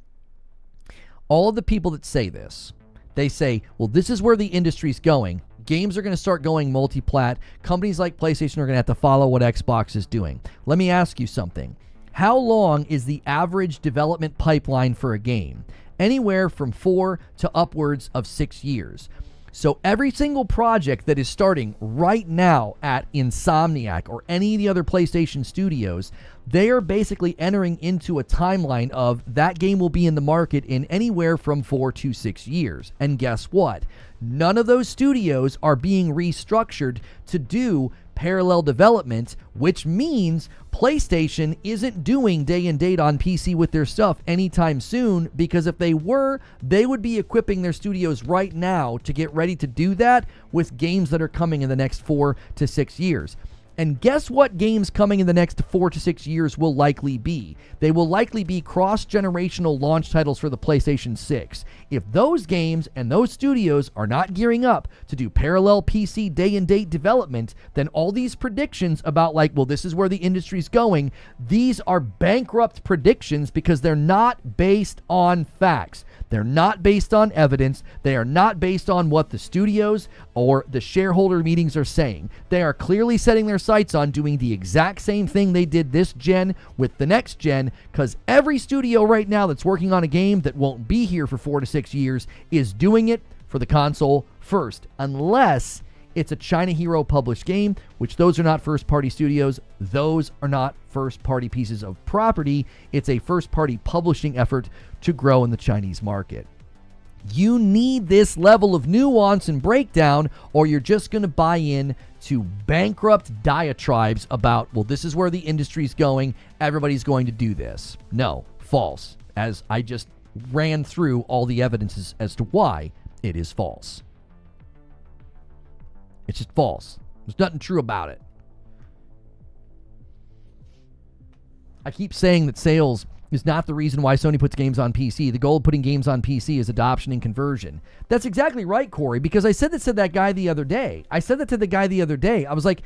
All of the people that say this, they say, well, this is where the industry's going. Games are going to start going multi-plat. Companies like PlayStation are going to have to follow what Xbox is doing. Let me ask you something. How long is the average development pipeline for a game? Anywhere from 4 to upwards of 6 years. So every single project that is starting right now at Insomniac or any of the other PlayStation studios, they are basically entering into a timeline of that game will be in the market in anywhere from 4 to 6 years. And guess what? None of those studios are being restructured to do parallel development, which means PlayStation isn't doing day and date on PC with their stuff anytime soon, because if they were, they would be equipping their studios right now to get ready to do that with games that are coming in the next 4 to 6 years. And guess what games coming in the next 4 to 6 years will likely be? They will likely be cross-generational launch titles for the PlayStation 6. If those games and those studios are not gearing up to do parallel PC day-and-date development, then all these predictions about well, this is where the industry's going, these are bankrupt predictions because they're not based on facts. They're not based on evidence. They are not based on what the studios or the shareholder meetings are saying. They are clearly setting their sights on doing the exact same thing they did this gen with the next gen, because every studio right now that's working on a game that won't be here for 4 to 6 years is doing it for the console first, unless it's a China Hero published game, which those are not first-party studios. Those are not first-party pieces of property. It's a first-party publishing effort to grow in the Chinese market. You need this level of nuance and breakdown, or you're just going to buy in to bankrupt diatribes about, well, this is where the industry's going, everybody's going to do this. No, false. As I just ran through all the evidences as to why it is false. It's just false. There's nothing true about it. I keep saying that sales is not the reason why Sony puts games on PC. The goal of putting games on PC is adoption and conversion. That's exactly right, Corey, because I said that to that guy the other day. I was like,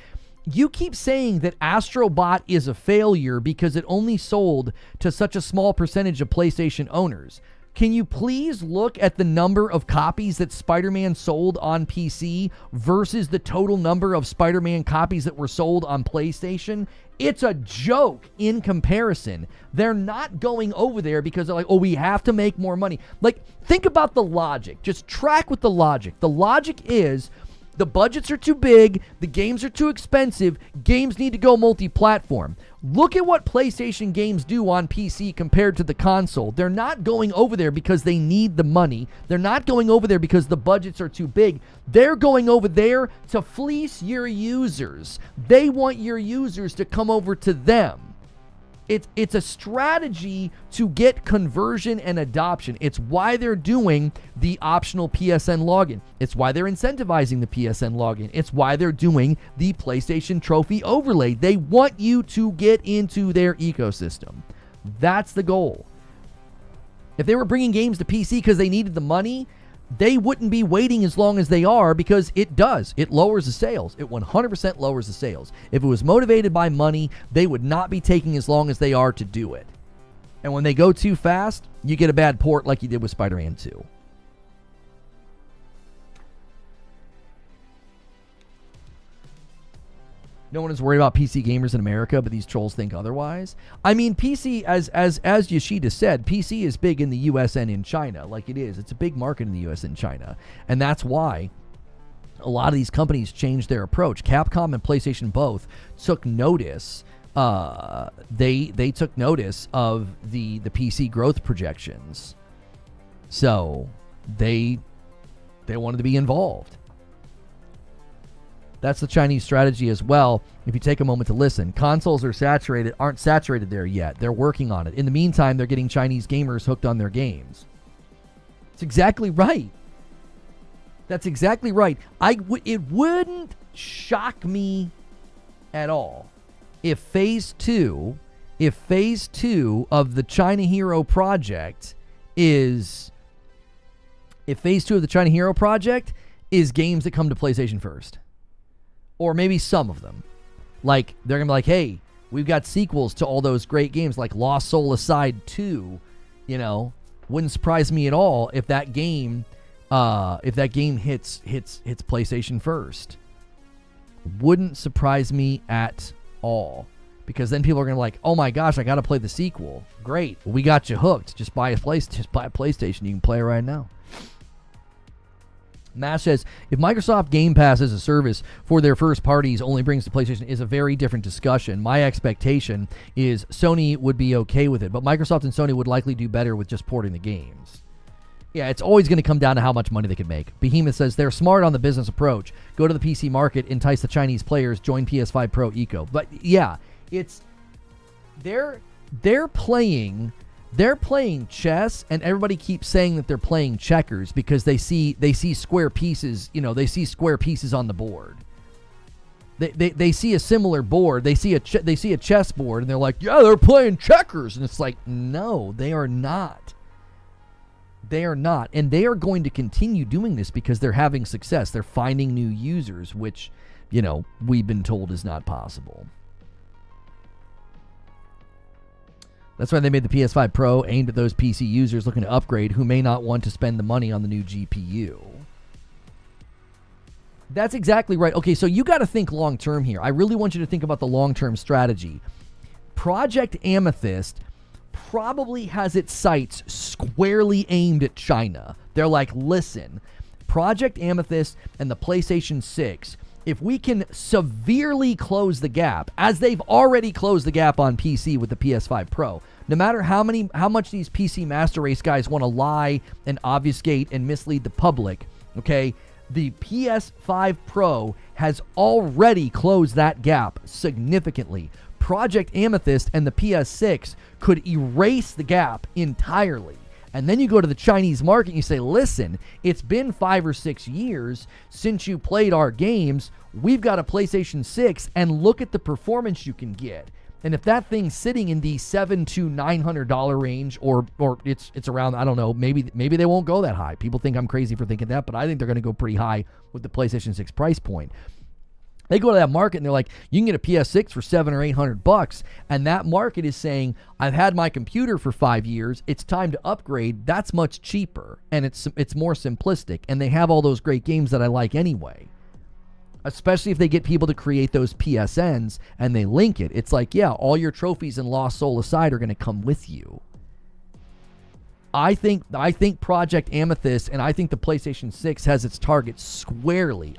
you keep saying that Astrobot is a failure because it only sold to such a small percentage of PlayStation owners. Can you please look at the number of copies that Spider-Man sold on PC versus the total number of Spider-Man copies that were sold on PlayStation? It's a joke in comparison. They're not going over there because they're like, oh, we have to make more money. Like, think about the logic. Just track with the logic. The logic is the budgets are too big, the games are too expensive, games need to go multi-platform. Look at what PlayStation games do on PC compared to the console. They're not going over there because they need the money. They're not going over there because the budgets are too big. They're going over there to fleece your users. They want your users to come over to them. It's a strategy to get conversion and adoption. It's why they're doing the optional PSN login. It's why they're incentivizing the PSN login. It's why they're doing the PlayStation Trophy overlay. They want you to get into their ecosystem. That's the goal. If they were bringing games to PC because they needed the money, they wouldn't be waiting as long as they are, because it does. It lowers the sales. It 100% lowers the sales. If it was motivated by money, they would not be taking as long as they are to do it. And when they go too fast, you get a bad port like you did with Spider-Man 2. No one is worried about PC gamers in America, but these trolls think otherwise. I mean, PC, as Yoshida said, PC is big in the US and in China, like it is. It's a big market in the US and China. And that's why a lot of these companies changed their approach. Capcom and PlayStation both took notice. They took notice of the PC growth projections. So they wanted to be involved. That's the Chinese strategy as well. If you take a moment to listen, consoles aren't saturated there yet. They're working on it. In the meantime, they're getting Chinese gamers hooked on their games. It's exactly right. That's exactly right. It wouldn't shock me at all if Phase 2 of the China Hero project is games that come to PlayStation first. Or maybe some of them. Like, they're going to be like, hey, we've got sequels to all those great games, like Lost Soul Aside 2. You know, wouldn't surprise me at all if that game hits PlayStation first. Wouldn't surprise me at all. Because then people are going to be like, oh my gosh, I got to play the sequel. Great. Well, we got you hooked. Just buy a PlayStation. You can play it right now. Mash says, if Microsoft Game Pass as a service for their first parties only brings to PlayStation is a very different discussion. My expectation is Sony would be okay with it, but Microsoft and Sony would likely do better with just porting the games. Yeah, it's always going to come down to how much money they can make. Behemoth says, they're smart on the business approach. Go to the PC market, entice the Chinese players, join PS5 Pro Eco. But yeah, they're playing chess, and everybody keeps saying that they're playing checkers because they see square pieces, they see square pieces on the board. They see a similar board, they see a chess board, and they're like, yeah, they're playing checkers. And it's like, no, they are not. They are not. And they are going to continue doing this because they're having success. They're finding new users, which, we've been told is not possible. That's why they made the PS5 Pro aimed at those PC users looking to upgrade who may not want to spend the money on the new GPU. That's exactly right. Okay, so you got to think long-term here. I really want you to think about the long-term strategy. Project Amethyst probably has its sights squarely aimed at China. They're like, listen, Project Amethyst and the PlayStation 6 if we can severely close the gap, as they've already closed the gap on PC with the PS5 Pro, no matter how much these PC Master Race guys want to lie and obfuscate and mislead the public, okay, the PS5 Pro has already closed that gap significantly. Project Amethyst and the PS6 could erase the gap entirely. And then you go to the Chinese market and you say, listen, it's been 5 or 6 years since you played our games. We've got a PlayStation 6, and look at the performance you can get. And if that thing's sitting in the $700 to $900 range, or it's around, I don't know, maybe they won't go that high. People think I'm crazy for thinking that, but I think they're going to go pretty high with the PlayStation 6 price point. They go to that market and they're like, you can get a PS6 for $700 or $800, and that market is saying, I've had my computer for 5 years, it's time to upgrade. That's much cheaper, and it's more simplistic, and they have all those great games that I like anyway. Especially if they get people to create those PSNs and they link it. It's like, yeah, all your trophies and Lost Soul aside are going to come with you. I think Project Amethyst and I think the PlayStation 6 has its target squarely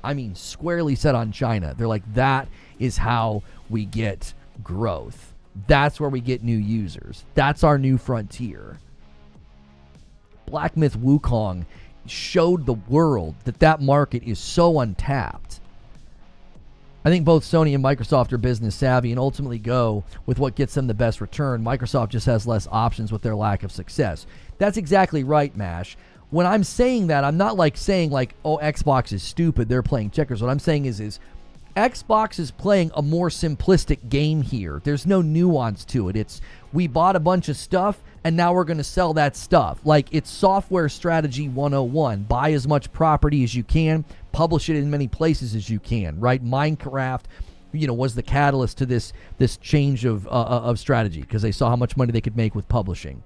set on China. They're like, that is how we get growth. That's where we get new users. That's our new frontier. Black Myth Wukong showed the world that market is so untapped. I think both Sony and Microsoft are business savvy and ultimately go with what gets them the best return. Microsoft just has less options with their lack of success. That's exactly right, MASH. When I'm saying that, I'm not saying oh, Xbox is stupid, they're playing checkers. What I'm saying is Xbox is playing a more simplistic game here. There's no nuance to it. It's, we bought a bunch of stuff and now we're going to sell that stuff. It's software strategy 101. Buy as much property as you can, publish it in many places as you can, right? Minecraft, was the catalyst to this change of strategy because they saw how much money they could make with publishing.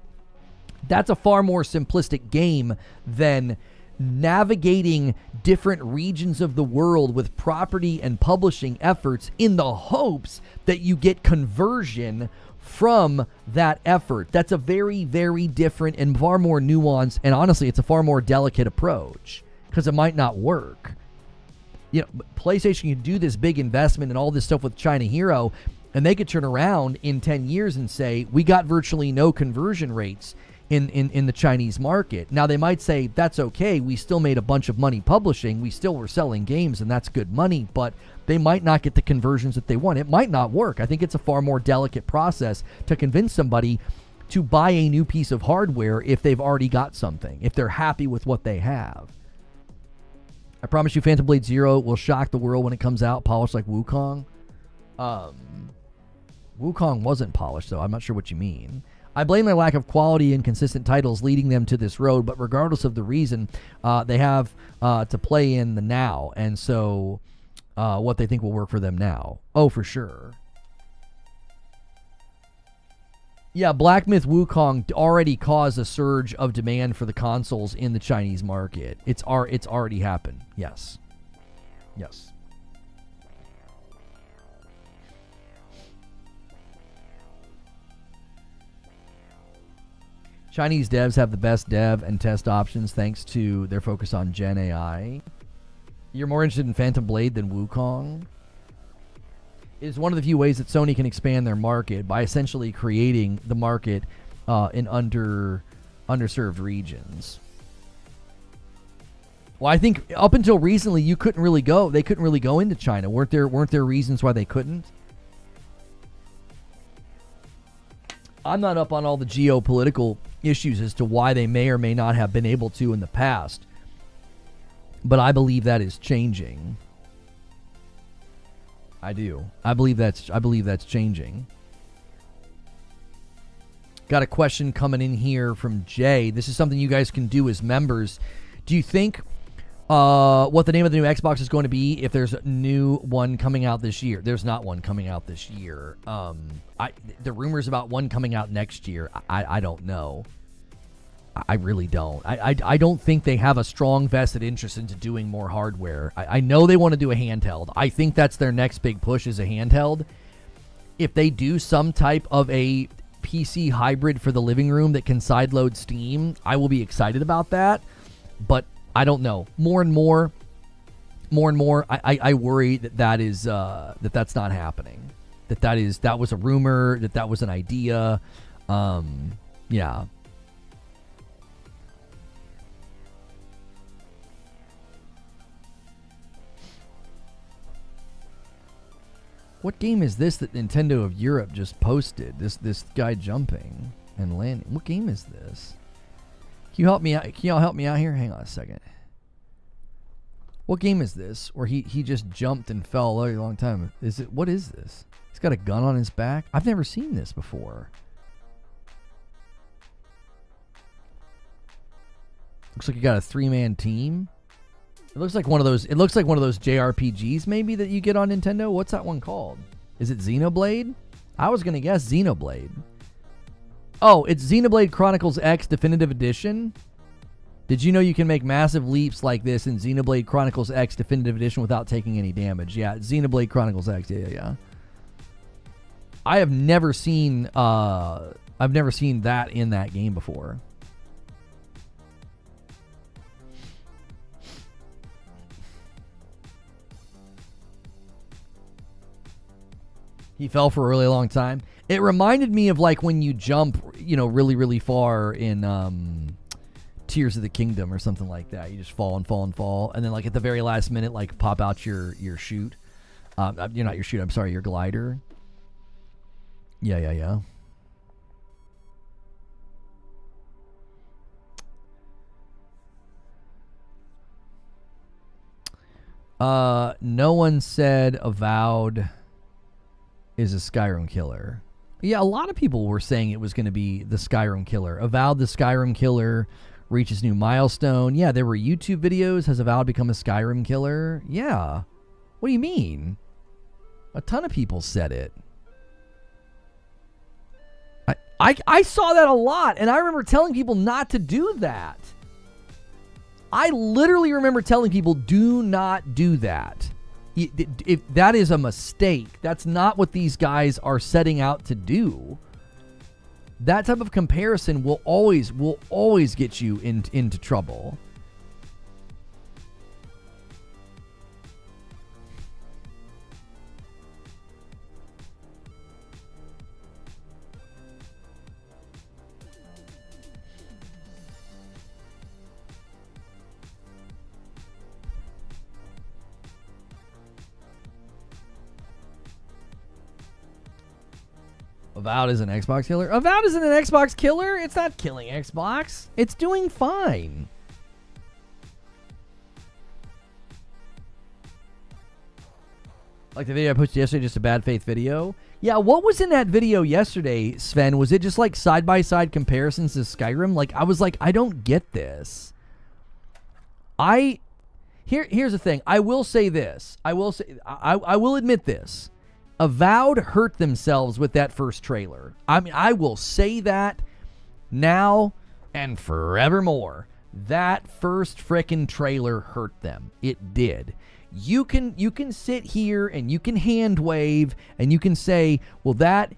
That's a far more simplistic game than navigating different regions of the world with property and publishing efforts in the hopes that you get conversion from that effort. That's a very, very different and far more nuanced, and honestly, it's a far more delicate approach because it might not work. PlayStation can do this big investment and all this stuff with China Hero, and they could turn around in 10 years and say, we got virtually no conversion rates in the Chinese market. Now, they might say, that's okay, we still made a bunch of money publishing, we still were selling games, and that's good money, but they might not get the conversions that they want. It might not work. I think it's a far more delicate process to convince somebody to buy a new piece of hardware if they've already got something, if they're happy with what they have. I promise you Phantom Blade Zero will shock the world when it comes out, polished like Wukong. Wukong wasn't polished, though. I'm not sure what you mean. I blame their lack of quality and consistent titles leading them to this road, but regardless of the reason, they have to play in the now, and so what they think will work for them now. Oh, for sure. Yeah, Black Myth Wukong already caused a surge of demand for the consoles in the Chinese market. It's already happened. Yes. Yes. Chinese devs have the best dev and test options thanks to their focus on Gen AI. You're more interested in Phantom Blade than Wukong? It is one of the few ways that Sony can expand their market by essentially creating the market in underserved regions. Well, I think up until recently, they couldn't really go into China. Weren't there reasons why they couldn't? I'm not up on all the geopolitical issues as to why they may or may not have been able to in the past, but I believe that is changing. I do. I believe that's changing. Got a question coming in here from Jay. This is something you guys can do as members. Do you think what the name of the new Xbox is going to be if there's a new one coming out this year? There's not one coming out this year. The rumors about one coming out next year, I don't know. I really don't. I don't think they have a strong vested interest into doing more hardware. I know they want to do a handheld. I think that's their next big push is a handheld. If they do some type of a PC hybrid for the living room that can sideload Steam, I will be excited about that. But I don't know. More and more, more and more, I worry that's not happening. That was a rumor, that was an idea. Yeah. What game is this that Nintendo of Europe just posted? This guy jumping and landing. What game is this? Can you help me out? Can y'all help me out here? Hang on a second. What game is this? Where he just jumped and fell a long time. What is this? He's got a gun on his back. I've never seen this before. Looks like you got a 3-man team. It looks like one of those JRPGs maybe that you get on Nintendo. What's that one called? Is it Xenoblade? I was gonna guess Xenoblade. Oh, it's Xenoblade Chronicles X Definitive Edition. Did you know you can make massive leaps like this in Xenoblade Chronicles X Definitive Edition without taking any damage? Yeah, Xenoblade Chronicles X. Yeah. I have never seen that in that game before. He fell for a really long time. It reminded me of like when you jump, really, really far in Tears of the Kingdom or something like that. You just fall and fall and fall, and then like at the very last minute, like pop out your chute. You're not your chute. I'm sorry, your glider. Yeah. No one said Avowed is a Skyrim killer. Yeah, a lot of people were saying it was going to be the Skyrim killer. Avowed the Skyrim killer reaches new milestone. Yeah, there were YouTube videos. Has Avowed become a Skyrim killer? Yeah. What do you mean? A ton of people said it. I saw that a lot, and I remember telling people not to do that. I literally remember telling people, do not do that. If that is a mistake. That's not what these guys are setting out to do. That type of comparison will always get you into trouble. Avowed is an Xbox killer? Avowed isn't an Xbox killer. It's not killing Xbox. It's doing fine. Like the video I posted yesterday, just a bad faith video. Yeah, what was in that video yesterday, Sven? Was it just like side-by-side comparisons to Skyrim? Like, I was like, I don't get this. Here's the thing. I will say this. I will admit this. Avowed hurt themselves with that first trailer. I mean, I will say that now and forevermore. That first frickin' trailer hurt them. It did. You can sit here and you can hand wave and you can say, well, that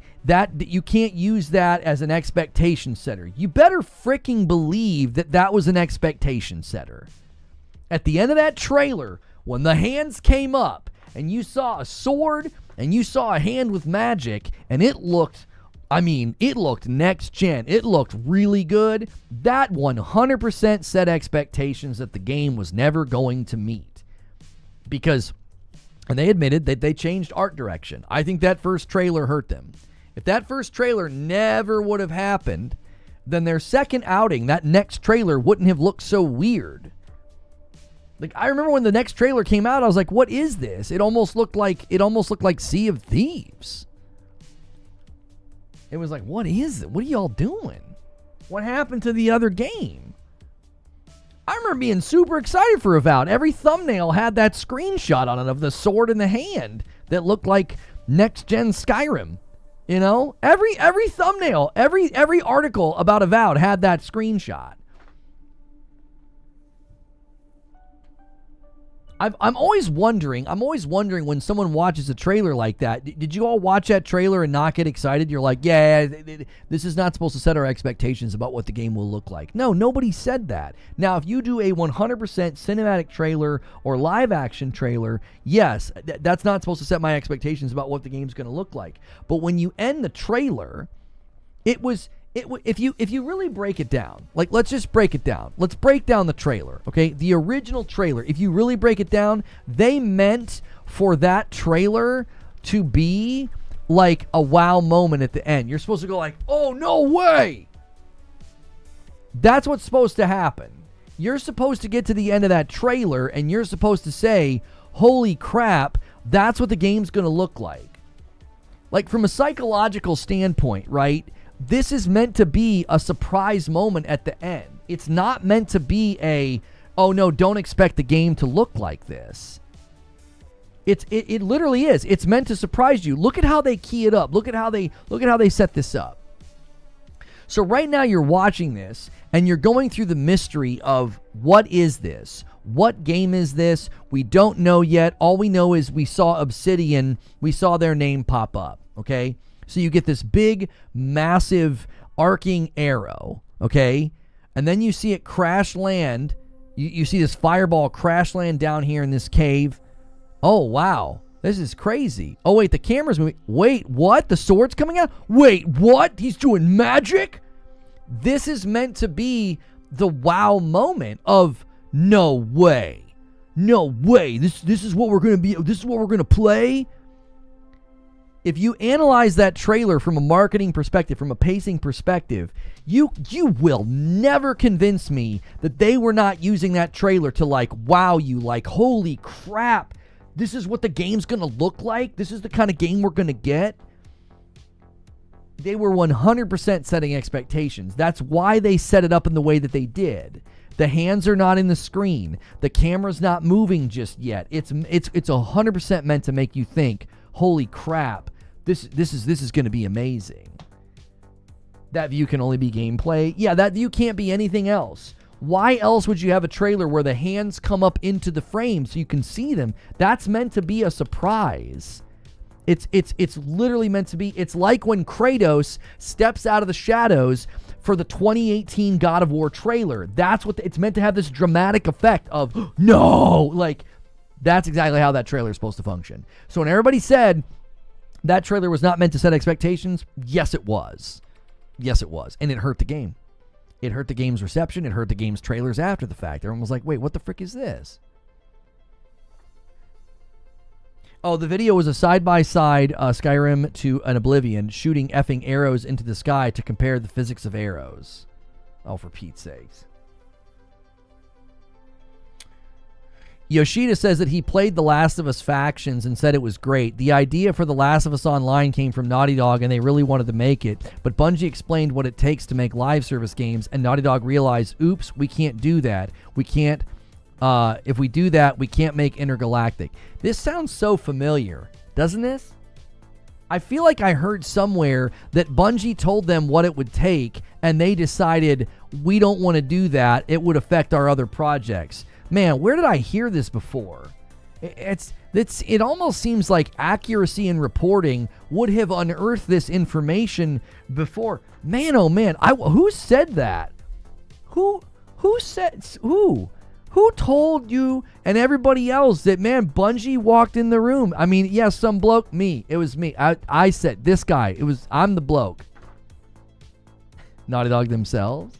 you can't use that as an expectation setter. You better fricking believe that was an expectation setter. At the end of that trailer, when the hands came up and you saw a sword and you saw a hand with magic, and it looked next gen. It looked really good. That 100% set expectations that the game was never going to meet. Because, and they admitted that they changed art direction. I think that first trailer hurt them. If that first trailer never would have happened, then their second outing, that next trailer wouldn't have looked so weird. Like, I remember when the next trailer came out, I was like, what is this? It almost looked like Sea of Thieves. It was like, what is it? What are y'all doing? What happened to the other game? I remember being super excited for Avowed. Every thumbnail had that screenshot on it of the sword in the hand that looked like next-gen Skyrim. You know? Every thumbnail, every article about Avowed had that screenshot. I'm always wondering when someone watches a trailer like that, did you all watch that trailer and not get excited? You're like, yeah, this is not supposed to set our expectations about what the game will look like. No, nobody said that. Now, if you do a 100% cinematic trailer or live action trailer, yes, that's not supposed to set my expectations about what the game's going to look like. But when you end the trailer, if you really break it down, like, let's just break it down. Let's break down the trailer, okay? The original trailer, if you really break it down, they meant for that trailer to be like a wow moment at the end. You're supposed to go like, oh, no way! That's what's supposed to happen. You're supposed to get to the end of that trailer, and you're supposed to say, holy crap, that's what the game's going to look like. Like, from a psychological standpoint, right? This is meant to be a surprise moment at the end. It's not meant to be oh no, don't expect the game to look like this. It literally is. It's meant to surprise you. Look at how they key it up. Look at how they set this up. So right now you're watching this and you're going through the mystery of what is this? What game is this? We don't know yet. All we know is we saw Obsidian. We saw their name pop up, okay? So you get this big, massive, arcing arrow, okay? And then you see it crash land. You see this fireball crash land down here in this cave. Oh, wow. This is crazy. Oh, wait, the camera's moving. Wait, what? The sword's coming out? Wait, what? He's doing magic? This is meant to be the wow moment of no way. No way. This is what we're going to be. This is what we're going to play. If you analyze that trailer from a marketing perspective, from a pacing perspective, you will never convince me that they were not using that trailer to like wow you, like holy crap, this is what the game's going to look like. This is the kind of game we're going to get. They were 100% setting expectations. That's why they set it up in the way that they did. The hands are not in the screen. The camera's not moving just yet. It's 100% meant to make you think, holy crap, this is going to be amazing. That view can only be gameplay. Yeah, that view can't be anything else. Why else would you have a trailer where the hands come up into the frame so you can see them? That's meant to be a surprise. It's literally meant to be. It's like when Kratos steps out of the shadows for the 2018 God of War trailer. That's what it's meant to have, this dramatic effect of no, like that's exactly how that trailer is supposed to function. So when everybody said that trailer was not meant to set expectations, yes it was. Yes it was. And it hurt the game. It hurt the game's reception. It hurt the game's trailers after the fact. Everyone was like, wait, what the frick is this? Oh, the video was a side-by-side Skyrim to an Oblivion, shooting effing arrows into the sky to compare the physics of arrows. Oh, for Pete's sakes. Yoshida says that he played The Last of Us Factions and said it was great. The idea for The Last of Us Online came from Naughty Dog and they really wanted to make it, but Bungie explained what it takes to make live service games and Naughty Dog realized, oops, we can't do that. We can't, if we do that, we can't make Intergalactic. This sounds so familiar, doesn't this? I feel like I heard somewhere that Bungie told them what it would take and they decided, we don't want to do that. It would affect our other projects. Man, where did I hear this before? It almost seems like accuracy in reporting would have unearthed this information before. Man, oh man, who said that? Who told you and everybody else that, man, Bungie walked in the room? I mean, yes, some bloke, me. It was me. I said, this guy. I'm the bloke. Naughty Dog themselves.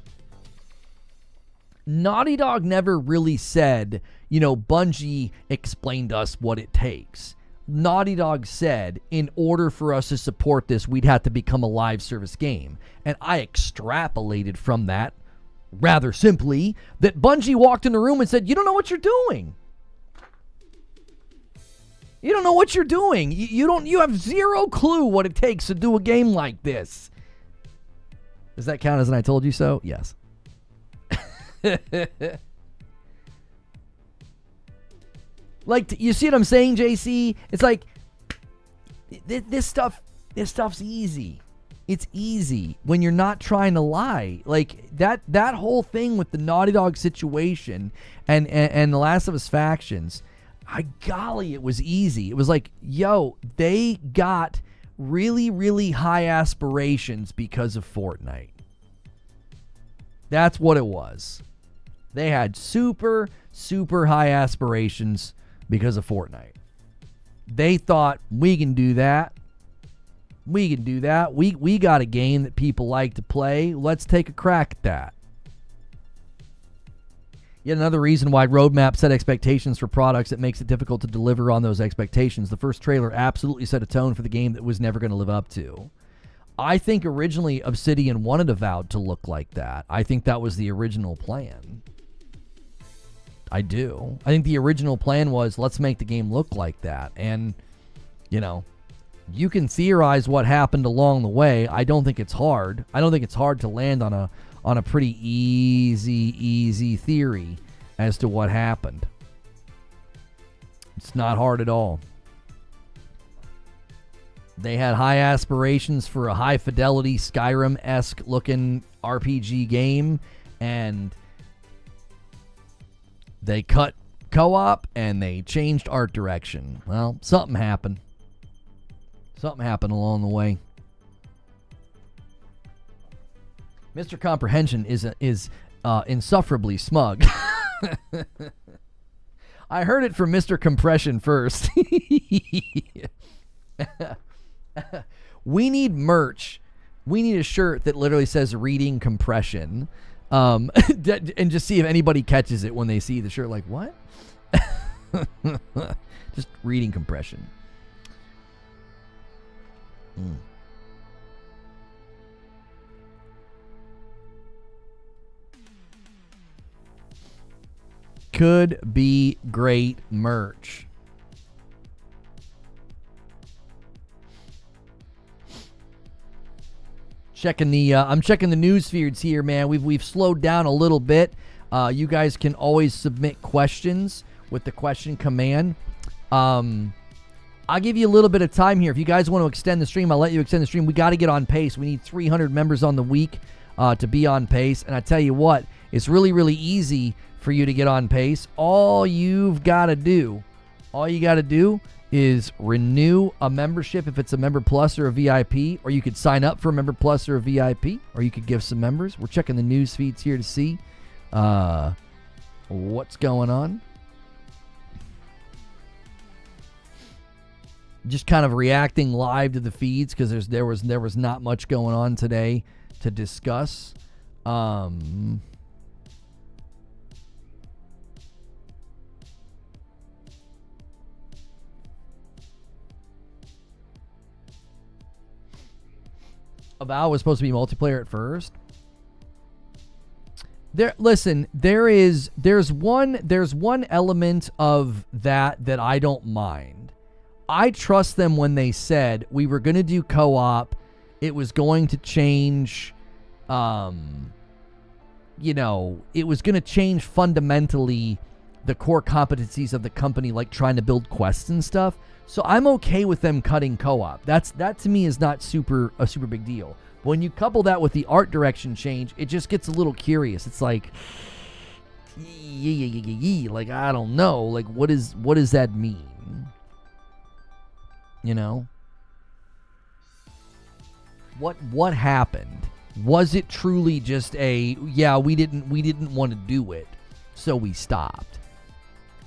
Naughty Dog never really said, Bungie explained us what it takes. Naughty Dog said, in order for us to support this, we'd have to become a live service game. And I extrapolated from that, rather simply, that Bungie walked in the room and said, you don't know what you're doing. You don't know what you're doing. You have zero clue what it takes to do a game like this. Does that count as an I told you so? Yes. Like, you see what I'm saying, JC? It's like this stuff's easy. It's easy when you're not trying to lie. Like that whole thing with the Naughty Dog situation and The Last of Us Factions. golly, it was easy. It was like, yo, they got really, really high aspirations because of Fortnite. That's what it was. They had super, super high aspirations because of Fortnite. They thought, we can do that. We can do that. We got a game that people like to play. Let's take a crack at that. Yet another reason why roadmaps set expectations for products that makes it difficult to deliver on those expectations. The first trailer absolutely set a tone for the game that was never going to live up to. I think originally Obsidian wanted Avowed to look like that. I think that was the original plan. I do. I think the original plan was, let's make the game look like that. And, you know, you can theorize what happened along the way. I don't think it's hard. I don't think it's hard to land on a pretty easy theory as to what happened. It's not hard at all. They had high aspirations for a high-fidelity Skyrim-esque looking RPG game, and they cut co-op, and they changed art direction. Well, something happened. Something happened along the way. Mr. Comprehension is insufferably smug. I heard it from Mr. Compression first. We need merch. We need a shirt that literally says reading compression. And just see if anybody catches it when they see the shirt. Like, what? Just reading compression. Could be great merch. I'm checking the news feeds here, man. We've slowed down a little bit. You guys can always submit questions with the question command. I'll give you a little bit of time here. If you guys want to extend the stream, I'll let you extend the stream. We got to get on pace. We need 300 members on the week to be on pace. And I tell you what, it's really, really easy for you to get on pace. All you got to do is renew a membership if it's a Member Plus or a VIP, or you could sign up for a Member Plus or a VIP, or you could give some members. We're checking the news feeds here to see what's going on. Just kind of reacting live to the feeds because there was not much going on today to discuss. Avowed was supposed to be multiplayer at first. There's one element of that I don't mind. I trust them when they said we were going to do co-op. It was going to change, it was going to change fundamentally the core competencies of the company, like trying to build quests and stuff. So I'm okay with them cutting co-op. That to me is not a super big deal. But when you couple that with the art direction change, it just gets a little curious. It's like, like I don't know, like what does that mean? You know? What happened? Was it truly just we didn't want to do it, so we stopped?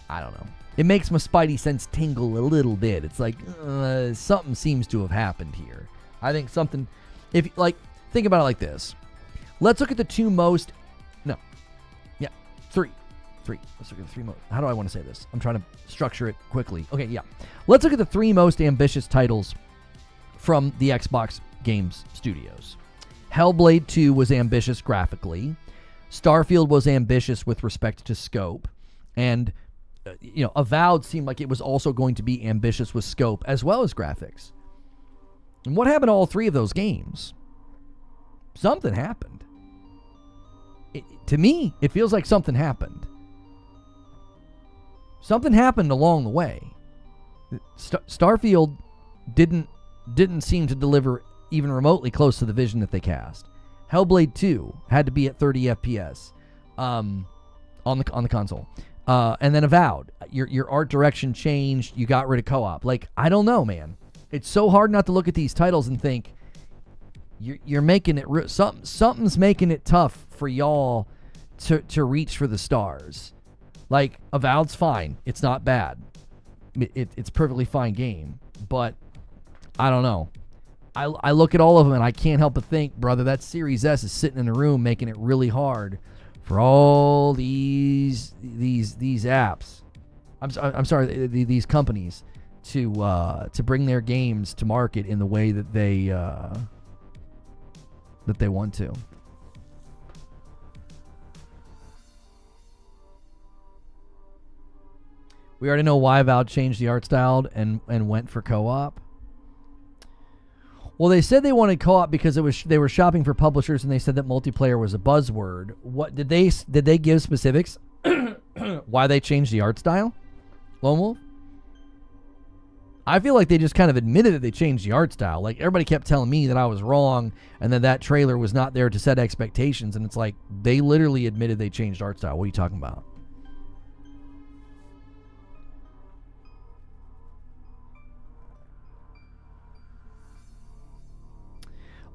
I don't know. It makes my spidey sense tingle a little bit. It's like something seems to have happened here. I think something. Think about it like this. Let's look at the three. Let's look at the three most. How do I want to say this? I'm trying to structure it quickly. Okay, yeah. Let's look at the three most ambitious titles from the Xbox Games Studios. Hellblade 2 was ambitious graphically. Starfield was ambitious with respect to scope. And, Avowed seemed like it was also going to be ambitious with scope as well as graphics. And what happened to all three of those games? Something happened. To me, it feels like something happened. Something happened along the way. Starfield didn't seem to deliver even remotely close to the vision that they cast. Hellblade 2 had to be at 30 FPS on the console. And then Avowed. Your art direction changed. You got rid of co-op. Like, I don't know, man. It's so hard not to look at these titles and think you're making it something's making it tough for y'all to reach for the stars. Like, Avowed's fine. It's not bad. It's a perfectly fine game. But I don't know. I look at all of them and I can't help but think, brother, that Series S is sitting in a room making it really hard for all these apps. I'm sorry, these companies to bring their games to market in the way that they want to. We already know why Valve changed the art style and went for co-op. Well, they said they wanted co-op because they were shopping for publishers, and they said that multiplayer was a buzzword. What did they give specifics why they changed the art style? Lone Wolf? I feel like they just kind of admitted that they changed the art style. Like, everybody kept telling me that I was wrong and that trailer was not there to set expectations, and it's like they literally admitted they changed art style. What are you talking about?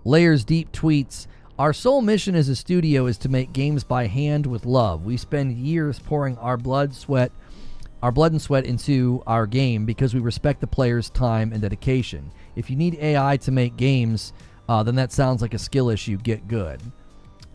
Layers Deep tweets, our sole mission as a studio is to make games by hand with love. We spend years pouring our blood and sweat into our game because we respect the player's time and dedication. If you need AI to make games, then that sounds like a skill issue. Get good.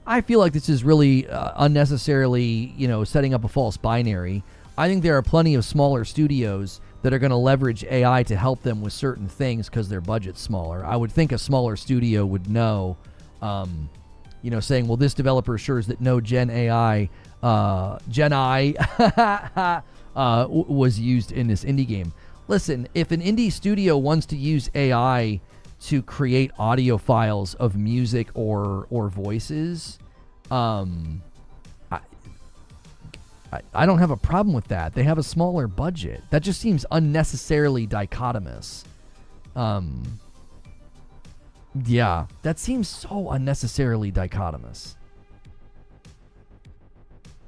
I feel like this is really unnecessarily, setting up a false binary. I think there are plenty of smaller studios that are going to leverage AI to help them with certain things because their budget's smaller. I would think a smaller studio would know, saying, well, this developer assures that no Gen AI was used in this indie game. Listen, if an indie studio wants to use AI to create audio files of music or voices, I don't have a problem with that. They have a smaller budget. That just seems unnecessarily dichotomous. Yeah, that seems so unnecessarily dichotomous.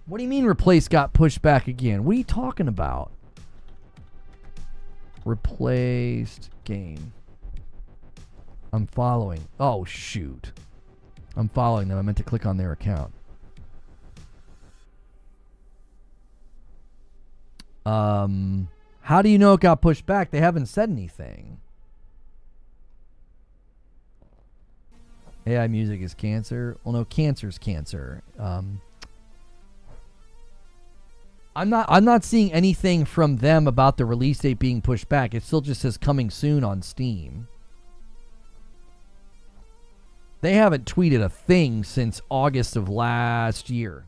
What do you mean replace got pushed back again? What are you talking about? Replaced game. I'm following. Oh, shoot. I'm following them. I meant to click on their account. How do you know it got pushed back? They haven't said anything. AI music is cancer. Well, no, cancer's cancer. I'm not seeing anything from them about the release date being pushed back. It still just says coming soon on Steam. They haven't tweeted a thing since August of last year.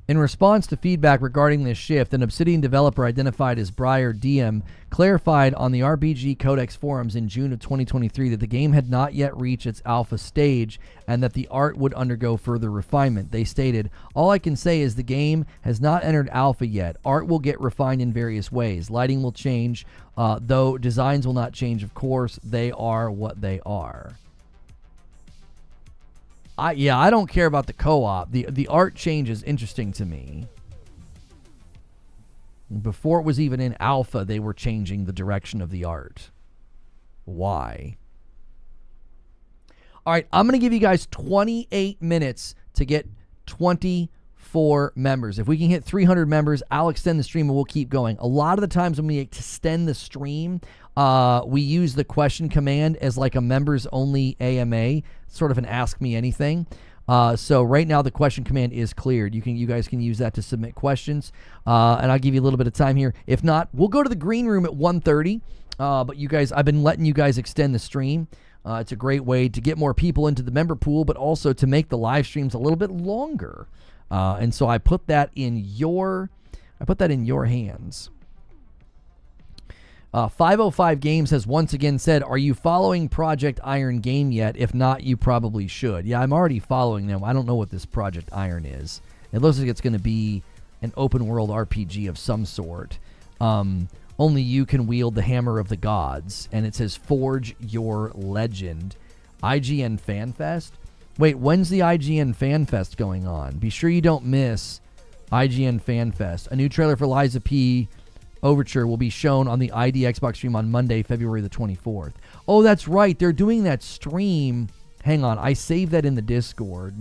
In response to feedback regarding this shift, an Obsidian developer identified as Briar DM clarified on the RPG Codex forums in June of 2023 that the game had not yet reached its alpha stage and that the art would undergo further refinement. They stated, "All I can say is the game has not entered alpha yet. Art will get refined in various ways. Lighting will change, though designs will not change, of course. They are what they are." I don't care about the co-op. The art change is interesting to me. Before it was even in alpha, they were changing the direction of the art. Why? All right, I'm going to give you guys 28 minutes to get 24 members. If we can hit 300 members, I'll extend the stream and we'll keep going. A lot of the times when we extend the stream, we use the question command as like a members only AMA, sort of an ask me anything. So right now the question command is cleared. You guys can use that to submit questions, and I'll give you a little bit of time here. If not, we'll go to the green room at 1:30. But you guys, I've been letting you guys extend the stream. It's a great way to get more people into the member pool, but also to make the live streams a little bit longer. And so I put that in your hands. 505 Games has once again said, "Are you following Project Iron game yet? If not, you probably should." Yeah, I'm already following them. I don't know what this Project Iron is. It looks like it's going to be an open world RPG of some sort. Only you can wield the hammer of the gods, and it says "Forge your legend." IGN Fan Fest? Wait, when's the IGN Fan Fest going on? Be sure you don't miss IGN Fan Fest. A new trailer for Liza P. Overture will be shown on the ID Xbox stream on Monday, February the 24th. Oh, that's right. They're doing that stream. Hang on. I saved that in the Discord.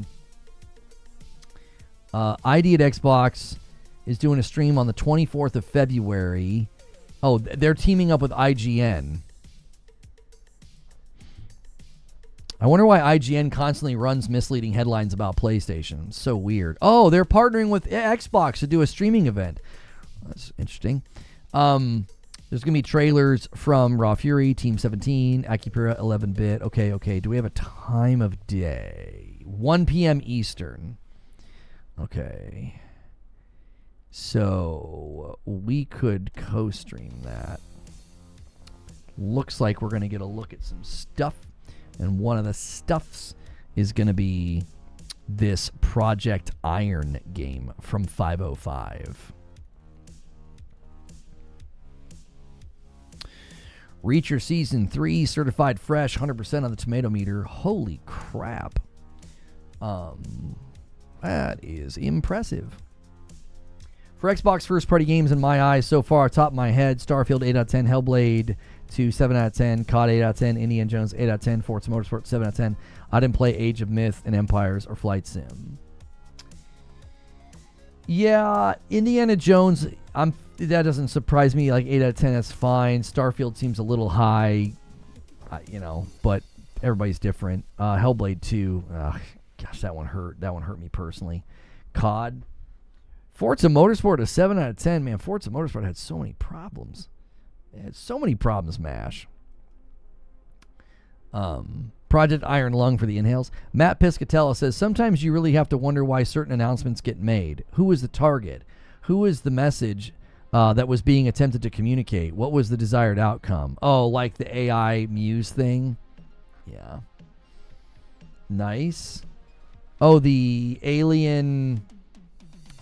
ID at Xbox is doing a stream on the 24th of February. Oh, they're teaming up with IGN. I wonder why IGN constantly runs misleading headlines about PlayStation. So weird. Oh, they're partnering with Xbox to do a streaming event. That's interesting. There's going to be trailers from Raw Fury, Team 17, Akipura 11-bit. Okay. Do we have a time of day? 1 p.m. Eastern. Okay. So we could co-stream that. Looks like we're going to get a look at some stuff. And one of the stuffs is going to be this Project Iron game from 505. Reacher Season 3, certified fresh, 100% on the tomato meter. Holy crap. That is impressive. For Xbox first-party games, in my eyes, so far, top of my head, Starfield 8 out of 10, Hellblade 2, 7 out of 10, COD 8 out of 10, Indiana Jones 8 out of 10, Forza Motorsport 7 out of 10. I didn't play Age of Myth and Empires or Flight Sim. Yeah, Indiana Jones, that doesn't surprise me. Like 8 out of 10, that's fine. Starfield seems a little high, but everybody's different. Hellblade 2, gosh, that one hurt. That one hurt me personally. COD. Forza Motorsport, a 7 out of 10. Man, Forza Motorsport had so many problems. It had so many problems, MASH. Project Iron Lung for the inhales. Matt Piscatella says, sometimes you really have to wonder why certain announcements get made. Who was the target? Who was the message that was being attempted to communicate? What was the desired outcome? Oh, like the AI Muse thing? Yeah. Nice. Oh, the Alien...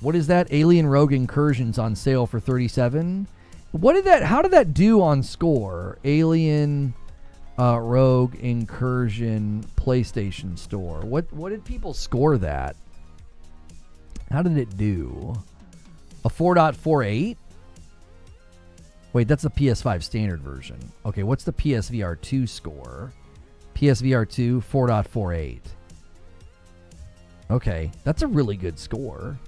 What is that? Alien Rogue Incursion's on sale for $37. How did that do on score? Alien Rogue Incursion PlayStation Store. What did people score that? How did it do? A 4.48? Wait, that's the PS5 standard version. Okay, what's the PSVR 2 score? PSVR 2 4.48. Okay, that's a really good score.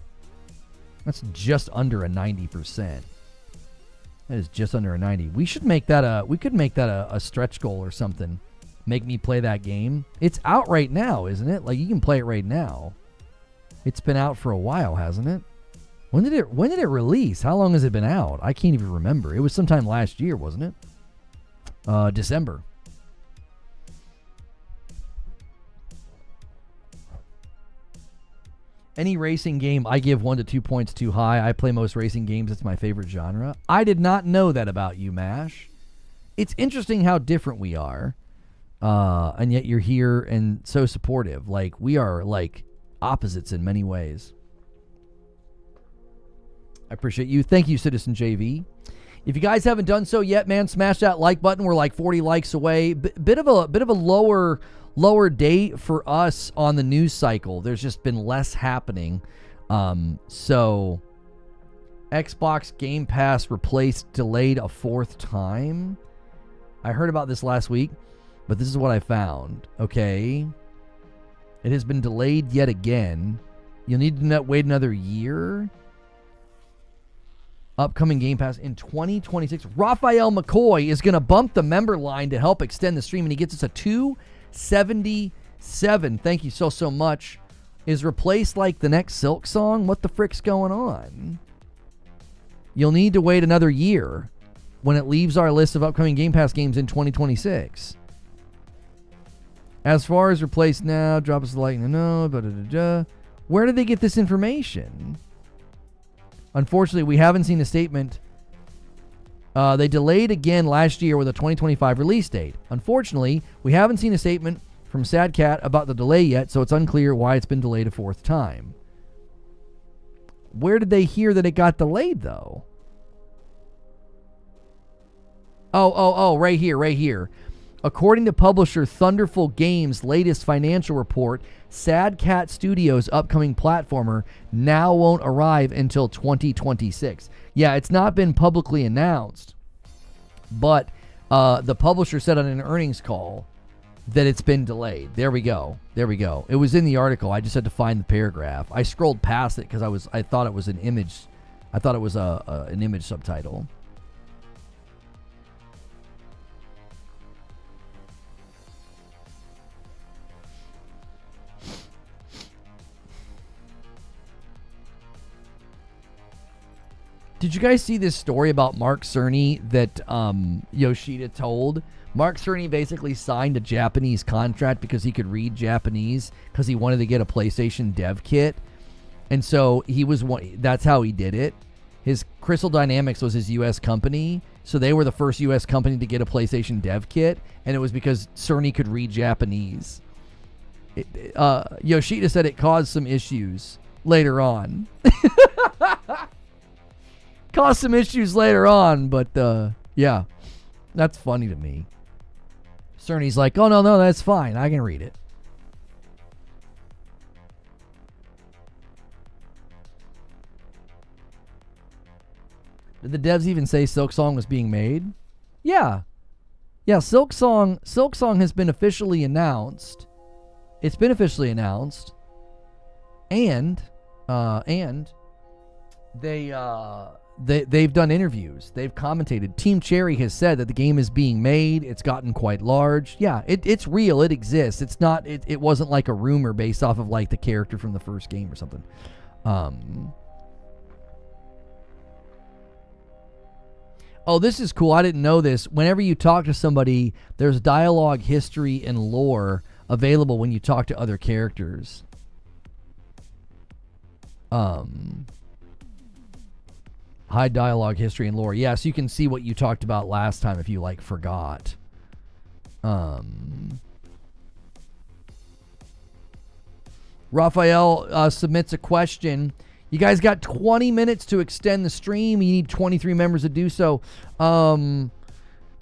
That's just under a 90%. That is just under a 90. We could make that a stretch goal or something. Make me play that game. It's out right now, isn't it? Like, you can play it right now. It's been out for a while, hasn't it? When did it release? How long has it been out? I can't even remember. It was sometime last year, wasn't it? December. Any racing game, I give 1 to 2 points too high. I play most racing games. It's my favorite genre. I did not know that about you, MASH. It's interesting how different we are. And yet you're here and so supportive. Like, we are, like, opposites in many ways. I appreciate you. Thank you, Citizen JV. If you guys haven't done so yet, man, smash that like button. We're like 40 likes away. Bit of a lower date for us on the news cycle. There's just been less happening. So Xbox Game Pass delayed a fourth time. I heard about this last week, but this is what I found. Okay. It has been delayed yet again. You'll need to wait another year. Upcoming Game Pass in 2026. Raphael McCoy is going to bump the member line to help extend the stream, and he gets us a 277. Thank you so much. Is replaced like the next Silk song? What the frick's going on? You'll need to wait another year when it leaves our list of upcoming Game Pass games in 2026. As far as replaced now, drop us a like. No. Where did they get this information? Unfortunately, we haven't seen a statement. They delayed again last year with a 2025 release date. Unfortunately, we haven't seen a statement from Sad Cat about the delay yet, so it's unclear why it's been delayed a fourth time. Where did they hear that it got delayed, though? Oh, right here. According to publisher Thunderful Games' latest financial report, Sad Cat Studios' upcoming platformer now won't arrive until 2026. Yeah, it's not been publicly announced, but the publisher said on an earnings call that it's been delayed. There we go. It was in the article. I just had to find the paragraph. I scrolled past it because I thought it was an image. I thought it was an image subtitle. Did you guys see this story about Mark Cerny that Yoshida told? Mark Cerny basically signed a Japanese contract because he could read Japanese because he wanted to get a PlayStation dev kit. And so that's how he did it. His Crystal Dynamics was his U.S. company. So they were the first U.S. company to get a PlayStation dev kit. And it was because Cerny could read Japanese. Yoshida said it caused some issues later on. Caused some issues later on, but yeah, that's funny to me. Cerny's like, oh, no, that's fine. I can read it. Did the devs even say Silksong was being made? Yeah. Yeah, Silksong has been officially announced. It's been officially announced. And they've done interviews. They've commentated. Team Cherry has said that the game is being made. It's gotten quite large. Yeah, it's real. It exists. It's not. It wasn't like a rumor based off of like the character from the first game or something. Oh, this is cool. I didn't know this. Whenever you talk to somebody, there's dialogue, history, and lore available when you talk to other characters. Hide dialogue, history, and lore. Yeah, so you can see what you talked about last time if you, like, forgot. Raphael submits a question. You guys got 20 minutes to extend the stream. You need 23 members to do so.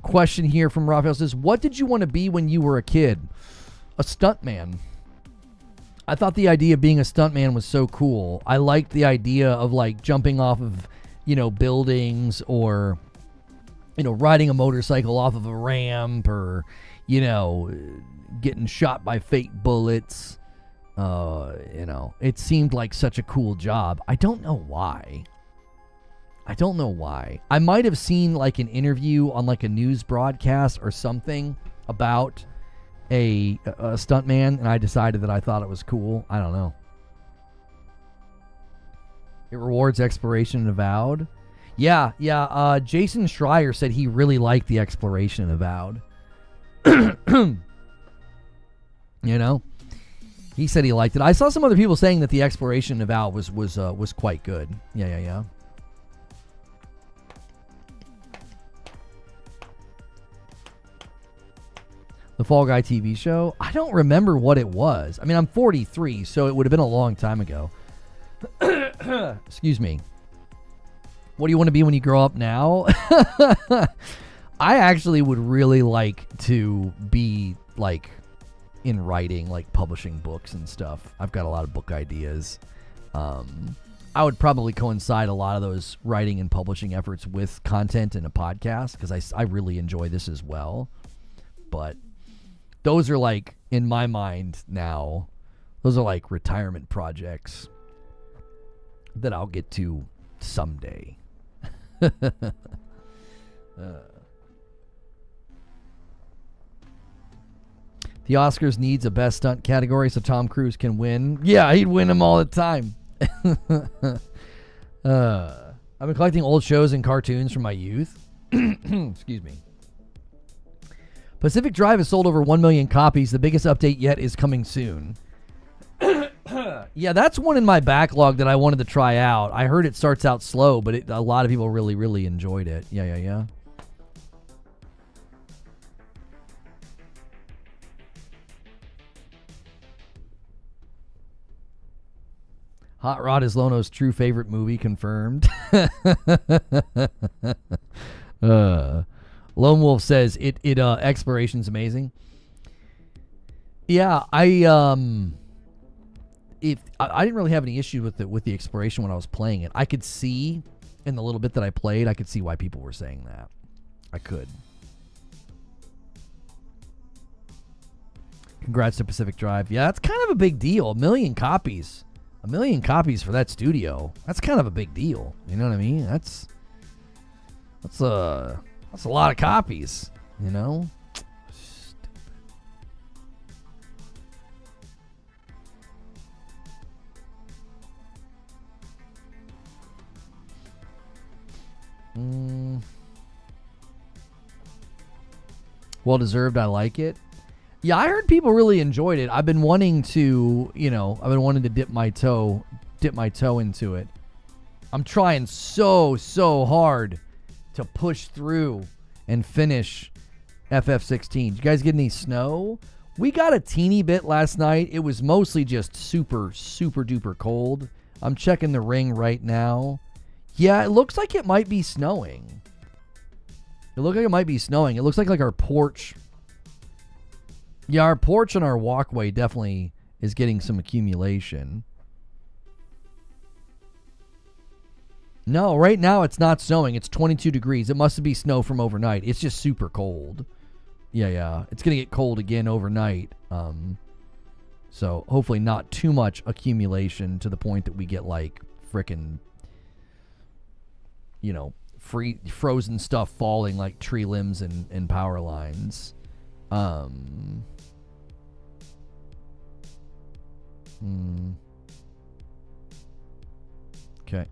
Question here from Raphael says, what did you want to be when you were a kid? A stuntman. I thought the idea of being a stuntman was so cool. I liked the idea of, like, jumping off of, buildings or, riding a motorcycle off of a ramp or, getting shot by fake bullets. It seemed like such a cool job. I don't know why. I might have seen like an interview on like a news broadcast or something about a stuntman, and I decided that I thought it was cool. I don't know. It rewards exploration and Avowed. Yeah. Jason Schreier said he really liked the exploration and Avowed. He said he liked it. I saw some other people saying that the exploration and Avowed was quite good. Yeah. The Fall Guy TV show? I don't remember what it was. I mean, I'm 43, so it would have been a long time ago. Excuse me. What do you want to be when you grow up now? I actually would really like to be, like, in writing, like publishing books and stuff. I've got a lot of book ideas. I would probably coincide a lot of those writing and publishing efforts with content in a podcast because I really enjoy this as well. But those are like, in my mind now, those are like retirement projects that I'll get to someday. The Oscars needs a best stunt category so Tom Cruise can win. Yeah, he'd win them all the time. I've been collecting old shows and cartoons from my youth. Excuse me. Pacific Drive has sold over 1 million copies. The biggest update yet is coming soon. Yeah, that's one in my backlog that I wanted to try out. I heard it starts out slow, but a lot of people really, really enjoyed it. Yeah. Hot Rod is Lono's true favorite movie, confirmed. Lone Wolf says exploration's amazing. Yeah, I didn't really have any issue with the exploration when I was playing it. I could see in the little bit that I played, I could see why people were saying that. I could. Congrats to Pacific Drive. Yeah, that's kind of a big deal. 1 million copies. 1 million copies for that studio. That's kind of a big deal. You know what I mean? That's a lot of copies, you know? Well deserved. I like it. Yeah, I heard people really enjoyed it. I've been wanting to, dip my toe into it. I'm trying so hard to push through and finish FF16. Did you guys get any snow? We got a teeny bit last night. It was mostly just super duper cold. I'm checking the ring right now. Yeah, it looks like it might be snowing. It looks like our porch. Yeah, our porch and our walkway definitely is getting some accumulation. No, right now it's not snowing. It's 22 degrees. It must be snow from overnight. It's just super cold. Yeah. It's going to get cold again overnight. So hopefully not too much accumulation to the point that we get like frickin', frozen stuff falling like tree limbs and power lines. Okay.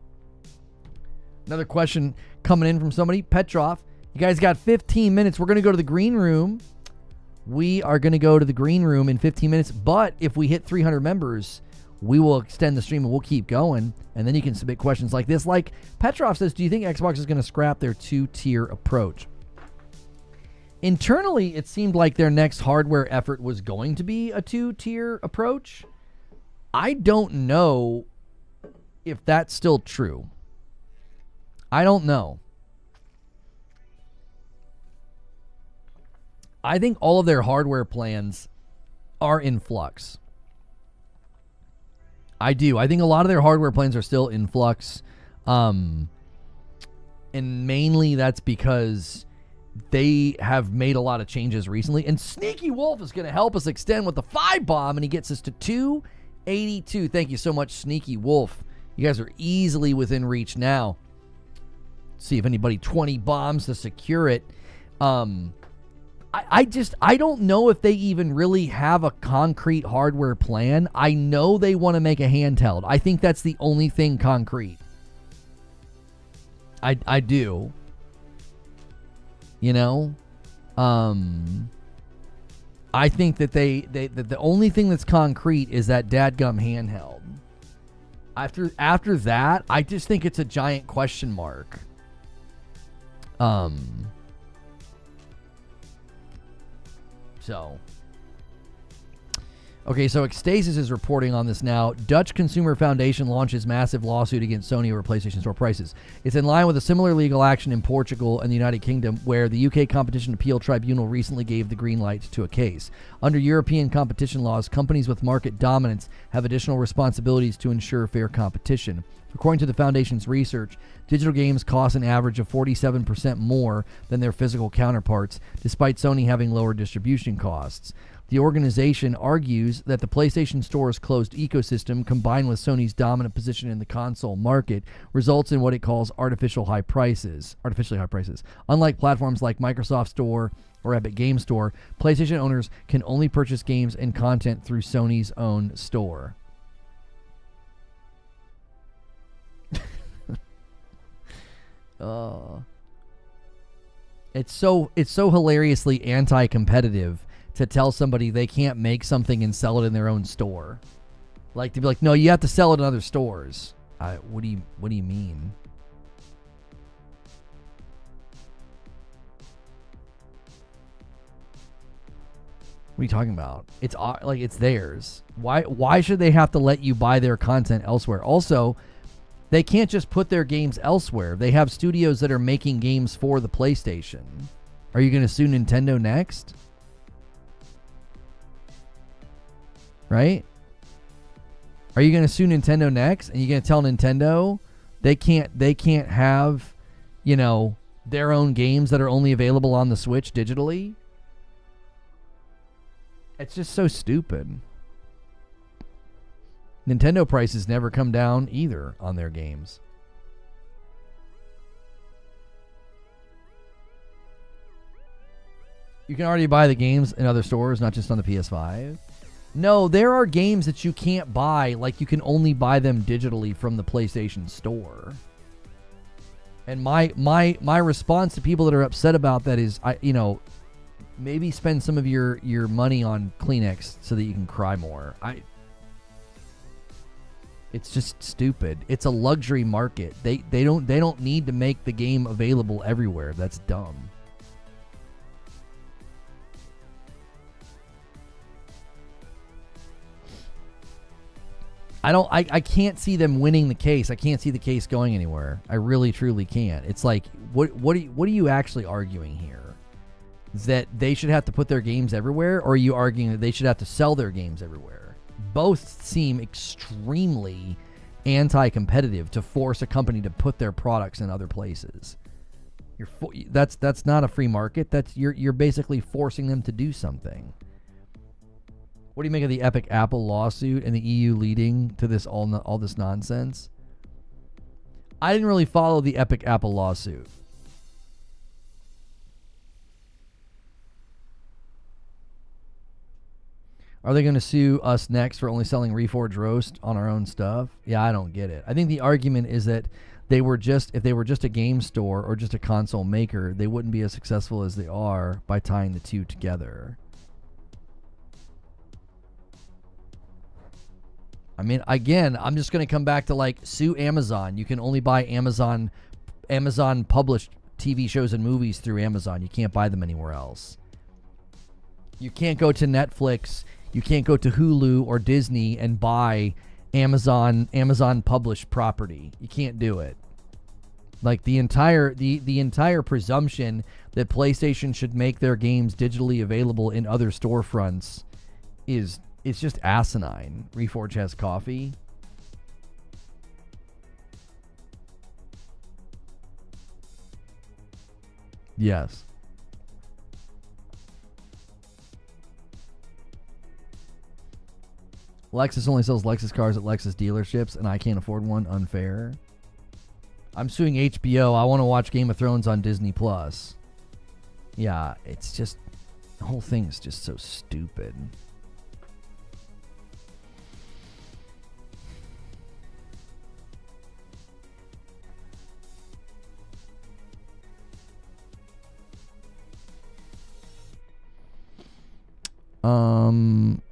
Another question coming in from somebody. Petrov, you guys got 15 minutes. We're going to go to the green room. We are going to go to the green room in 15 minutes. But if we hit 300 members, we will extend the stream and we'll keep going. And then you can submit questions like this. Like Petrov says, do you think Xbox is going to scrap their 2-tier approach? Internally, it seemed like their next hardware effort was going to be a 2-tier approach. I don't know if that's still true. I don't know. I think all of their hardware plans are in flux. I do. I think a lot of their hardware plans are still in flux. And mainly that's because they have made a lot of changes recently. And Sneaky Wolf is going to help us extend with the 5 bomb, and he gets us to 282. Thank you so much, Sneaky Wolf. You guys are easily within reach now. See if anybody 20 bombs to secure it. I don't know if they even really have a concrete hardware plan. I know they want to make a handheld. I think that's the only thing concrete. I do. I think that that the only thing that's concrete is that dadgum handheld. After that, I just think it's a giant question mark. So Ecstasis is reporting on this now. Dutch Consumer Foundation launches massive lawsuit against Sony over PlayStation Store prices. It's in line with a similar legal action in Portugal and the United Kingdom, where the UK Competition Appeal Tribunal recently gave the green light to a case. Under European competition laws, companies with market dominance have additional responsibilities to ensure fair competition. According to the Foundation's research, digital games cost an average of 47% more than their physical counterparts, despite Sony having lower distribution costs. The organization argues that the PlayStation Store's closed ecosystem, combined with Sony's dominant position in the console market, results in what it calls artificially high prices. Unlike platforms like Microsoft Store or Epic Game Store, PlayStation owners can only purchase games and content through Sony's own store. It's so hilariously anti-competitive to tell somebody they can't make something and sell it in their own store. Like, to be like, no, you have to sell it in other stores. What do you mean? What are you talking about? It's like, it's theirs. Why should they have to let you buy their content elsewhere? Also, they can't just put their games elsewhere. They have studios that are making games for the PlayStation. Are you going to sue Nintendo next? Right? Are you going to sue Nintendo next? And you're going to tell Nintendo they can't have, you know, their own games that are only available on the Switch digitally? It's just so stupid. Nintendo prices never come down either on their games. You can already buy the games in other stores, not just on the PS5. No, there are games that you can't buy, like you can only buy them digitally from the PlayStation Store. And my response to people that are upset about that is, maybe spend some of your money on Kleenex so that you can cry more. It's just stupid. It's a luxury market. They don't need to make the game available everywhere. That's dumb. I can't see them winning the case. I can't see the case going anywhere. I really truly can't. It's like, what are you actually arguing here? That they should have to put their games everywhere, or are you arguing that they should have to sell their games everywhere? Both seem extremely anti-competitive to force a company to put their products in other places. That's not a free market. You're basically forcing them to do something. What do you make of the Epic Apple lawsuit and the EU leading to this all this nonsense? I didn't really follow the Epic Apple lawsuit. Are they going to sue us next for only selling Reforge Roast on our own stuff? Yeah, I don't get it. I think the argument is that if they were just a game store or just a console maker, they wouldn't be as successful as they are by tying the two together. I mean, again, I'm just going to come back to like sue Amazon. You can only buy Amazon published TV shows and movies through Amazon. You can't buy them anywhere else. You can't go to Netflix. You can't go to Hulu or Disney and buy Amazon published property. You can't do it. Like the entire presumption that PlayStation should make their games digitally available in other storefronts it's just asinine. Reforge has coffee. Yes. Lexus only sells Lexus cars at Lexus dealerships, and I can't afford one. Unfair. I'm suing HBO. I want to watch Game of Thrones on Disney Plus. Yeah, it's just... the whole thing is just so stupid.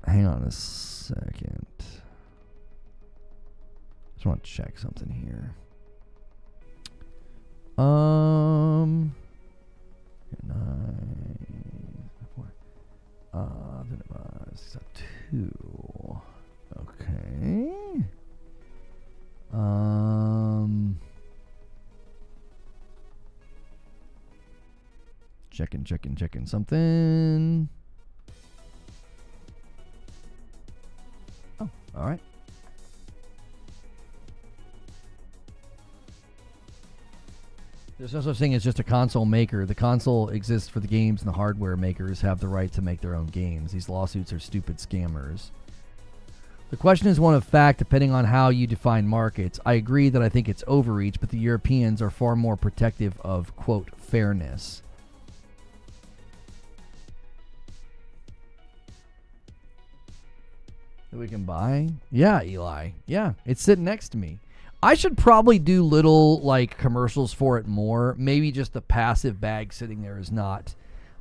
Hang on a second. Just want to check something here. Two. Okay. Checking something. Oh, all right. There's no such thing as just a console maker. The console exists for the games, and the hardware makers have the right to make their own games. These lawsuits are stupid scammers. The question is one of fact, depending on how you define markets. I agree that I think it's overreach, but the Europeans are far more protective of, quote, fairness. That we can buy? Yeah, Eli. Yeah, it's sitting next to me. I should probably do little like commercials for it more. Maybe just the passive bag sitting there is not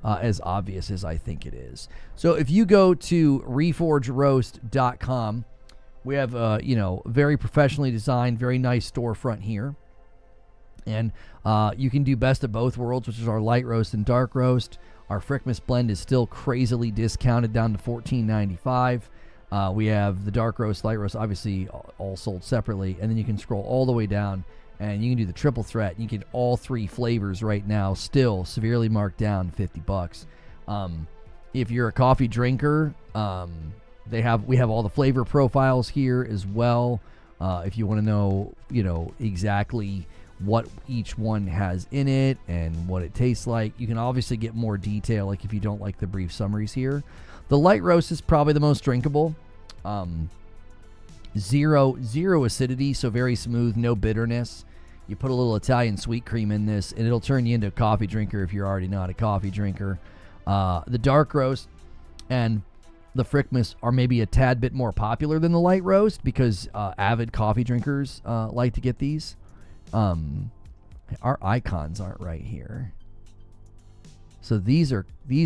as obvious as I think it is. So if you go to reforgeroast.com, we have very professionally designed, very nice storefront here. And you can do best of both worlds, which is our light roast and dark roast. Our Frickmas blend is still crazily discounted down to $14.95. We have the dark roast, light roast, obviously all sold separately, and then you can scroll all the way down And you can do the triple threat. You get all 3 flavors right now, still severely marked down, $50. If you're a coffee drinker, we have all the flavor profiles here as well. If you want to know, exactly what each one has in it and what it tastes like, you can obviously get more detail. Like if you don't like the brief summaries here, the light roast is probably the most drinkable. Zero acidity, so very smooth, no bitterness. You put a little Italian sweet cream in this, and it'll turn you into a coffee drinker if you're already not a coffee drinker. The dark roast and the Frickmas are maybe a tad bit more popular than the light roast because avid coffee drinkers like to get these. Our icons aren't right here. So these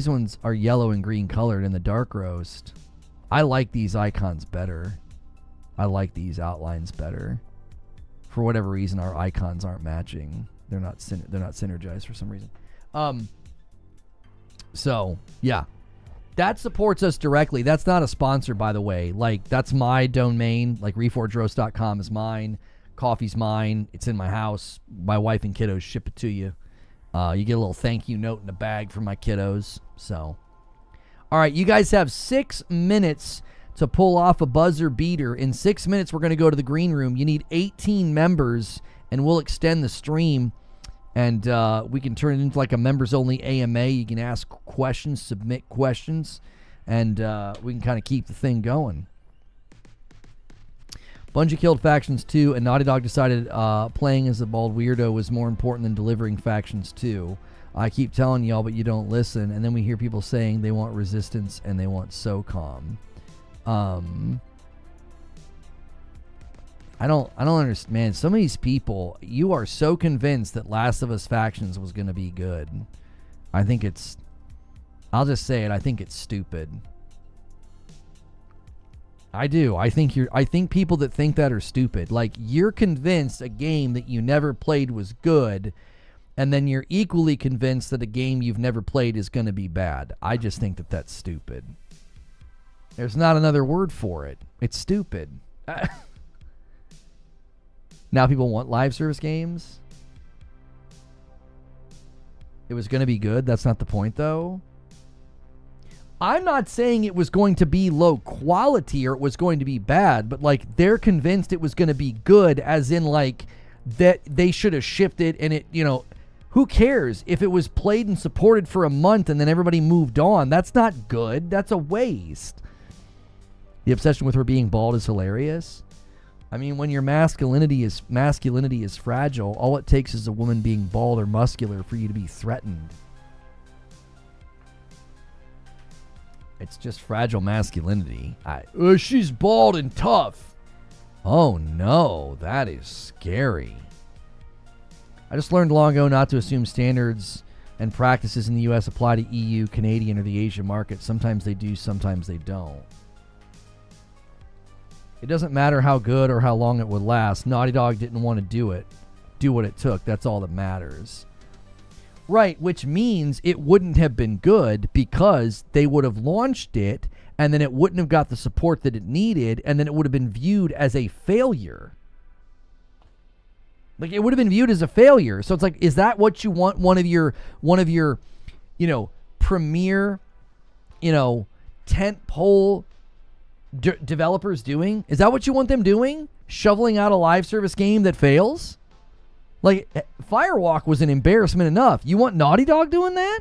ones are yellow and green colored in the dark roast. I like these icons better. I like these outlines better. For whatever reason, our icons aren't matching. They're not synergized for some reason. So yeah, that supports us directly. That's not a sponsor, by the way. Like, that's my domain. Like, reforgeroast.com is mine. Coffee's mine. It's in my house. My wife and kiddos ship it to you. You get a little thank you note in a bag from my kiddos. So, all right, you guys have 6 minutes to pull off a buzzer beater. In 6 minutes, we're going to go to the green room. You need 18 members, and we'll extend the stream. And we can turn it into like a members-only AMA. You can ask questions, submit questions, and we can kind of keep the thing going. Bungie killed Factions 2, and Naughty Dog decided playing as a bald weirdo was more important than delivering Factions 2. I keep telling y'all, but you don't listen. And then we hear people saying they want Resistance and they want SOCOM. I don't understand, man. Some of these people, you are so convinced that Last of Us Factions was going to be good. I'll just say it. I think it's stupid. I do. I think people that think that are stupid. Like, you're convinced a game that you never played was good, and then you're equally convinced that a game you've never played is going to be bad. I just think that that's stupid. There's not another word for it. It's stupid. Now people want live service games. It was going to be good. That's not the point, though. I'm not saying it was going to be low quality or it was going to be bad, but like, they're convinced it was going to be good, as in like that they should have shipped it, and it, who cares if it was played and supported for a month and then everybody moved on? That's not good. That's a waste. The obsession with her being bald is hilarious. I mean, when your masculinity is fragile, all it takes is a woman being bald or muscular for you to be threatened. It's just fragile masculinity. She's bald and tough. Oh no, that is scary. I just learned long ago not to assume standards and practices in the U.S. apply to EU, Canadian, or the Asian market. Sometimes they do, sometimes they don't. It doesn't matter how good or how long it would last. Naughty Dog didn't want to do what it took. That's all that matters. Right, which means it wouldn't have been good because they would have launched it and then it wouldn't have got the support that it needed, and then it would have been viewed as a failure. Like, it would have been viewed as a failure. So it's like, is that what you want one of your premier, tentpole developers doing? Is that what you want them doing? Shoveling out a live service game that fails? Like, Firewalk was an embarrassment enough. You want Naughty Dog doing that?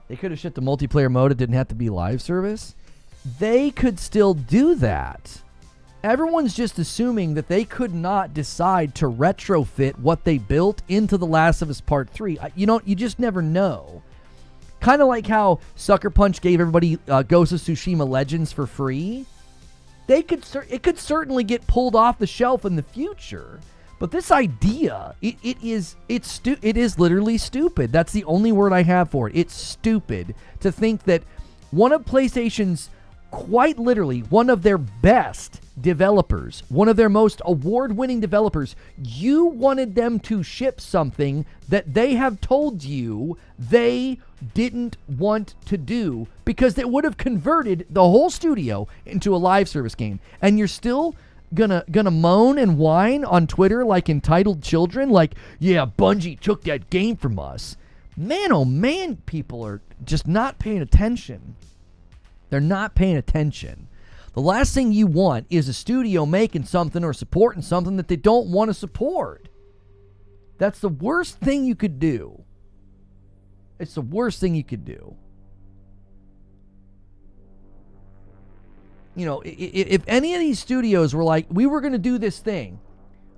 They could have shipped the multiplayer mode. It didn't have to be live service. They could still do that. Everyone's just assuming that they could not decide to retrofit what they built into The Last of Us Part 3. You just never know. Kind of like how Sucker Punch gave everybody Ghost of Tsushima Legends for free. It could certainly get pulled off the shelf in the future. But this idea, it is literally stupid. That's the only word I have for it. It's stupid to think that one of PlayStation's quite literally one of their best developers, one of their most award-winning developers, you wanted them to ship something that they have told you they didn't want to do because it would have converted the whole studio into a live service game. And you're still gonna moan and whine on Twitter like entitled children, like, yeah, Bungie took that game from us. Man, oh man, people are just not paying attention. They're not paying attention. The last thing you want is a studio making something or supporting something that they don't want to support. That's the worst thing you could do. It's the worst thing you could do. You know, if any of these studios were like, we were going to do this thing,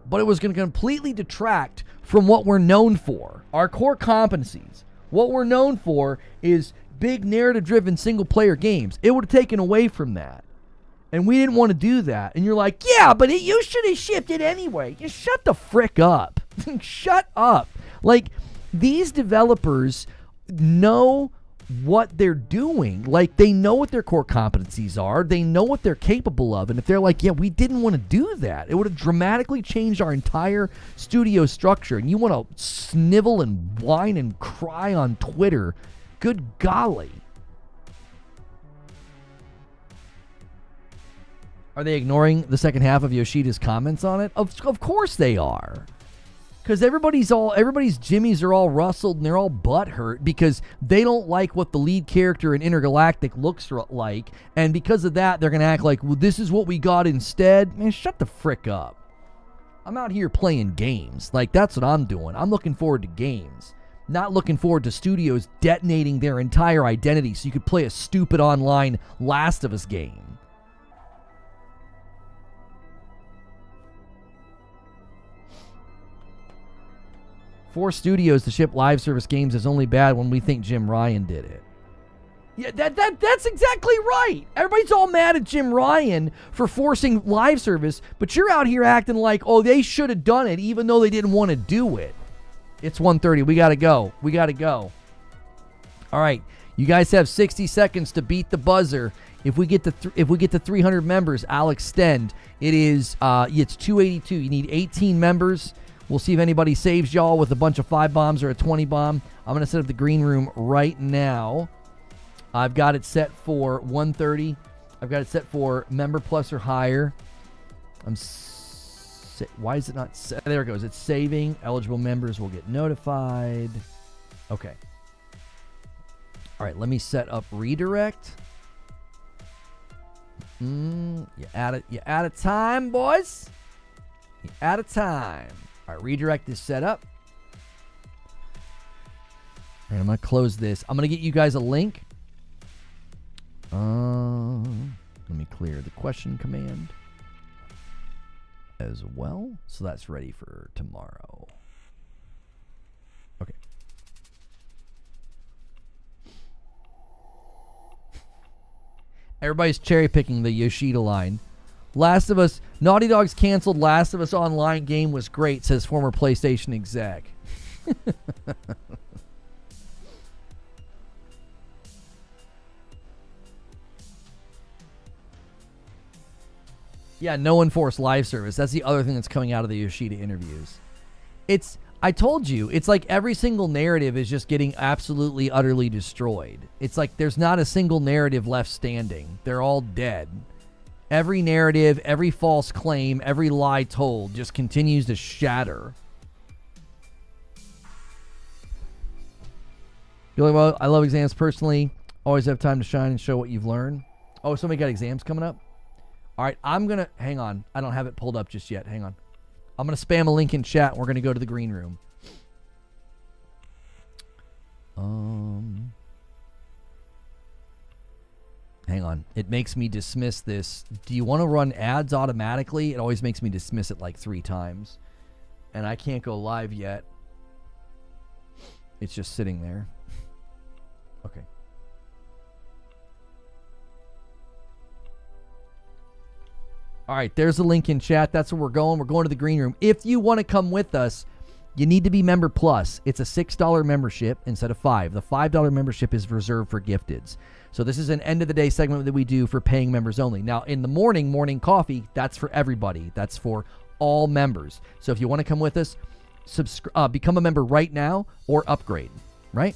but it was going to completely detract from what we're known for, our core competencies. What we're known for is big narrative-driven single-player games. It would have taken away from that. And we didn't want to do that. And you're like, yeah, but you should have shipped it anyway. Just shut the frick up. Shut up. Like, these developers know what they're doing. Like, they know what their core competencies are. They know what they're capable of. And if they're like, yeah, we didn't want to do that, it would have dramatically changed our entire studio structure. And you want to snivel and whine and cry on Twitter. Good golly. Are they ignoring the second half of Yoshida's comments on it? Of course they are. Because everybody's jimmies are all rustled and they're all butthurt because they don't like what the lead character in Intergalactic looks like. And because of that, they're going to act like, well, this is what we got instead. Man, shut the frick up. I'm out here playing games. Like, that's what I'm doing. I'm looking forward to games. Not looking forward to studios detonating their entire identity so you could play a stupid online Last of Us game. For studios to ship live service games is only bad when we think Jim Ryan did it. Yeah, that's exactly right. Everybody's all mad at Jim Ryan for forcing live service, but you're out here acting like, oh, they should have done it even though they didn't want to do it. It's 1:30. We got to go. All right. You guys have 60 seconds to beat the buzzer. If we get to 300 members, I'll extend. It's 282. You need 18 members. We'll see if anybody saves y'all with a bunch of 5 bombs or a 20 bomb. I'm going to set up the green room right now. I've got it set for 130. I've got it set for member plus or higher. Why is it not set? There it goes. It's saving. Eligible members will get notified. Okay. All right, let me set up redirect. You out of time, boys. You out of time. All right, redirect is set up. And I'm going to close this. I'm going to get you guys a link. Let me clear the question command as well. So that's ready for tomorrow. Okay. Everybody's cherry picking the Yoshida line. Last of Us, Naughty Dog's canceled Last of Us Online game was great, says former PlayStation exec. Yeah, no enforced live service. That's the other thing that's coming out of the Yoshida interviews. I told you, it's like every single narrative is just getting absolutely, utterly destroyed. It's like there's not a single narrative left standing. They're all dead. Every narrative, every false claim, every lie told just continues to shatter. You're like, well, I love exams personally. Always have time to shine and show what you've learned. Oh, somebody got exams coming up? All right, hang on. I don't have it pulled up just yet. Hang on. I'm going to spam a link in chat and we're going to go to the green room. Hang on. It makes me dismiss this. Do you want to run ads automatically? It always makes me dismiss it like 3 times. And I can't go live yet. It's just sitting there. Okay. All right, there's the link in chat. That's where we're going. We're going to the green room. If you want to come with us, you need to be Member Plus. It's a $6 membership instead of $5. The $5 membership is reserved for gifteds. So this is an end of the day segment that we do for paying members only. Now, in the morning coffee, that's for everybody. That's for all members. So if you want to come with us, become a member right now or upgrade, right?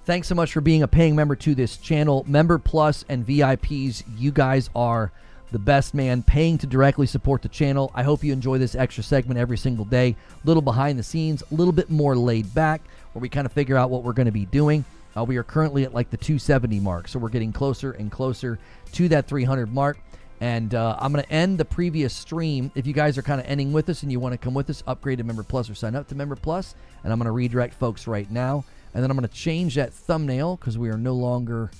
Thanks so much for being a paying member to this channel. Member Plus and VIPs, you guys are the best, man. Paying to directly support the channel. I hope you enjoy this extra segment every single day. A little behind the scenes, a little bit more laid back, where we kind of figure out what we're going to be doing. We are currently at like the 270 mark, so we're getting closer and closer to that 300 mark. And I'm going to end the previous stream. If you guys are kind of ending with us and you want to come with us, upgrade to Member Plus or sign up to Member Plus. And I'm going to redirect folks right now. And then I'm going to change that thumbnail because we are no longer